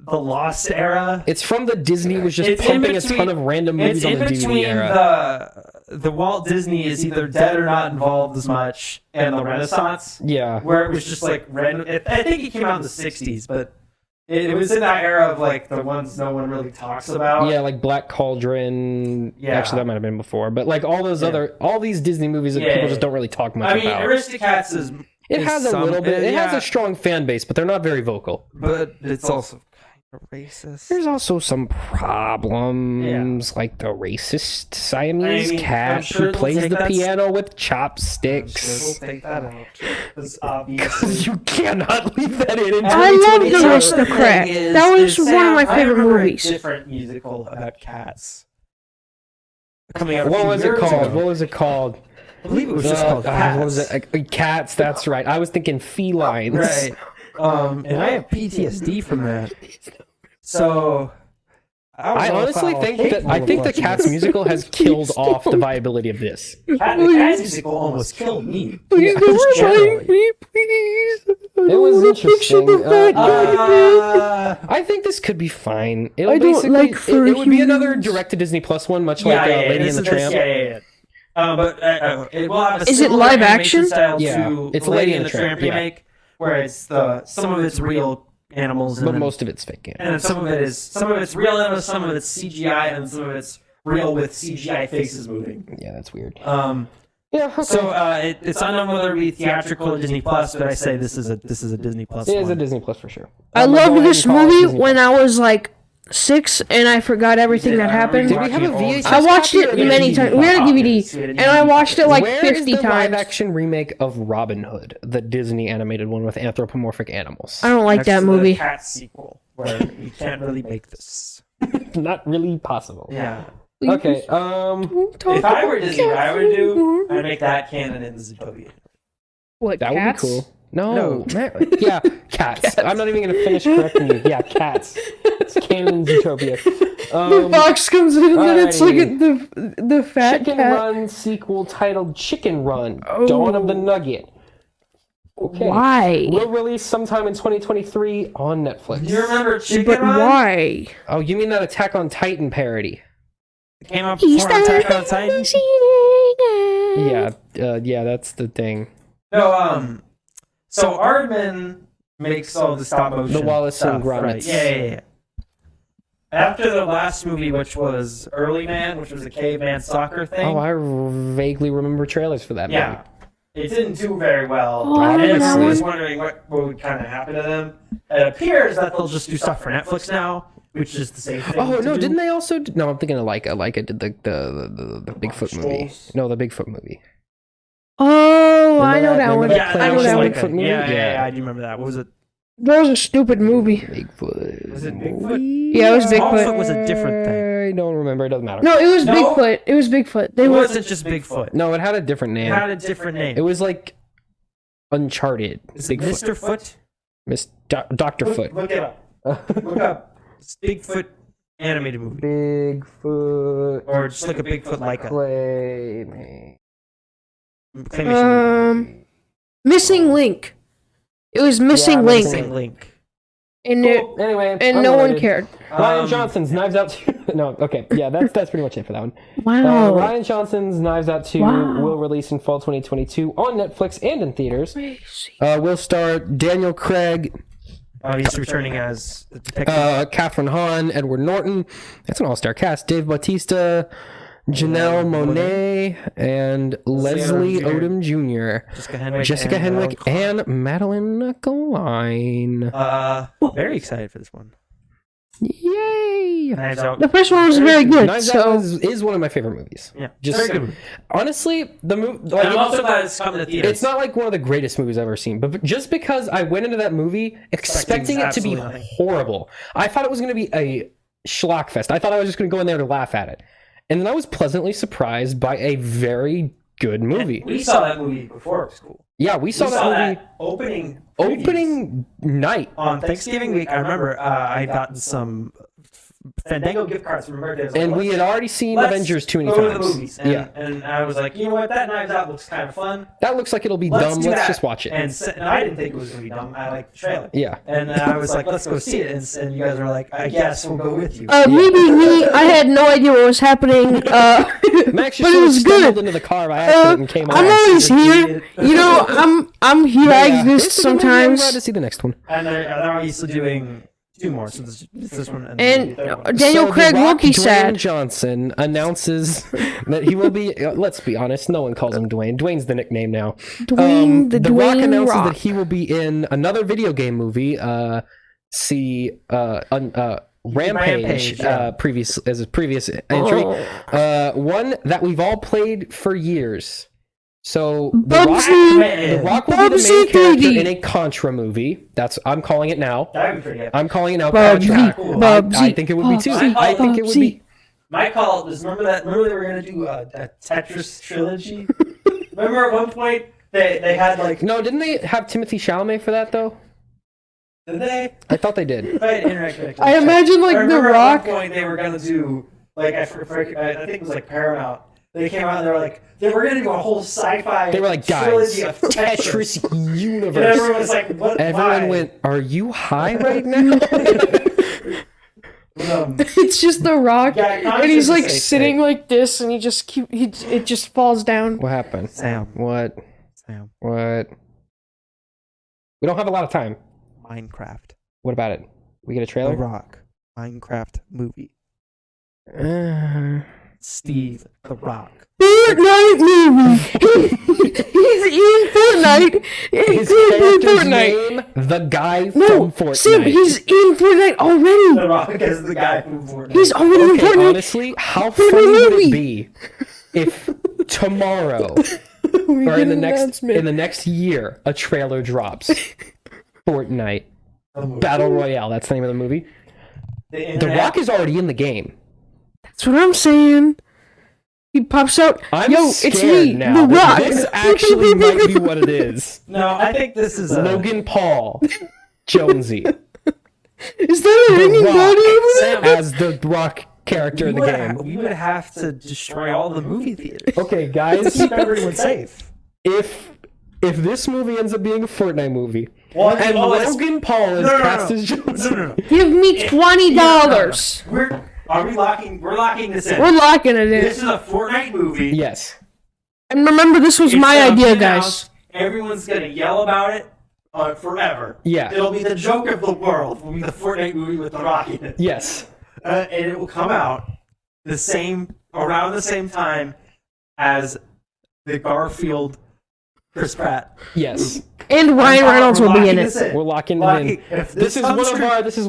The Lost era. It's from the Disney was just pumping a ton of random movies on the DVD era. The Walt Disney is either dead or not involved as much, and the Renaissance. Yeah. Where it was just like random. I think it came out in the 60s, but it was in that era of like the ones no one really talks about. Yeah, like Black Cauldron. Yeah. Actually, that might have been before, but like all those all these Disney movies that people just don't really talk much about. I mean, Aristocats is. It has a little bit. It has a strong fan base, but they're not very vocal. But it's also kind of racist. There's also some problems, like the racist Siamese cat who plays the piano with chopsticks. We'll take that out. Because you cannot leave that in. I love The Aristocrat. That was one of my favorite movies. A different musical about cats. Coming out. What was it called? What was it called? I believe it was just called Cats. What was it? Cats, that's right. I was thinking felines. Right. And I have PTSD from that. So I honestly think the Cats musical has killed off the viability of this. The Cats musical almost killed me. Please don't find me, please. It was interesting. I think this could be fine. It would be another direct to Disney Plus one, much like Lady and the Tramp. Yeah. But it will have a Is it live action? To it's Lady and the Tramp remake, where it's some of it's real animals, but most of it's fake. And some of it's real animals, some of it's CGI, and some of it's real with CGI faces moving. Yeah, that's weird. Yeah. Okay. So it's unknown whether it be theatrical or Disney Plus, but I say this is a Disney Plus. It is a Disney Plus for sure. I loved this movie when I was like 6 and I forgot everything that happened. Did we have a VHS? I watched it many times. We had a DVD, and I watched it like 50 times. Where is the live-action remake of Robin Hood, the Disney animated one with anthropomorphic animals? I don't like that movie. The Cat sequel, where you can't really make this. Not really possible. Yeah. Okay. If I were Disney, what I would do, I'd make that canon in the Zootopia. What? That Cats? would be cool. No. Yeah, cats. I'm not even going to finish correcting you. Yeah, cats. It's canon Zootopia. The fox comes in and then it's like the fat Chicken cat. Run sequel titled Chicken Run, Dawn of the Nugget. Okay. Why? Will release sometime in 2023 on Netflix. Do you remember Chicken But Run? why? Oh, you mean that Attack on Titan parody? It came out before Attack on Titan? Yeah, that's the thing. No, so Aardman makes all the stop motion. The Wallace stuff, and Gromit. Right? Yeah. After the last movie, which was Early Man, which was a caveman soccer thing. Oh, I vaguely remember trailers for that movie. Yeah. It didn't do very well. Oh, I and I remember was that wondering what would kind of happen to them. It appears that they'll just do stuff for Netflix now, which is the same thing. Oh no! Didn't they also? No, I'm thinking of Leica. Leica did the Bigfoot movie. No, the Bigfoot movie. Oh, I know that one. Yeah, I know that one. Bigfoot movie? Yeah, I do remember that. What was it? That was a stupid movie. Bigfoot. Was it Bigfoot? Yeah, it was Smallfoot Bigfoot. was a different thing. I don't remember. It doesn't matter. No, it was No. Bigfoot. It was Bigfoot. It wasn't just Bigfoot. No, it had a different It name. had a different name. It was like Uncharted. Is it Mr. Foot? Dr. Foot. Look it up. Look up Bigfoot animated movie. Bigfoot. Or just look at Bigfoot like a Claymation. Missing Link. It was Missing Link. Missing Link. And Cool. Anyway, no one cared. Ryan Johnson's Knives Out 2. No, okay. Yeah, that's pretty much it for that one. Wow. Ryan Johnson's Knives Out 2 will release in fall 2022 on Netflix and in theaters. We'll star Daniel Craig, He's returning as the detective. Catherine Hahn, Edward Norton. That's an all-star cast. Dave Bautista, Janelle Monáe, and Leslie Odom Jr. Jessica Henwick, and Madeline Klein. Very excited for this one. Yay! Knives Out. The first one was very good. Knives Out is one of my favorite movies. Yeah, just very good movie. Honestly, the movie. And I'm also glad it's coming to theaters. It's not like one of the greatest movies I've ever seen, but just because I went into that movie expecting it to be horrible, I thought it was going to be a schlockfest. I thought I was just going to go in there to laugh at it, and then I was pleasantly surprised by a very good movie. We saw that movie before it was cool. Yeah, we saw that movie opening night on Thanksgiving week. I remember I got some Fandango gift cards from my birthday. And we had already seen Avengers too many times. To the movies. And I was like, you know what? That Knives Out looks kind of fun. That looks like it'll be dumb. Let's just watch it. And I didn't think it was going to be dumb. I liked the trailer. Yeah. And I was like, let's go see it. And you guys were like, I guess we'll go with you. Me, I had no idea what was happening. Max just but it was stumbled good. into the car by accident and came out. I'm always here. You know, I'm here. I exist sometimes. I'm glad to see the next one. And they're obviously doing 2 more. So this one and Daniel Craig won't be sad. Dwayne Johnson announces that he will be. Let's be honest, no one calls him Dwayne. Dwayne's the nickname now. The Rock announces that he will be in another video game movie. Rampage, previous entry, one that we've all played for years. So the Rock will be the main character in a Contra movie. I'm calling it now. I'm calling it now. Contra. I think it would be too. I think it would be. My call is remember they were gonna do a Tetris trilogy. Remember at one point they had like no, didn't they have Timothée Chalamet for that though? Did they? I thought they did. I imagine like The Rock. At one point they were gonna do like I think it was like Paramount. They came out and they were gonna do a whole sci-fi. They were like, guys, Tetris universe. And everyone was like, what? Everyone went, are you high right now? It's just The Rock, and he's like sitting like this, and it just falls down. What happened? Sam. What? Sam. What? We don't have a lot of time. Minecraft. What about it? We get a trailer? The Rock. Minecraft movie. Steve the Rock. Fortnite movie. He's in Fortnite. His character's name, the guy from Fortnite. Sam, he's in Fortnite already. The Rock is the guy from Fortnite. He's already in Fortnite. Honestly, how funny would it be if tomorrow or in the next year a trailer drops? Fortnite Battle Royale. That's the name of the movie. The Rock is already in the game. That's what I'm saying. He pops out. It's me, now. The Rock. This actually might be what it is. No, I think this is Logan Paul Jonesy. Is that a hanging body as the Rock character in the game? We would have to destroy all the movie theaters. Okay, guys, to keep everyone safe. If this movie ends up being a Fortnite movie, and Logan Paul is cast as Jonesy, give me $20. We're locking this in. We're locking it in. This is a Fortnite movie. Yes. And remember, this was my idea, guys. Everyone's gonna yell about it forever. Yeah. It'll be the joke of the world. Will be the Fortnite movie with the Rock in it. Yes. And it will come out around the same time as the Garfield Chris Pratt. Yes. And Ryan Reynolds will be in it. We're locking it in. This is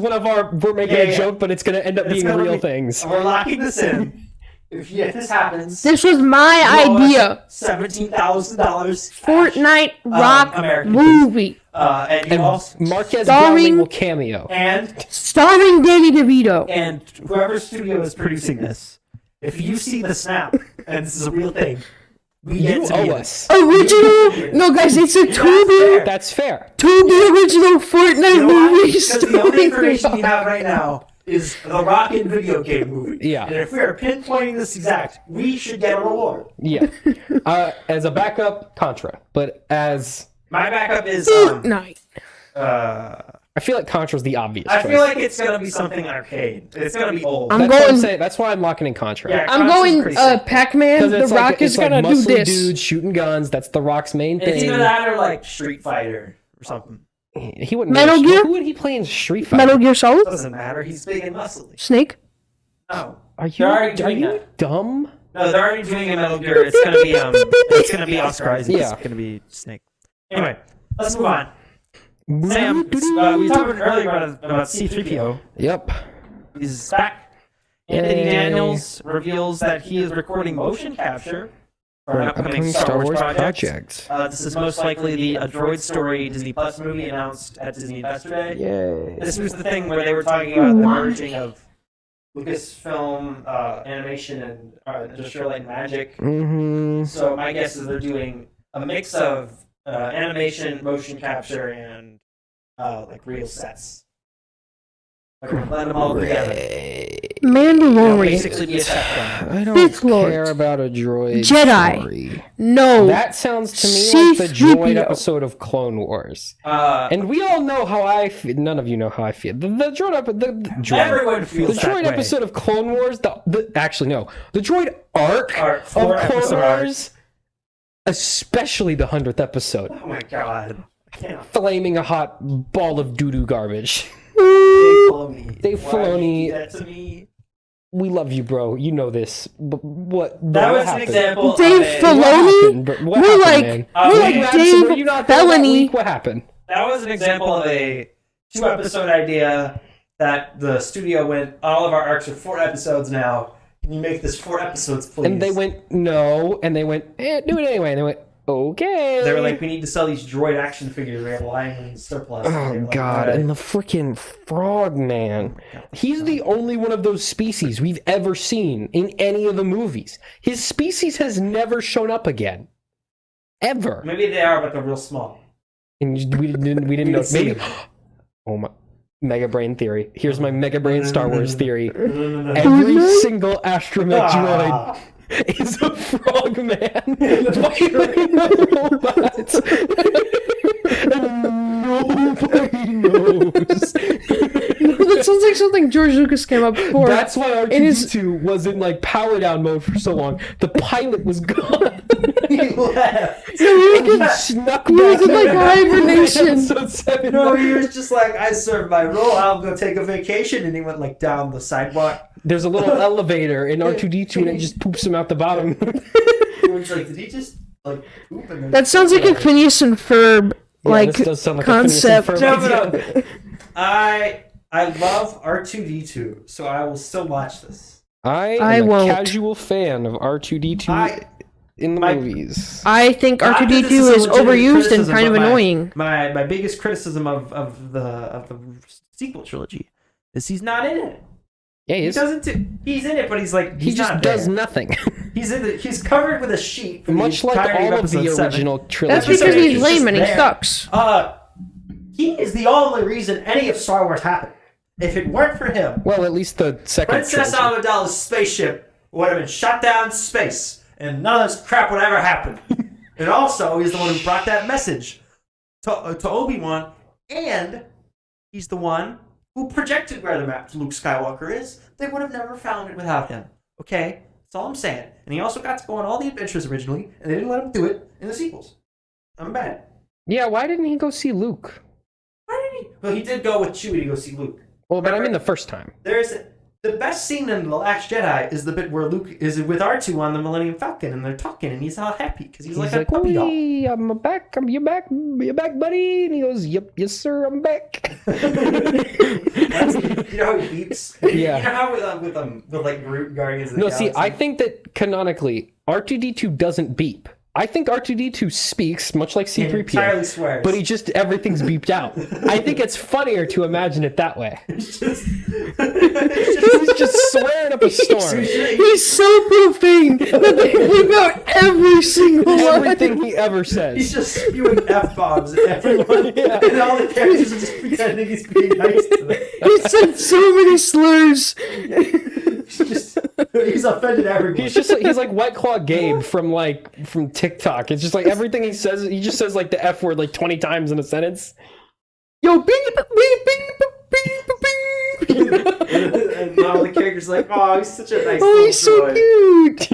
one of our. We're making a joke, but it's going to end up being real things. We're locking this in. If this happens, this was my idea. $17,000. Fortnite Rock movie. And Marquez Brownlee will cameo. And starring Danny DeVito. And whoever studio is producing this, if you see the snap, and this is a real thing. You owe us. Original? No, guys, it's a Tubi. That's fair. Tubi original Fortnite movie. Because the only information we have right now is the Rock in video game movie. Yeah. And if we are pinpointing this exact, we should get a reward. Yeah. As a backup, Contra. But as... My backup is... Fortnite. I feel like Contra's the obvious I choice. feel like it's gonna be something arcade. It's gonna be old. I'm That's what I'm going- saying. That's why I'm locking in Contra. Yeah, I'm Contra's going pretty sick. Pac-Man. The Rock is gonna do muscly this. dudes shooting guns. That's The Rock's main It's thing. either that or like Street Fighter or something. He wouldn't. Metal know. Gear? Who would he play in Street Fighter? Metal Gear Solid. Doesn't matter. He's big and muscly. Snake. No. Are They're already you doing that. dumb? No, they're already doing a Metal Gear. It's gonna be Oscar Isaac. Yeah. It's gonna be Snake. Anyway, let's move on. Sam, we talked earlier about C-3PO. Yep. He's back. Anthony Daniels reveals that he is recording motion capture for an upcoming Star Wars project. This is most likely a Droid Story Disney Plus movie announced at Disney Investor Day. Yay. This was the thing where they were talking about the merging of Lucasfilm animation and Industrial Light and Magic. Mm-hmm. So my guess is they're doing a mix of animation, motion capture, and like real sets. Like we're blend them all together. Mandalorian. Basically be a set film. I don't Fifth Lord. care about a droid Jedi. story. No. That sounds to me like the droid C-3PO. episode of Clone Wars. And And we all know how I feel. None of you know how I feel. The everyone the feels that droid way. episode of Clone Wars. Actually, no. The droid arc Arc, of 4 Clone episode arc. Wars, especially the 100th episode, Oh my god. I can't. flaming a hot ball of doo-doo garbage. Dave Filoni. Dave Why did you Filoni. do that to me? We love you, bro. You know this. But what? That what was an happened? example Dave of a, Filoni? What happened? What We're happened, like- man? we're like What Dave happened? Were you not there that Filoni. week? What happened? That was an example of a 2-episode idea that the studio went, all of our arcs are 4 episodes now. Can you make this 4 episodes, please? And they went, no. And they went, do it anyway. And they went, okay. They were like, we need to sell these droid action figures. We have lying in surplus. And they Oh were like, god, "Alright." and the freaking frog man. He's the only one of those species we've ever seen in any of the movies. His species has never shown up again. Ever. Maybe they are, but they're real small. And we didn't know. didn't see Maybe. them. Oh my. Mega Brain theory. Here's my Mega Brain Star Wars theory. No. Every single astromech droid Ah. is a frog man fighting a robot. And nobody knows. That sounds like something George Lucas came up for. That's why It is- R2-D2 was in like power down mode for so long. The pilot was gone. He left. And he snuck He was back in, like, hibernation. Episode 7. No, he was just like, I served my role. I'll go take a vacation. And he went like down the sidewalk. There's a little elevator in R2-D2 and it just poops him out the bottom. He was like, did he just like poop? And then That sounds like a Phineas and Ferb like this does sound like concept. a Phineas and Ferb idea. I love R2-D2, so I will still watch this. I I am a won't. casual fan of R2-D2 I- in the my- movies. I think Not that R2D2 this a is legitimate overused and criticism, kind of but annoying. My biggest criticism of the sequel trilogy is he's not in it. Yeah, He he's, doesn't. He's in it, but he's like he he's just not does there. nothing. He's covered with a sheet. For Much the like entirety all of the episode 7. original trilogy. That's because He's he's just lame and he there. sucks. He is the only reason any of Star Wars happened. If it weren't for him, Well, at least the second Princess trilogy. Amidala's spaceship would have been shot down in space, and none of this crap would ever happen. And also, he's the one who brought that message to Obi-Wan, and he's the one who projected where the map to Luke Skywalker is. They would have never found it without him. Okay? That's all I'm saying. And he also got to go on all the adventures originally, and they didn't let him do it in the sequels. I'm bad. Yeah, why didn't he go see Luke? Why did he? Well, he did go with Chewie to go see Luke. Well, but I mean the first time. There's the best scene in The Last Jedi is the bit where Luke is with R2 on the Millennium Falcon, and they're talking, and he's all happy because he's like a puppy dog. "Wee, I'm back. You're back, buddy." And he goes, "Yep, yes, sir, I'm back." That's, you know how he beeps? Yeah. You know how with like Groot Guardians of the No, Galaxy? see, I think that canonically, R2-D2 doesn't beep. I think R2-D2 speaks, much like He entirely C-3PO, swears. but he just, everything's beeped out. I think it's funnier to imagine it that way. It's just, He's just swearing up a storm. He's so profane that they leave out every single one. Everything he ever he's says. just spewing F-bombs at everyone, Yeah. and all the characters are just pretending he's being nice to them. He said so many slurs. He's offended everyone. He's like White Claw Gabe from TikTok. It's just like everything he says, he just says like the F word like 20 times in a sentence. Yo, beep, beep, And all the characters are like, oh, he's such a nice Oh, little he's so droid. cute.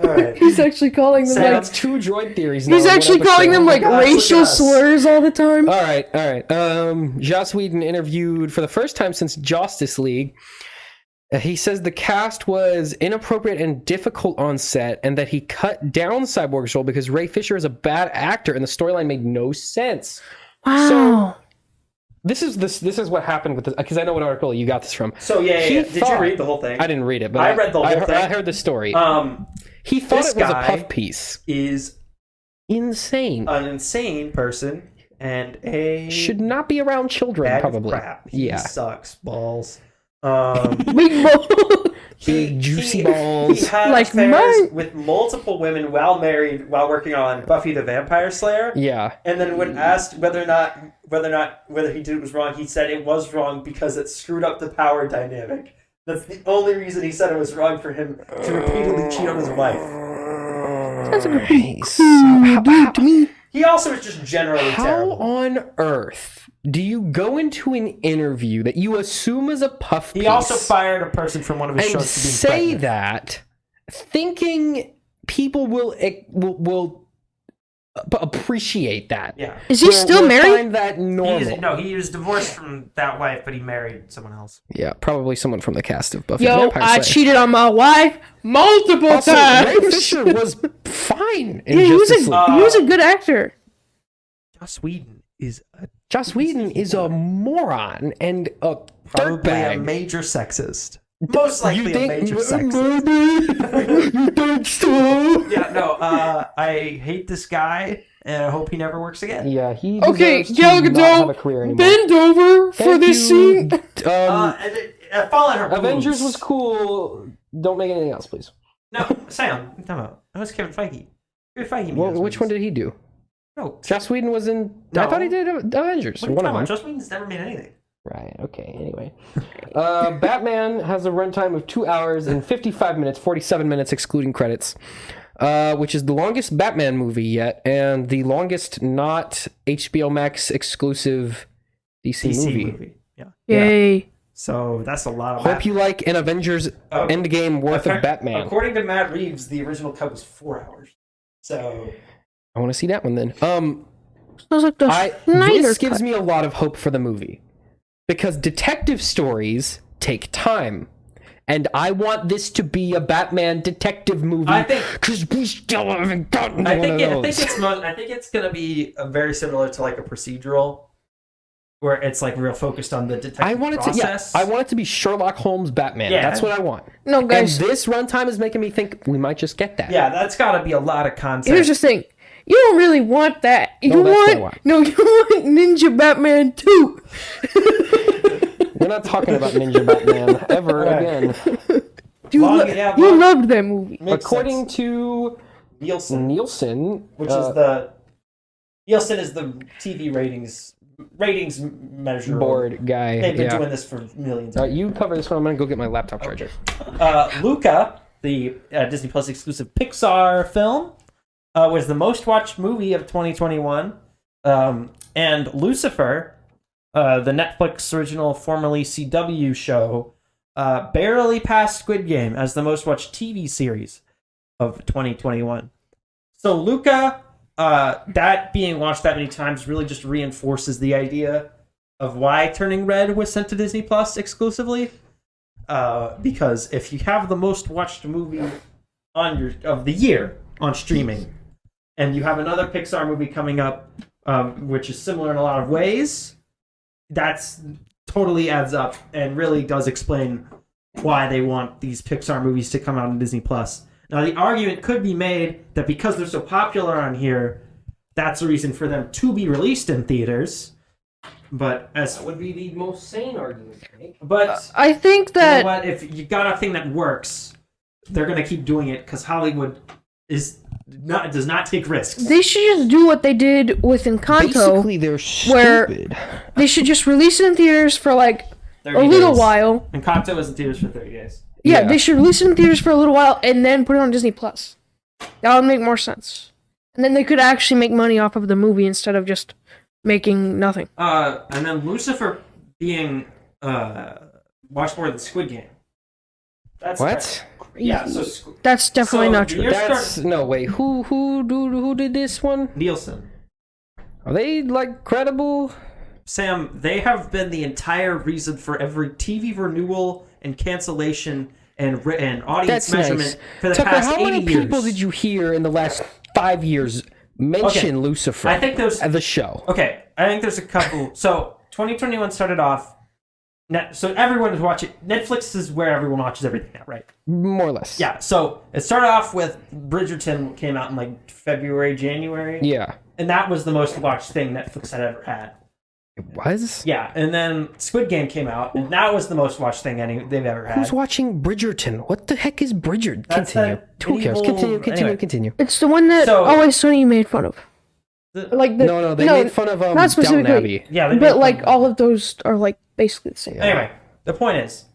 All right. He's actually calling them Sam, That's two droid theories now. he's in one actually calling episode. them like gosh, look at racial us. slurs all the time. All right. Joss Whedon interviewed for the first time since Justice League. He says the cast was inappropriate and difficult on set, and that he cut down Cyborg's role because Ray Fisher is a bad actor, and the storyline made no sense. Wow. This is what happened with this, because I know what article you got this from. So yeah. He Did you thought- read the whole thing? I didn't read it, but I read the whole thing. I heard the story. He thought this it was a guy puff piece. Is Insane. an insane person and a Should not be around children, bag probably. of crap. He Yeah. sucks balls. Big ball. Big juicy balls. He had Like affairs mine. with multiple women while married, while working on Buffy the Vampire Slayer. Yeah. And then when asked whether he did it was wrong, he said it was wrong because it screwed up the power dynamic. That's the only reason he said it was wrong for him to repeatedly cheat on his wife. That's a good How, to me. He also is just generally how terrible. on earth do you go into an interview that you assume is a puff piece He also fired a person from one of his and shows for being say pregnant. that thinking people will appreciate that? Yeah. Is he still Will married? Find that normal. He was divorced from that wife, but he married someone else. Yeah, probably someone from the cast of Buffy the Yo, Vampire I Slayer. cheated on my wife multiple Also, times. Ray Fisher was fine in Yeah, he Justice League. was a good actor. Joss Whedon is Joss Whedon is a moron and a probably a dirtbag. major sexist. Most likely You a major sexist. Maybe? You think so? Yeah, no, I hate this guy, and I hope he never works again. Yeah, he Okay, deserves to Gal not have a Gadot, career anymore. bend over for Thank this you. scene. Fall on her Avengers boobs. was cool. Don't make anything else, please. No, Sam, time out. That was Kevin Feige. Kevin Feige. made Well, those which one movies. did he do? No, Joss Whedon was in. I No. thought he did Avengers. What are you One talking of them. about? Joss Whedon's never made anything. Right. Okay. Anyway, Batman has a runtime of 2 hours and 55 minutes, 47 minutes excluding credits, which is the longest Batman movie yet, and the longest not HBO Max exclusive DC, movie. Yeah. Yay. So that's a lot of. Hope you like an Avengers Endgame worth of Batman. According to Matt Reeves, the original cut was 4 hours. So I want to see that one then. Sounds like the Snyder This gives cut. me a lot of hope for the movie because detective stories take time. And I want this to be a Batman detective movie. I think- because we still haven't gotten to I one of think those. it's gonna be very similar to like a procedural, where it's like real focused on the detective I want it process. to. Yeah, I want it to be Sherlock Holmes Batman. Yeah. That's what I want. No, And guys, this runtime is making me think we might just get that. Yeah, that's got to be a lot of content. here's the thing. You don't really want that. You No, that's what I want. No, you want Ninja Batman 2. We're not talking about Ninja Batman ever Right. again. You loved that movie. Makes According sense. to Nielsen, Nielsen, which is the Nielsen is the TV ratings measure board guy. They've been yeah. doing this for millions. You cover this one. I'm gonna go get my laptop charger. Luca, the Disney Plus exclusive Pixar film, was the most watched movie of 2021, and Lucifer, the Netflix original, formerly CW show, barely passed Squid Game as the most watched TV series of 2021. So Luca, that being watched that many times really just reinforces the idea of why Turning Red was sent to Disney Plus exclusively. Because if you have the most watched movie of the year on streaming, and you have another Pixar movie coming up, which is similar in a lot of ways, that's totally adds up and really does explain why they want these Pixar movies to come out on Disney Plus. Now, the argument could be made that because they're so popular on here, that's a reason for them to be released in theaters. But as Would be the most sane argument. but I think you know that what? If you got a thing that works, they're gonna keep doing it because Hollywood does not take risks. they should just do what they did with Encanto. Basically, they're where- stupid. They should just release it in theaters for like 30 a little days. while. And Kanto is in theaters for 30 days. Yeah, Yeah. they should release it in theaters for a little while and then put it on Disney Plus. That would make more sense. And then they could actually make money off of the movie instead of just making nothing. And then Lucifer being watched more than Squid Game. That's What? Yeah, so That's definitely not true. That's no wait. Who did this one? Nielsen. Are they like credible? Sam, they have been the entire reason for every TV renewal and cancellation and audience That's measurement nice. for the Tucker, past how 80 many years. people did you hear in the last 5 years mention Lucifer? I think there's the show. Okay, I think there's a couple. So 2021 started off. So everyone is watching. Netflix is where everyone watches everything now, right? More or less. Yeah. So it started off with Bridgerton, came out in like February, January. Yeah. And that was the most watched thing Netflix had ever had. It was? Yeah, and then Squid Game came out, and that was the most watched thing they've ever had. Who's watching Bridgerton? What the heck is Bridgerton? That's Continue. that Who cares? medieval- Continue. It's the one that Always Sunny made fun of. Like No, they made fun of not Downton specifically. Abbey. Yeah, they made But fun like of all of those are like basically the same. Anyway, the point is,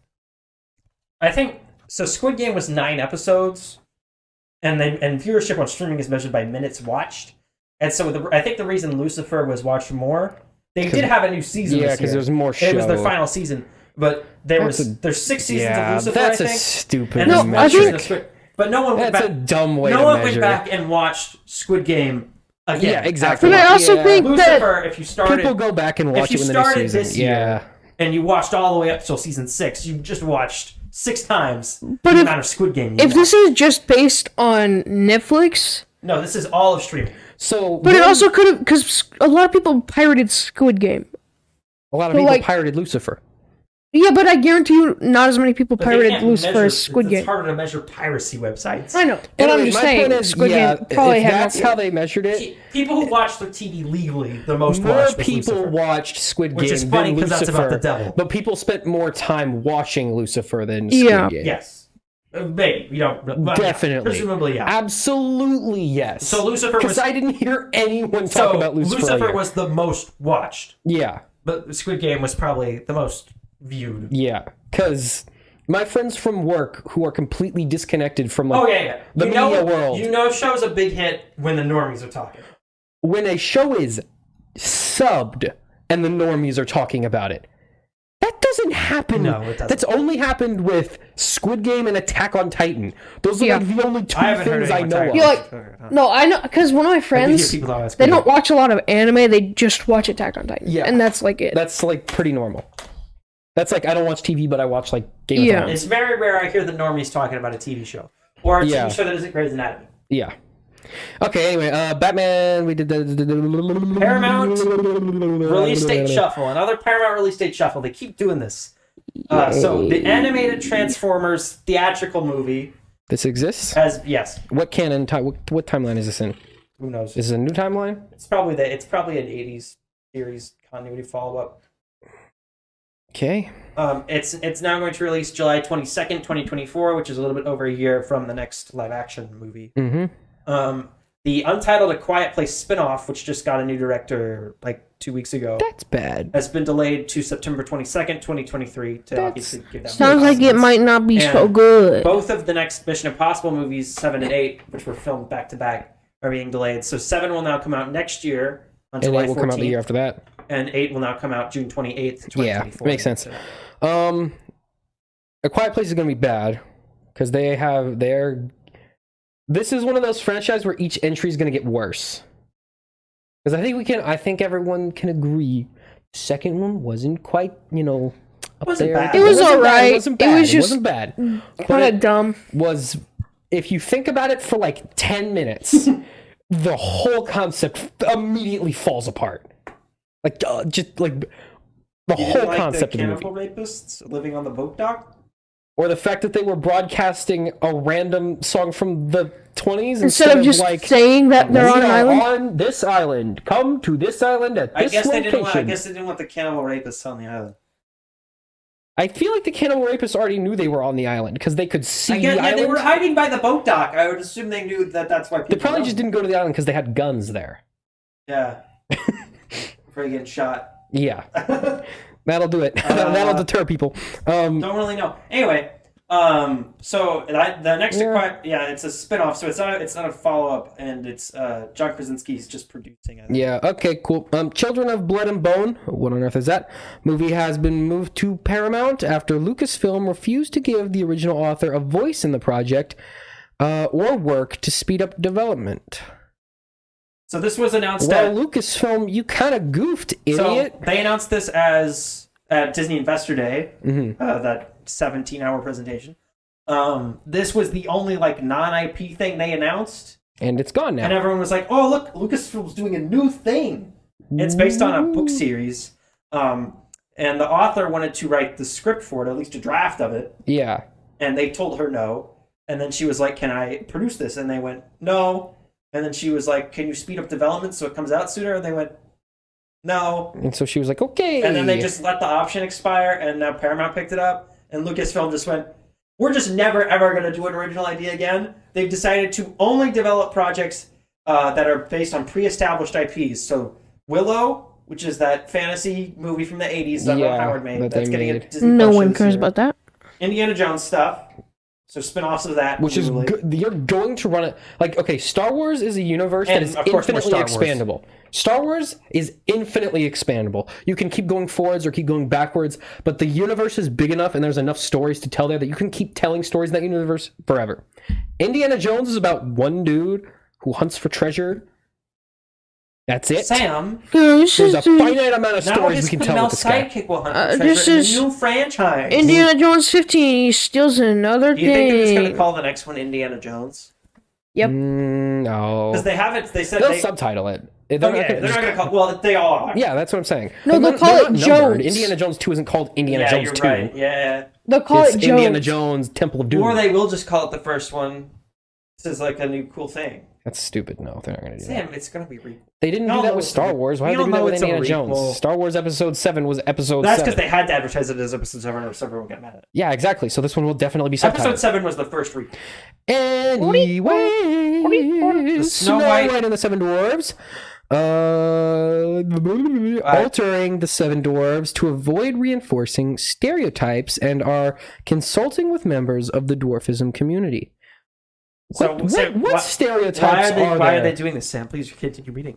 I think so. Squid Game was 9 episodes, and viewership on streaming is measured by minutes watched. And so I think the reason Lucifer was watched more, they did have a new season. Yeah, this because year. there's more show. It was their final season, but there's 6 seasons of Lucifer. That's I a think. stupid And there's one metric. season of Squid. But no one went That's back. a dumb way no to one measure. went back and watched Squid Game again. Yeah, exactly. But I also think that Lucifer, if you started, people go back and watch if you it when they're started season. this year, Yeah. and you watched all the way up till season 6, you just watched 6 times But the if- amount of Squid Game. if this is just based on Netflix, No, this is all of streaming. So, but it also could have, because a lot of people pirated Squid Game. a lot of so, people like- pirated Lucifer. Yeah, but I guarantee you, not as many people But they pirated can't Lucifer measure- as Squid It's Game. harder to measure piracy websites. I know, but I'm Anyway, just my saying, point is, Squid yeah, Game probably if had that's more. how they measured it, People who watch the TV legally, the most more watched was people Lucifer. watched Squid Which Game is funny than 'cause Lucifer. that's about the devil. But people spent more time watching Lucifer than Squid Yeah. Game. Yes. Maybe. You don't. But Definitely. Yeah, presumably, yeah. Absolutely, yes. So Lucifer Because was... I didn't hear anyone talk about Lucifer. Lucifer was the most watched. Yeah. But Squid Game was probably the most viewed. Yeah. Because my friends from work who are completely disconnected from Oh, yeah. the you know, media world. You know show's a big hit when the normies are talking. When a show is subbed and the normies are talking about it, that doesn't happen. No, it doesn't. That's only happened with Squid Game and Attack on Titan. Those are Yeah. like the only 2 I haven't heard things I anyone know talk of. You're like, no, I know, because one of my friends, people always they go, don't watch a lot of anime, they just watch Attack on Titan. Yeah. And that's like it. That's like pretty normal. That's like I don't watch TV, but I watch like Game Yeah. of Thrones. It's very rare I hear the normies talking about a TV show. Or a Yeah. TV show that isn't Grey's Anatomy. Yeah. Okay. Anyway, Batman. We did the Paramount Release date shuffle. Another Paramount release date shuffle. They keep doing this. So the animated Transformers theatrical movie This exists. has What canon? What timeline is this in? who knows? Is this a new timeline? It's probably an 80s series continuity follow up. Okay. It's now going to release July 22nd, 2024, which is a little bit over a year from the next live action movie. Mm-hmm. The Untitled A Quiet Place spinoff, which just got a new director like 2 weeks ago, That's bad. has been delayed to September 22nd, 2023 to obviously give that Sounds more like it confidence. might not be so And good. Both of the next Mission Impossible movies, 7 and 8, which were filmed back to back, are being delayed. So 7 will now come out next year on And July 14th. 8 will come out the year after that. And 8 will now come out June 28th, 2024. Yeah, makes sense. A Quiet Place is going to be bad because this is one of those franchises where each entry is going to get worse. Because I think everyone can agree the second one wasn't quite, up Wasn't there. bad. It was wasn't bad, alright. It wasn't It bad. was It just wasn't bad. But Kind it of dumb. was, if you think about it for like 10 minutes, the whole concept immediately falls apart. Like, just like the You whole didn't like concept the of the movie. cannibal rapists living on the boat dock? Or the fact that they were broadcasting a random song from the 20s Instead of just like, saying that they're "We on an are island. on this island. Come to this island at I this guess they location." didn't want the cannibal rapists on the island. I feel like the cannibal rapists already knew they were on the island because they could see I guess, the yeah, island. they were hiding by the boat dock. I would assume they knew that's why people. They probably know. just didn't go to the island because they had guns there. Yeah. Before you get shot. Yeah. That'll do it. That'll deter people. Don't really know. Anyway, So the next it's a spin-off, so it's not a follow-up, and it's John Krasinski's just producing it. Yeah, okay, cool. Children of Blood and Bone, what on earth is that? Movie has been moved to Paramount after Lucasfilm refused to give the original author a voice in the project or work to speed up development. So this was announced Lucasfilm, you kind of goofed, idiot. So they announced this at Disney Investor Day, that 17-hour presentation. This was the only non-IP thing they announced, and it's gone now. And everyone was like, "Oh, look, Lucasfilm's doing a new thing." It's based on a book series, and the author wanted to write the script for it, at least a draft of it. Yeah. And they told her no, and then she was like, "Can I produce this?" And they went, "No." And then she was like, "Can you speed up development so it comes out sooner?" And they went, "No." And so she was like, "Okay." And then they just let the option expire, and now Paramount picked it up, and Lucasfilm just went, "We're just never, ever going to do an original idea again." They've decided to only develop projects that are based on pre-established IPs. So Willow, which is that fantasy movie from the 80s that Howard made. That's getting a Disney No one cares about that. Indiana Jones stuff. So spin-offs of that. Which is good. You're going to run it... Star Wars is a universe that is infinitely expandable. Star Wars is infinitely expandable. You can keep going forwards or keep going backwards, but the universe is big enough and there's enough stories to tell there that you can keep telling stories in that universe forever. Indiana Jones is about one dude who hunts for treasure. That's it. Sam. There's a finite amount of stories we can tell with this guy. Sidekick will hunt for treasure in a new franchise. Indiana Jones 15. He steals another thing. Do you think they're just going to call the next one Indiana Jones? Yep. No. Because they haven't. They said they'll subtitle it. They're not going to call. Well, they all are. Yeah, that's what I'm saying. No, they'll call it Jones. Indiana Jones 2 isn't called Indiana Jones 2. Right. Yeah. They'll call it Jones. Indiana Jones Temple of Doom. Or they will just call it the first one. This is a new cool thing. That's stupid. No, they're not going to do that. Sam, it's going to be real. They didn't do that with Star Wars. Why did they do that with Indiana Jones? Star Wars Episode 7 was Episode 7. That's because they had to advertise it as Episode 7 or everyone would get mad at it. Yeah, exactly. So this one will definitely be subtitled. Episode 7 was the first read. Anyway, Snow White and the Seven Dwarves. Altering the Seven Dwarves to avoid reinforcing stereotypes and are consulting with members of the dwarfism community. What stereotypes why are they doing this, Sam? Please continue reading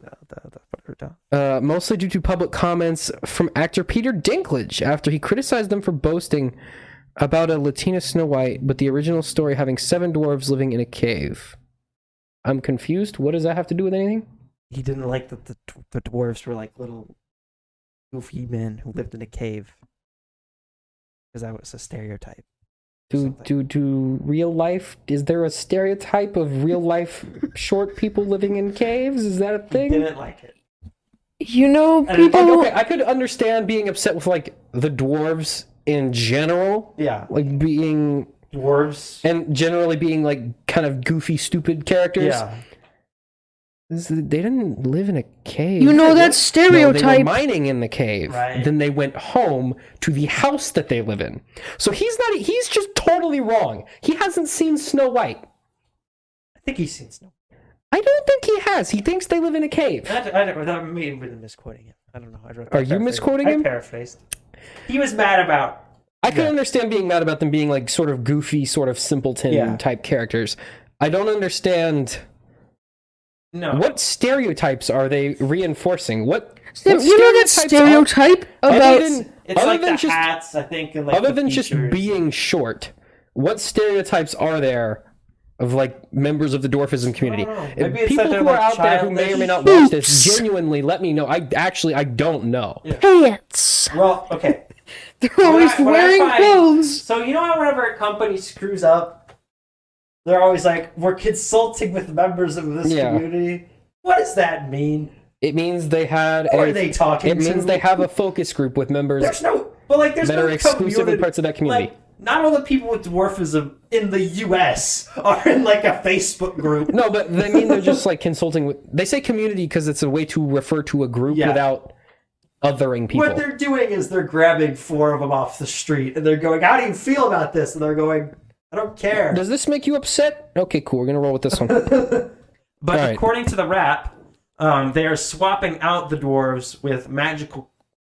the mostly due to public comments from actor Peter Dinklage after he criticized them for boasting about a Latina Snow White, but the original story having 7 dwarves living in a cave. I'm confused. What does that have to do with anything? He didn't like that the dwarves were little goofy men who lived in a cave. Because that was a stereotype. To real life, is there a stereotype of real life short people living in caves? Is that a thing? He didn't like it. People... I could understand being upset with the dwarves in general. Yeah. Being dwarves. And generally being kind of goofy, stupid characters. Yeah. They didn't live in a cave. That stereotype. No, they were mining in the cave. Right. Then they went home to the house that they live in. So he's just totally wrong. He hasn't seen Snow White. I think he's seen Snow White. I don't think he has. He thinks they live in a cave. That may have been misquoting him. I don't know. Are you misquoting him? I paraphrased. He was mad about... I can understand being mad about them being sort of goofy, sort of simpleton type characters. I don't understand... No. What stereotypes are they reinforcing? What that stereotype about... It's the hats, I think, and other than just being short, what stereotypes are there of members of the dwarfism community? People who are out there who may or may not watch this, genuinely let me know. I don't know. Yeah. Pants. Well, okay. They're always wearing clothes. So how whenever a company screws up, they're always we're consulting with members of this community. What does that mean? It means they had... Who are they talking to? It means they have a focus group with members that are exclusively parts of that community. Not all the people with dwarfism in the U.S. are in a Facebook group. No, but they mean they're just consulting with... They say community because it's a way to refer to a group without othering people. What they're doing is they're grabbing 4 of them off the street and they're going, "How do you feel about this?" And they're going... I don't care. Does this make you upset? Okay, cool. We're going to roll with this one. But according to the rap, they are swapping out the dwarves with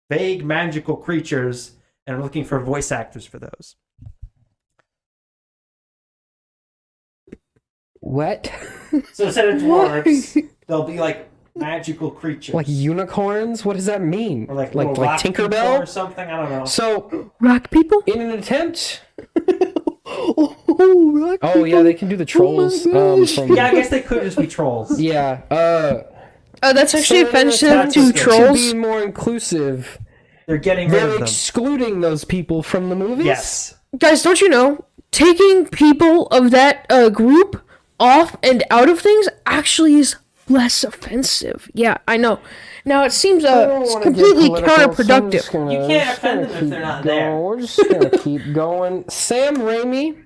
vague magical creatures and are looking for voice actors for those. What? So instead of dwarves, they'll be like magical creatures. Like unicorns? What does that mean? Or like Tinkerbell or something? I don't know. So, rock people? in an attempt... rock yeah, they can do the trolls. From... Yeah, I guess they could just be trolls. Yeah, that's actually so in an offensive attempt to to trolls. To be more inclusive, They're getting rid they're of them. excluding those people from the movies? Yes. Guys, don't you know, taking people of that group off and out of things actually is less offensive. Yeah, I know. Now, it seems it's completely counterproductive. You can't offend them if they're not there. We're just gonna keep going. Sam Raimi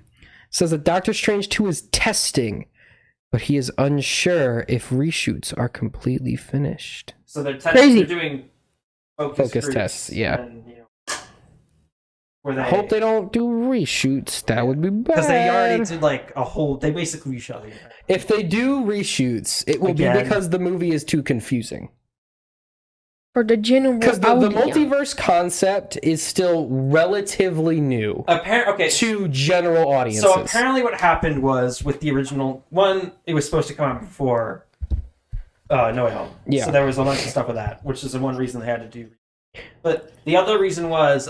says that Doctor Strange 2 is testing, but he is unsure if reshoots are completely finished. So they're Crazy. They're doing Focus groups tests, yeah. And, where they I hope they don't do reshoots. That would be bad. because they already did like a whole. They basically reshot it. If they do reshoots, it will Again. be because the movie is too confusing. For the general Because the audience. multiverse concept is still relatively new to general audiences. So apparently, what happened was with the original one, it was supposed to come out before No Way Home. Yeah. So there was a bunch of stuff with that, which is the one reason they had to do. But the other reason was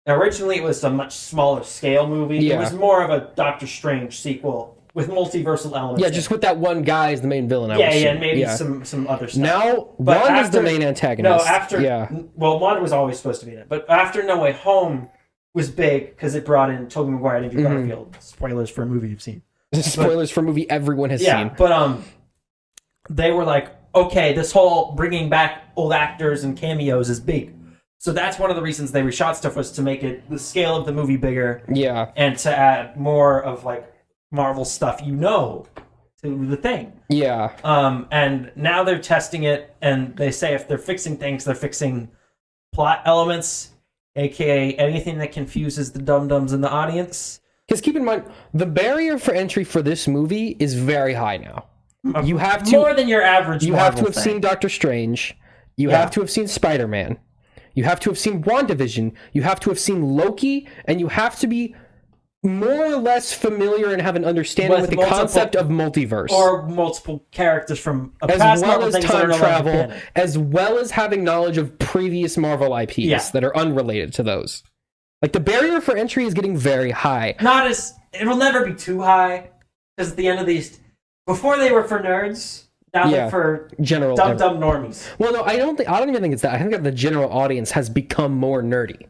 originally it was a much smaller scale movie. Yeah. It was more of a Doctor Strange sequel with multiversal elements. Yeah, in just it. with that one guy as the main villain. And maybe some other stuff. Now, But Wanda is the after- main antagonist. No, after well, Wanda was always supposed to be in it, but after No Way Home was big because it brought in Tobey Maguire and Andrew Garfield. Spoilers for a movie you've seen. Spoilers for a movie everyone has seen. But they were like, okay, this whole bringing back old actors and cameos is big. So that's one of the reasons they reshot stuff was to make it the scale of the movie bigger. Yeah. And to add more of like Marvel stuff, to the thing. Yeah. And now they're testing it, and they say if they're fixing things, they're fixing plot elements, aka anything that confuses the dum-dums in the audience. Because keep in mind, the barrier for entry for this movie is very high now. You have to more than your average. You have to have seen Doctor Strange. You have to have seen Spider-Man. You have to have seen WandaVision. You have to have seen Loki, and you have to be more or less familiar and have an understanding with the concept of multiverse. Or multiple characters from a as past well Marvel as things that are time no longer travel, canon. as well as having knowledge of previous Marvel IPs that are unrelated to those. Like, the barrier for entry is getting very high. It will never be too high, because at the end of these, before they were for nerds, now they're for general dumb normies. Well, no, I don't even think it's that. I think that the general audience has become more nerdy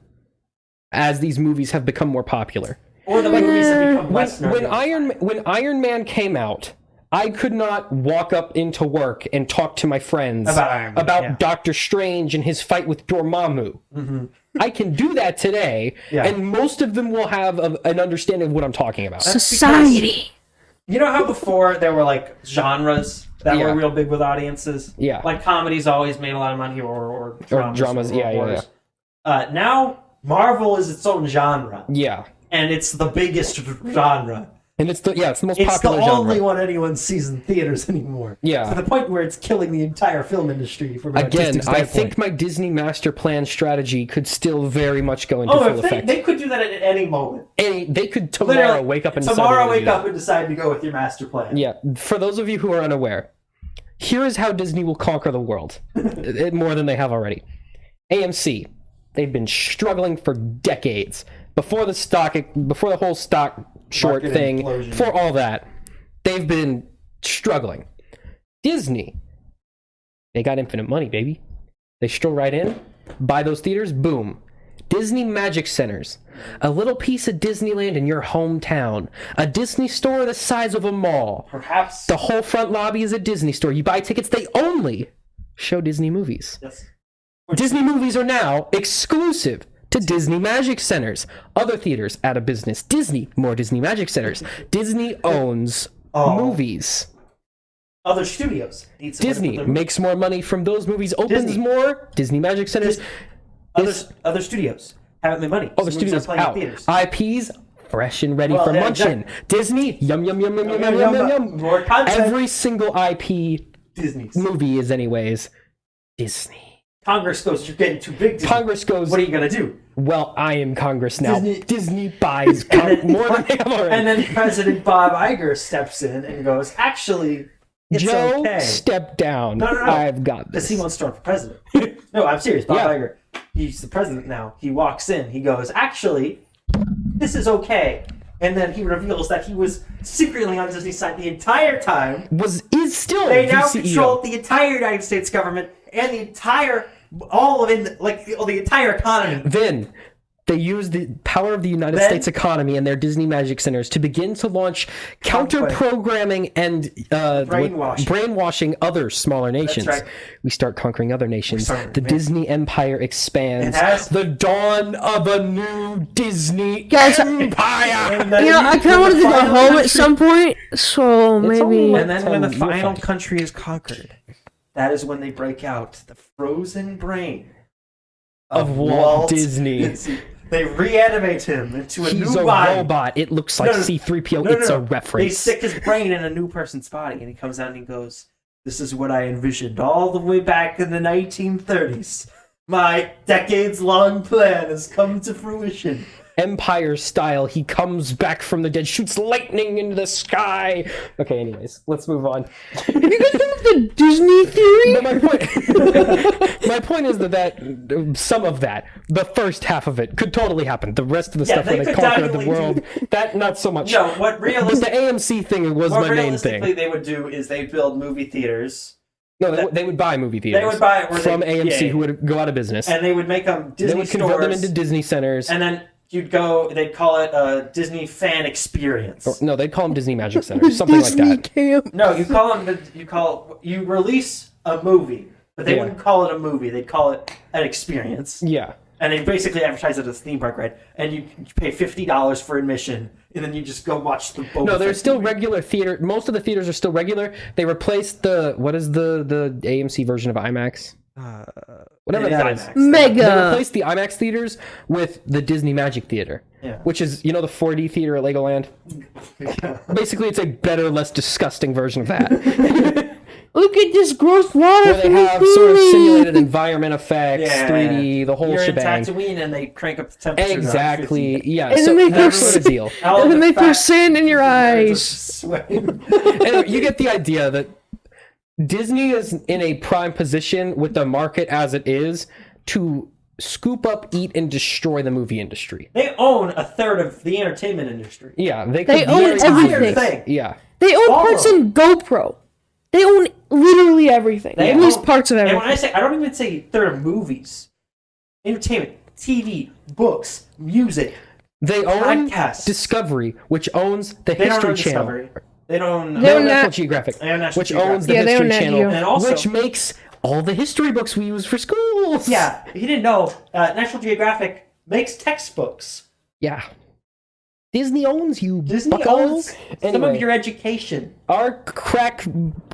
as these movies have become more popular. Or the movies have become less nerdy. When Iron Man came out, I could not walk up into work and talk to my friends about Doctor Strange and his fight with Dormammu. Mm-hmm. I can do that today, and most of them will have an understanding of what I'm talking about. Society. You know how before there were like genres that were real big with audiences? Yeah. Like comedies always made a lot of money, or dramas. Now Marvel is its own genre. Yeah. And it's the biggest genre. And it's the most popular genre. It's the only one anyone sees in theaters anymore. Yeah. To the point where it's killing the entire film industry from an Again, artistic I standpoint. think my Disney master plan strategy could still very much go into full effect. They could do that at any moment. They could tomorrow wake up and decide to go with your master plan. Yeah. For those of you who are unaware, here is how Disney will conquer the world. More than they have already. AMC. They've been struggling for decades. Before the whole stock short Market thing, implosion. for all that, they've been struggling. Disney, they got infinite money, baby. They stroll right in, buy those theaters, boom. Disney Magic Centers, a little piece of Disneyland in your hometown, a Disney store the size of a mall. Perhaps the whole front lobby is a Disney store. You buy tickets, they only show Disney movies. Yes. Disney movies are now exclusive to Disney Magic Centers. Other theaters out of business. Disney, more Disney Magic Centers. Disney owns movies. Other studios. Disney makes more money from those movies, opens more Disney Magic Centers. Other studios haven't made money. Other studios out. IPs fresh and ready for munching. Exactly. Disney, yum. More content. Every single IP Disney's movie is anyways Disney. Congress goes, "You're getting too big, Disney. Congress goes, What are you gonna do?" well, I am Congress now. Disney- Disney buys more than they have already. And then President Bob Iger steps in and goes, "Actually, it's Joe, okay." step down. No. I've got Because this. he wants to run for president. No, I'm serious. Bob Yeah. Iger, he's the president now. He walks in. He goes, "Actually, this is okay." And then he reveals that he was secretly on Disney's side the entire time. Is still They the now CEO. control the entire United States government and the entire, the entire economy. Then they use the power of the United States economy and their Disney Magic Centers to begin to launch counter-programming and brainwashing other smaller nations. That's right. We start conquering other nations. The Disney Empire expands. The dawn of a new Disney Empire. I kind of wanted to go home at some point, so maybe. And then when the final country is conquered, that is when they break out the frozen brain of Walt Disney. They reanimate him into a He's new a body. robot. It looks like C-3PO. It's a reference. They stick his brain in a new person's body, and he comes out and he goes, "This is what I envisioned all the way back in the 1930s. My decades-long plan has come to fruition." Empire style, he comes back from the dead, shoots lightning into the sky. Okay, anyways, let's move on. You guys know the Disney theory? No, my point is that some of that, the first half of it, could totally happen. The rest of the stuff where they conquered the world, that not so much. No, what realistically... But the AMC thing was my main thing. What they would do is they build movie theaters. No, they would buy movie theaters. They would buy from AMC, who would go out of business. And they would make them Disney They would convert them into Disney centers. And then they'd call it a Disney fan experience. No, they'd call them Disney Magic Centers, something like that. Camp. No, you release a movie, but they wouldn't call it a movie. They'd call it an experience. Yeah. And they basically advertise it as a theme park ride. And you pay $50 for admission, and then you just go watch the Boba No, there's Fett still movie. regular theater. Most of the theaters are still regular. They replaced what is the AMC version of IMAX? Whatever that is. IMAX. They Mega. replaced the IMAX theaters with the Disney Magic Theater, which is, the 4D theater at Legoland? Basically, it's a better, less disgusting version of that. Look at this gross water. Where they have sort of simulated environment effects, 3D, the whole You're shebang. in Tatooine, and they crank up the temperature. Exactly, yeah. And So then they that's put sort of the deal. And then they throw sand in your eyes. And you get the idea that Disney is in a prime position with the market as it is to scoop up, eat, and destroy the movie industry. They own a third of the entertainment industry. Yeah, they own everything. Yeah. They own parts in GoPro. They own literally everything. At least parts of everything. And when I say, I don't even say third of movies. Entertainment, TV, books, music. They own podcasts. Discovery, which owns the They don't History own Channel. Discovery. They don't They own Nat- National Geographic, They own National which Geographic. owns the Yeah, they own History Nat Channel, Geo. And also- which makes all the history books we use for schools. Yeah, you didn't know. National Geographic makes textbooks. Yeah. Disney owns you, Disney bucko. owns some Anyway, of your education. our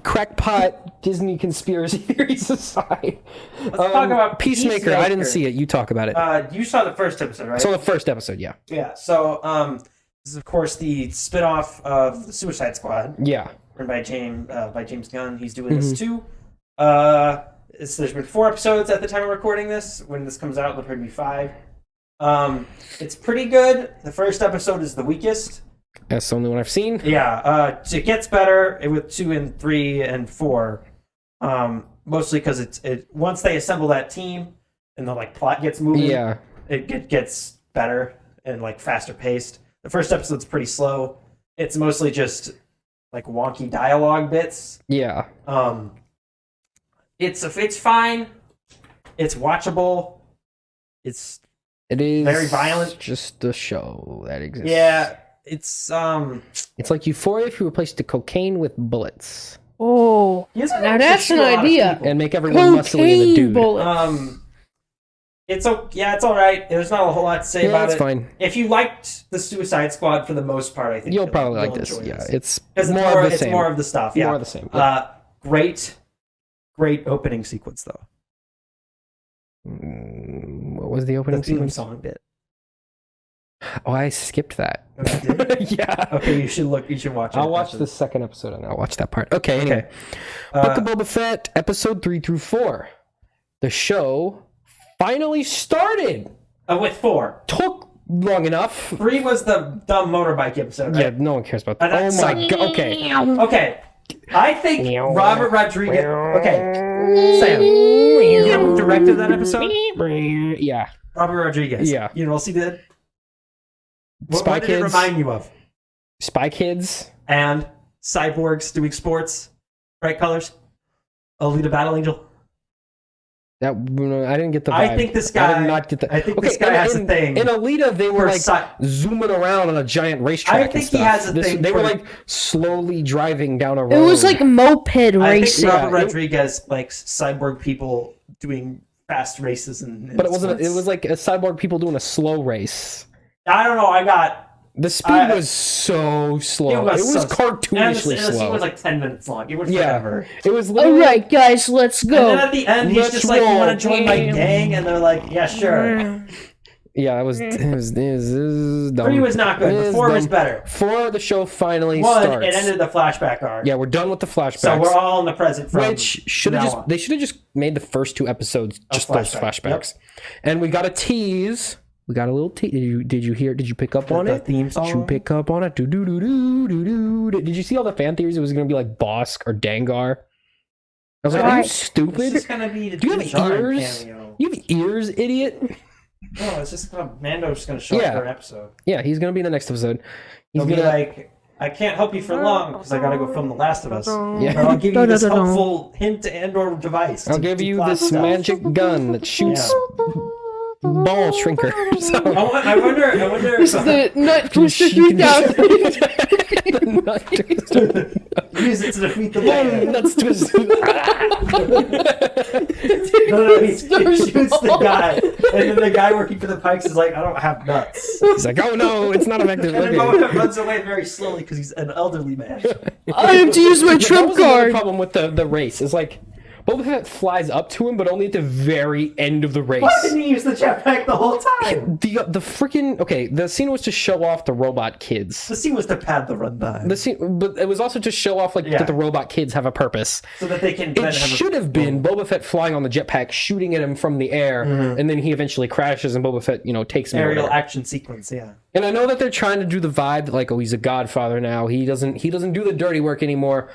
crackpot Disney conspiracy theories aside. Let's talk about Peacemaker. I didn't see it. You talk about it. You saw the first episode, right? So the first episode, yeah. Yeah, so this is, of course, the spin-off of the Suicide Squad. Yeah. Written by James Gunn. He's doing this too. There's been 4 episodes at the time of recording this. When this comes out, there'll probably be 5. It's pretty good. The first episode is the weakest. That's the only one I've seen. Yeah, it gets better with 2 and 3 and 4. Mostly because it once they assemble that team and the plot gets moving. Yeah. It gets better and faster paced. The first episode's pretty slow. It's mostly just wonky dialogue bits. Yeah. It's fine. It's watchable. It is very violent. Just a show that exists. Yeah, it's like Euphoria if you replaced the cocaine with bullets. Oh, now that's an idea. And make everyone muscly and a dude. Bullets. It's all right. There's not a whole lot to say about it. It's fine. If you liked the Suicide Squad for the most part, I think You'll probably like this. Yeah, it's more of the same. It's more of the stuff. Yeah, more of the same. Yeah. Great opening sequence though. What was the opening The theme sequence? song bit. Oh, I skipped that. Oh, you did? Yeah. Okay, you should watch it. I'll watch the second episode and I'll watch that part. Okay, anyway. Book of Boba Fett, episode 3 through 4. the show finally started. With 4. Took long enough. 3 was the dumb motorbike episode, right? Yeah, no one cares about that. Oh my god. Okay. Okay. I think Robert Rodriguez... Okay. Sam, you know who directed that episode? Yeah. Robert Rodriguez. Yeah. You know what else he did? Spy what did it Kids. remind you of? Spy Kids. And cyborgs doing sports. Bright colors. Alita Battle Angel. That I didn't get the vibe. I think this guy... I did not get the... I think this guy has a thing. In Alita, they were for like zooming around on a giant racetrack. I think he has a thing They were for- like slowly driving down a road. It was like moped I think racing. Robert Rodriguez likes cyborg people doing fast races and But it wasn't. sports. It was like a cyborg people doing a slow race. I don't know. I got... The speed was so slow. It was so- cartoonishly and the slow. scene was like 10 minutes long. It was Yeah. forever. It was literally... Alright, guys, let's And then go. at the end, he's Let's just like, "You want to roll, join my damn. gang?" And they're like, "Yeah, sure." Yeah, it was dumb. 3 was not good. It But is 4 was dumb. better. 4, the show finally 1, starts. it ended the flashback arc. Yeah, we're done with the flashbacks. So we're all in the present from Which should have now just on. they should have just made the first 2 episodes just those flashback. flashbacks. And we got a tease. We got a little tease. Did you hear? Did you pick up on The it? theme song? Did you pick up on it? Do do do do do do. Did you see all the fan theories? It was going to be like Bosk or Dangar. I was like, are you Right. It's stupid? just gonna be the Do you have Jar ears? cameo. You have ears, idiot. No, it's just gonna... Mando's just gonna show Yeah. up for an episode. Yeah, he's going to be in the next episode. He's He'll be gonna like, "I can't help you for long because I gotta go film The Last of Us. Yeah. But I'll give you this Da-da-da-da. helpful hint and/or device. I'll to give you plot this stuff." magic gun that shoots ball shrinkers. I wonder. The Nut Twister She can- 3000. Use it to defeat the man. Nuts twisted. No, he shoots the guy, and then the guy working for the Pikes is like, "I don't have nuts." He's like, oh no, it's not effective. And then Okay. Boba runs away very slowly because he's an elderly man. I have to use my That trump was another card. problem with the race. Is like Boba Fett flies up to him, but only at the very end of the race. Why didn't he use the jetpack the whole time? The freaking the scene was to show off the robot kids. The scene was to pad the runtime, The scene, but it was also to show off Yeah. that the robot kids have a purpose. so that they can. It should have been Boba Fett flying on the jetpack, shooting at him from the air, and then he eventually crashes, and Boba Fett, takes him. aerial over. action sequence. Yeah. And I know that they're trying to do the vibe, like, oh, he's a godfather now. He doesn't do the dirty work anymore.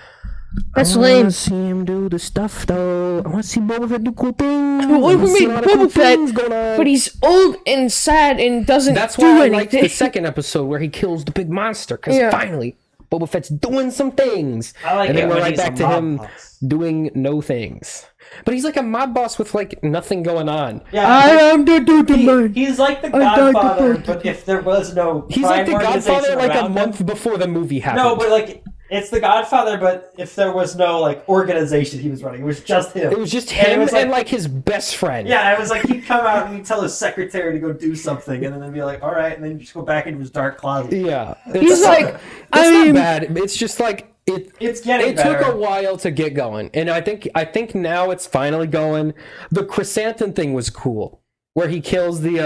That's I lame. want to see him do the stuff, though. I want to see Boba Fett do cool things. What I if wanna we see made a lot of cool Boba Fett, things going on. but he's old and sad and doesn't That's do why I liked anything? the second episode where he kills the big monster, because Yeah. finally Boba Fett's doing some things. I like and then it we're when right he's back a to mob him boss. doing no things. But he's like a mob boss with like nothing going on. Yeah. I am the man. He's like the I died to Godfather, birth. but if there was no He's crime like the organization Godfather like a around him- month before the movie happened. No, but like it's the Godfather, but if there was no like organization he was running, it was just him. it was just And it him was and like- like his best friend. Yeah, it was like he'd come out and he'd tell his secretary to go do something, and then they'd be like, "All right," and then he'd just go back into his dark closet. Yeah. He's like, It's I'm not bad. It's just like It's getting it better. took a while to get going, and I think now it's finally going. The chrysanthemum thing was cool, where he kills the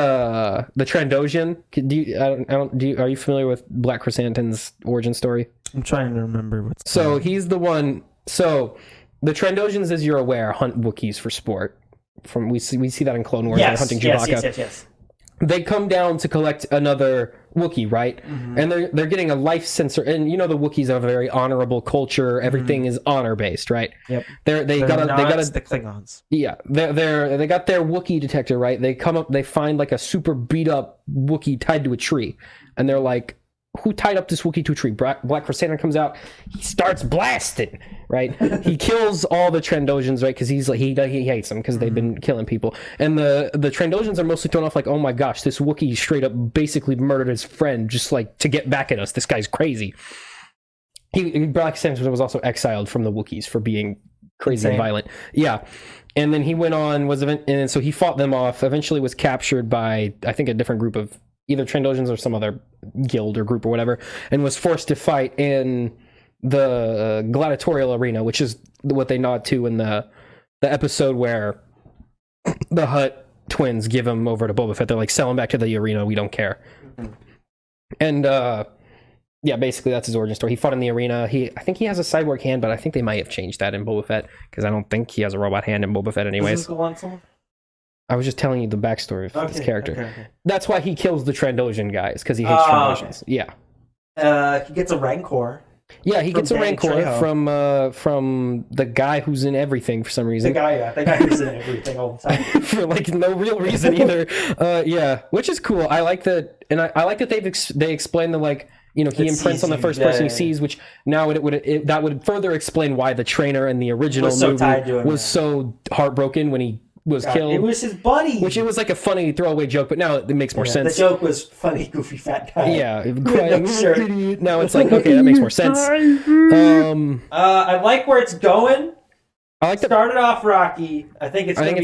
Trandoshan. Are you familiar with Black Chrysanthemum's origin story? I'm trying to remember what's. So he's the one. So the Trandoshans, as you're aware, hunt Wookiees for sport. We see that in Clone Wars. They're Yes, hunting yes, Chewbacca. yes. They come down to collect another Wookiee, right? Mm-hmm. And they're getting a life sensor. And the Wookiees have a very honorable culture. Everything is honor based, right? Yep. They got the Klingons. yeah. They got their Wookiee detector, right? They come up, they find like a super beat up Wookiee tied to a tree, and they're like, who tied up this Wookiee to a tree? Black Chrysanthemum comes out. He starts blasting, right? He kills all the Trandoshans, right? Because he's like he hates them because they've been killing people. And the Trandoshans are mostly thrown off like, oh my gosh, this Wookiee straight up basically murdered his friend just like to get back at us. This guy's crazy. Black Chrysanthemum was also exiled from the Wookiees for being crazy and violent. Yeah. And then he went on, and so he fought them off, eventually was captured by, I think, a different group of either Trandoshans or some other guild or group or whatever, and was forced to fight in the gladiatorial arena, which is what they nod to in the episode where the Hutt twins give him over to Boba Fett. They're like, sell him back to the arena, we don't care. And Yeah, basically that's his origin story. He fought in the arena. I think he has a cyborg hand, but I think they might have changed that in Boba Fett because I don't think he has a robot hand in Boba Fett anyways. Does this go on someone? I was just telling you the backstory of this character. Okay. That's why he kills the Trandoshan guys because he hates Trandoshans. Okay. Yeah. He gets a Rancor. Yeah, he gets a Rancor from the guy who's in everything for some reason. The guy who's in everything all the time. For like no real reason either. Yeah, which is cool. I like that, and I like that they explain the like. He imprints on the first person he sees, which now that would further explain why the trainer in the original movie was so heartbroken when he was killed. It was his buddy. Which it was like a funny throwaway joke, but now it makes more sense. The joke was funny, goofy fat guy. Yeah, now it's like, okay, that makes more sense. I like where it's going. I like started off rocky. I think it's going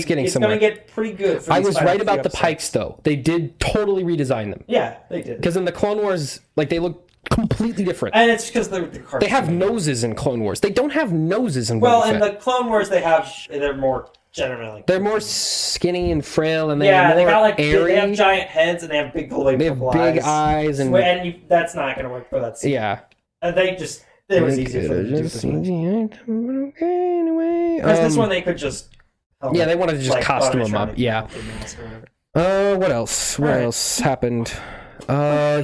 to get pretty good. I was right about the Pikes, though. They did totally redesign them. Yeah, they did. Because in the Clone Wars, like they look completely different. And it's because they have noses in Clone Wars. They don't have noses in Boba Fett. In the Clone Wars, they're more generally. They're more skinny and frail, and they got like airy. They have giant heads and they have big glowing purple eyes. They have big eyes, and that's not going to work for that scene. Yeah, and they just. It was easy for them to do this one. Okay, anyway. Because this one they could just... they wanted to just costume them up. Yeah. What else? What else happened?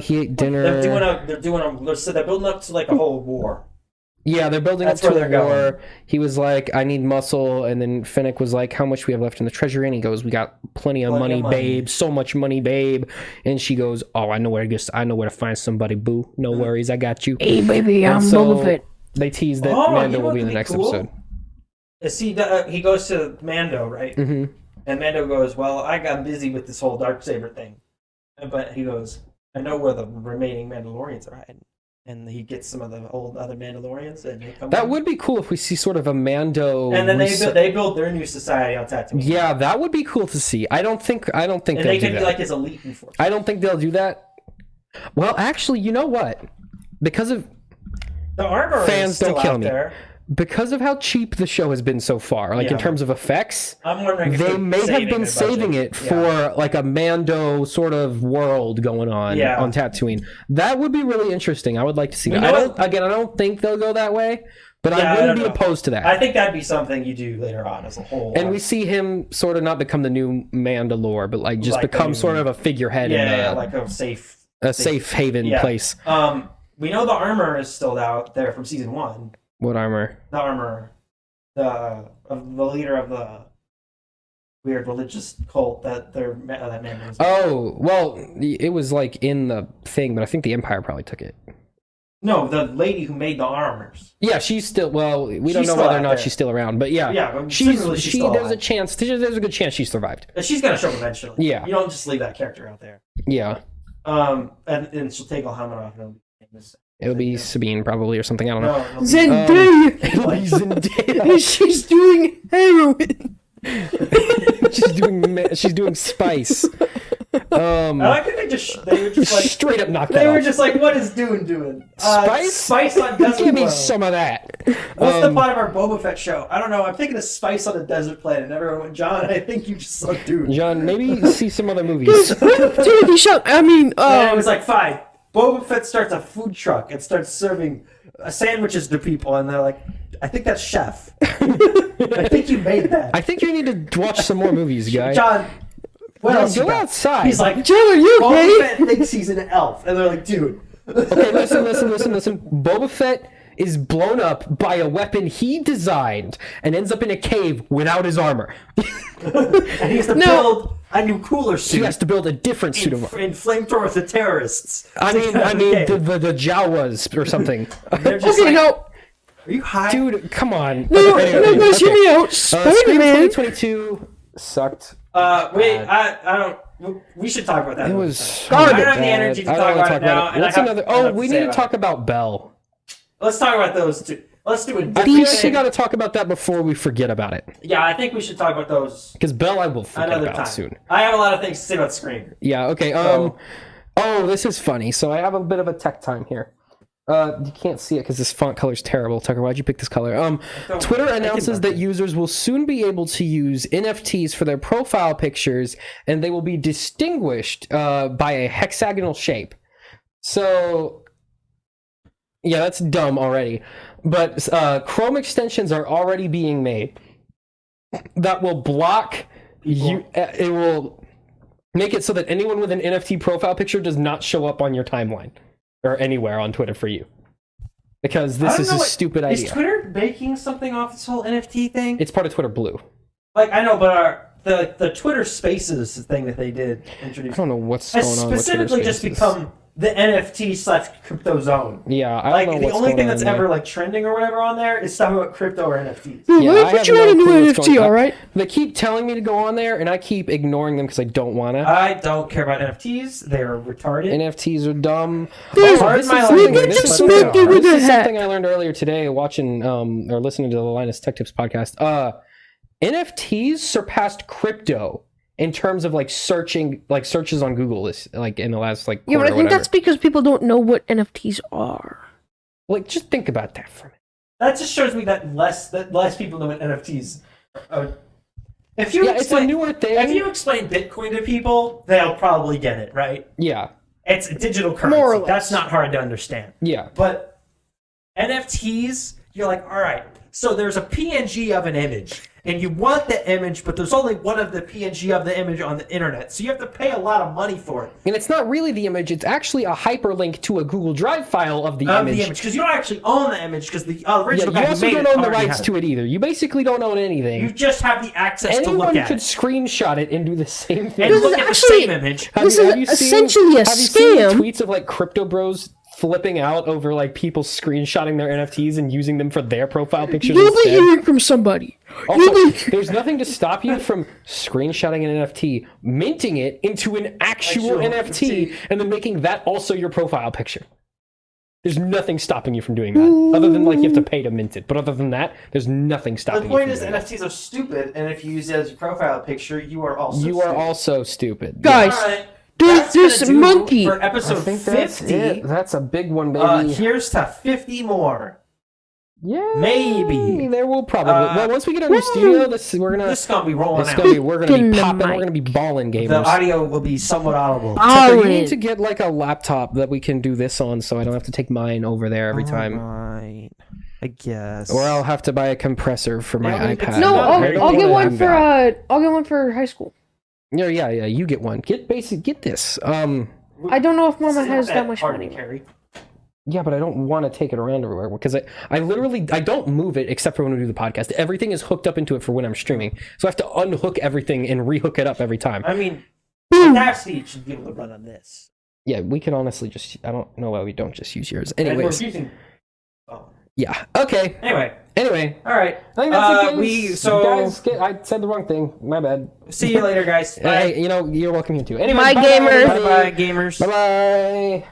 He ate dinner. They're building up to like a whole war. Yeah, they're building up to a war. He was like, I need muscle. And then Finnick was like, how much we have left in the treasury? And he goes, we got plenty of money, babe. So much money, babe. And she goes, oh, I know where to find somebody, boo. No worries, I got you. Hey, baby, I'm Boba Fett. They tease that Mando will be in the next episode. He goes to Mando, right? Mm-hmm. And Mando goes, well, I got busy with this whole Darksaber thing. But he goes, I know where the remaining Mandalorians are hiding. And he gets some of the old other Mandalorians, and they come. That would be cool if we see sort of a Mando. And then they build their new society on Tatooine. Yeah, that would be cool to see. I don't think and they'll do that. They could be like his elite before. I don't think they'll do that. Well, actually, you know what? Because of the armor, fans don't kill me. There. Because of how cheap the show has been so far, like in terms of effects, I'm wondering if they may have been saving it for like a Mando sort of world going on Tatooine. That would be really interesting. I would like to see that. I don't think they'll go that way, but I wouldn't be opposed to that. I think that'd be something you do later on as a whole. And we see him sort of not become the new Mandalore, but like just become sort of a figurehead in like a safe haven place. We know the armor is still out there from season 1. What armor? The armor. The leader of the weird religious cult that man was. Oh, well, it was like in the thing, but I think the Empire probably took it. No, the lady who made the armors. Yeah, she's still. Well, we don't know whether or not she's still around, but yeah, she's there's a chance. There's a good chance she survived. She's gonna show up eventually. Yeah, you don't just leave that character out there. Yeah. And she'll take a helmet off and it'll be Sabine probably or something. I don't know. Zendaya. It'll be Zendaya. She's doing heroin. she's doing spice. I like that they were just like straight up knocked that. They were off. just like, what is Dune doing? Spice on desert. Give me some of that. What's the plot of our Boba Fett show? I don't know. I'm thinking of spice on a desert planet. And everyone went, John, I think you just saw Dune. John, maybe see some other movies. Timothy Show. I mean, and it was like, fine. Boba Fett starts a food truck and starts serving sandwiches to people, and they're like, I think that's Chef. I think you made that. I think you need to watch some more movies, guy. John, what else? Go outside. He's like, John, are you okay? Boba Fett thinks he's an elf, and they're like, dude. Okay, listen. Boba Fett is blown up by a weapon he designed and ends up in a cave without his armor. And he has to build a new cooler suit. He has to build a different suit of armor. In flamethrower with the terrorists. I mean the Jawas or something. They're just no. Are you high? Dude, come on. No, guys, hear me out. Spider-Man 2022 sucked. Wait, I don't... We should talk about that. It was... I don't have the energy to talk about it now. What's another... Oh, we need to talk about Belle. Let's talk about those two. Let's do it. I feel like we got to talk about that before we forget about it. Yeah, I think we should talk about those. Because Belle I will forget about soon. I have a lot of things to say about Scream. Yeah, okay. Oh, this is funny. So I have a bit of a tech time here. You can't see it because this font color is terrible. Tucker, why'd you pick this color? Twitter announces that users will soon be able to use NFTs for their profile pictures, and they will be distinguished by a hexagonal shape. So Yeah, that's dumb already. But Chrome extensions are already being made that will block you. It will make it so that anyone with an NFT profile picture does not show up on your timeline or anywhere on Twitter for you. Because this is a stupid idea. Is Twitter making something off this whole NFT thing? It's part of Twitter Blue. Like, I know, but the Twitter Spaces thing that they did introduce... I don't know what's going on with Twitter specifically just become the NFT/crypto zone. Yeah, I don't know like, what's the only thing going that's on there. ever, like, trending or whatever on there is stuff about crypto or NFTs. Dude, Yeah, let I me put have you on no a new clue what's NFT, going on. alright? They keep telling me to go on there, and I keep ignoring them because I don't want to. I don't care about NFTs. They're retarded. NFTs are dumb. Dude, Pardon this my is language, something- get this to is smack something- you with this a is hat. something I learned earlier today watching or listening to the Linus Tech Tips podcast. NFTs surpassed crypto in terms of like searches on Google is like in the last like Yeah, quarter but I or think whatever. that's because people don't know what NFTs are. Like just think about that for a minute. That just shows me that less people know what NFTs are. If you It's a newer thing. If you explain Bitcoin to people, they'll probably get it, right? Yeah. It's a digital currency. More or less. That's not hard to understand. Yeah. But NFTs, you're like, all right, so there's a PNG of an image, and you want the image, but there's only one of the PNG of the image on the internet, so you have to pay a lot of money for it. And it's not really the image, it's actually a hyperlink to a Google Drive file of the image. Because you don't actually own the image, because the Yeah, original you guy who also made don't it own the already rights had to it either. You basically don't own anything. You just have the access to look Anyone at could it. screenshot it and do the same thing. And This look is at actually- the same image. This is essentially a have you seen scam. tweets of like crypto bros flipping out over like people screenshotting their NFTs and using them for their profile pictures You'll be instead? hearing from somebody. Also, You'll be... there's nothing to stop you from screenshotting an NFT, minting it into an actual NFT, and then making that also your profile picture. There's nothing stopping you from doing that, other than like you have to pay to mint it. But other than that, there's nothing stopping The you point from is, doing that. NFTs are stupid, and if you use it as your profile picture, you are also You stupid. are also stupid. Guys, Alright, there's that's gonna this do monkey. for I episode think 50. that's it. That's a big one, baby. Here's to 50 more. Yeah, maybe. there will probably. well, once we get a new woo! studio, we're gonna. This is gonna be rolling It's out. gonna be. We're gonna In be the popping. We're mic. gonna be balling gamers. The audio will be somewhat audible. Tucker, you Alright. need to get like a laptop that we can do this on, so I don't have to take mine over there every time. Right. I guess. Or I'll have to buy a compressor for my Yeah, we could iPad. No, I I'll don't get think one I've for got- I'll get one for high school. Yeah, you get one. Get this. I don't know if Mama has that much money. Carry. Yeah, but I don't want to take it around everywhere because I literally don't move it except for when we do the podcast. Everything is hooked up into it for when I'm streaming, so I have to unhook everything and rehook it up every time. I mean, Audacity should be able to run on this. Yeah, we can honestly just. I don't know why we don't just use yours. And Anyways, we're using. Oh. yeah. Okay. Anyway, all right. I think that's it. I said the wrong thing. My bad. See you later, guys. Bye. Hey, you're welcome here too. Anyway, Bye, gamers. Bye, gamers. Bye bye.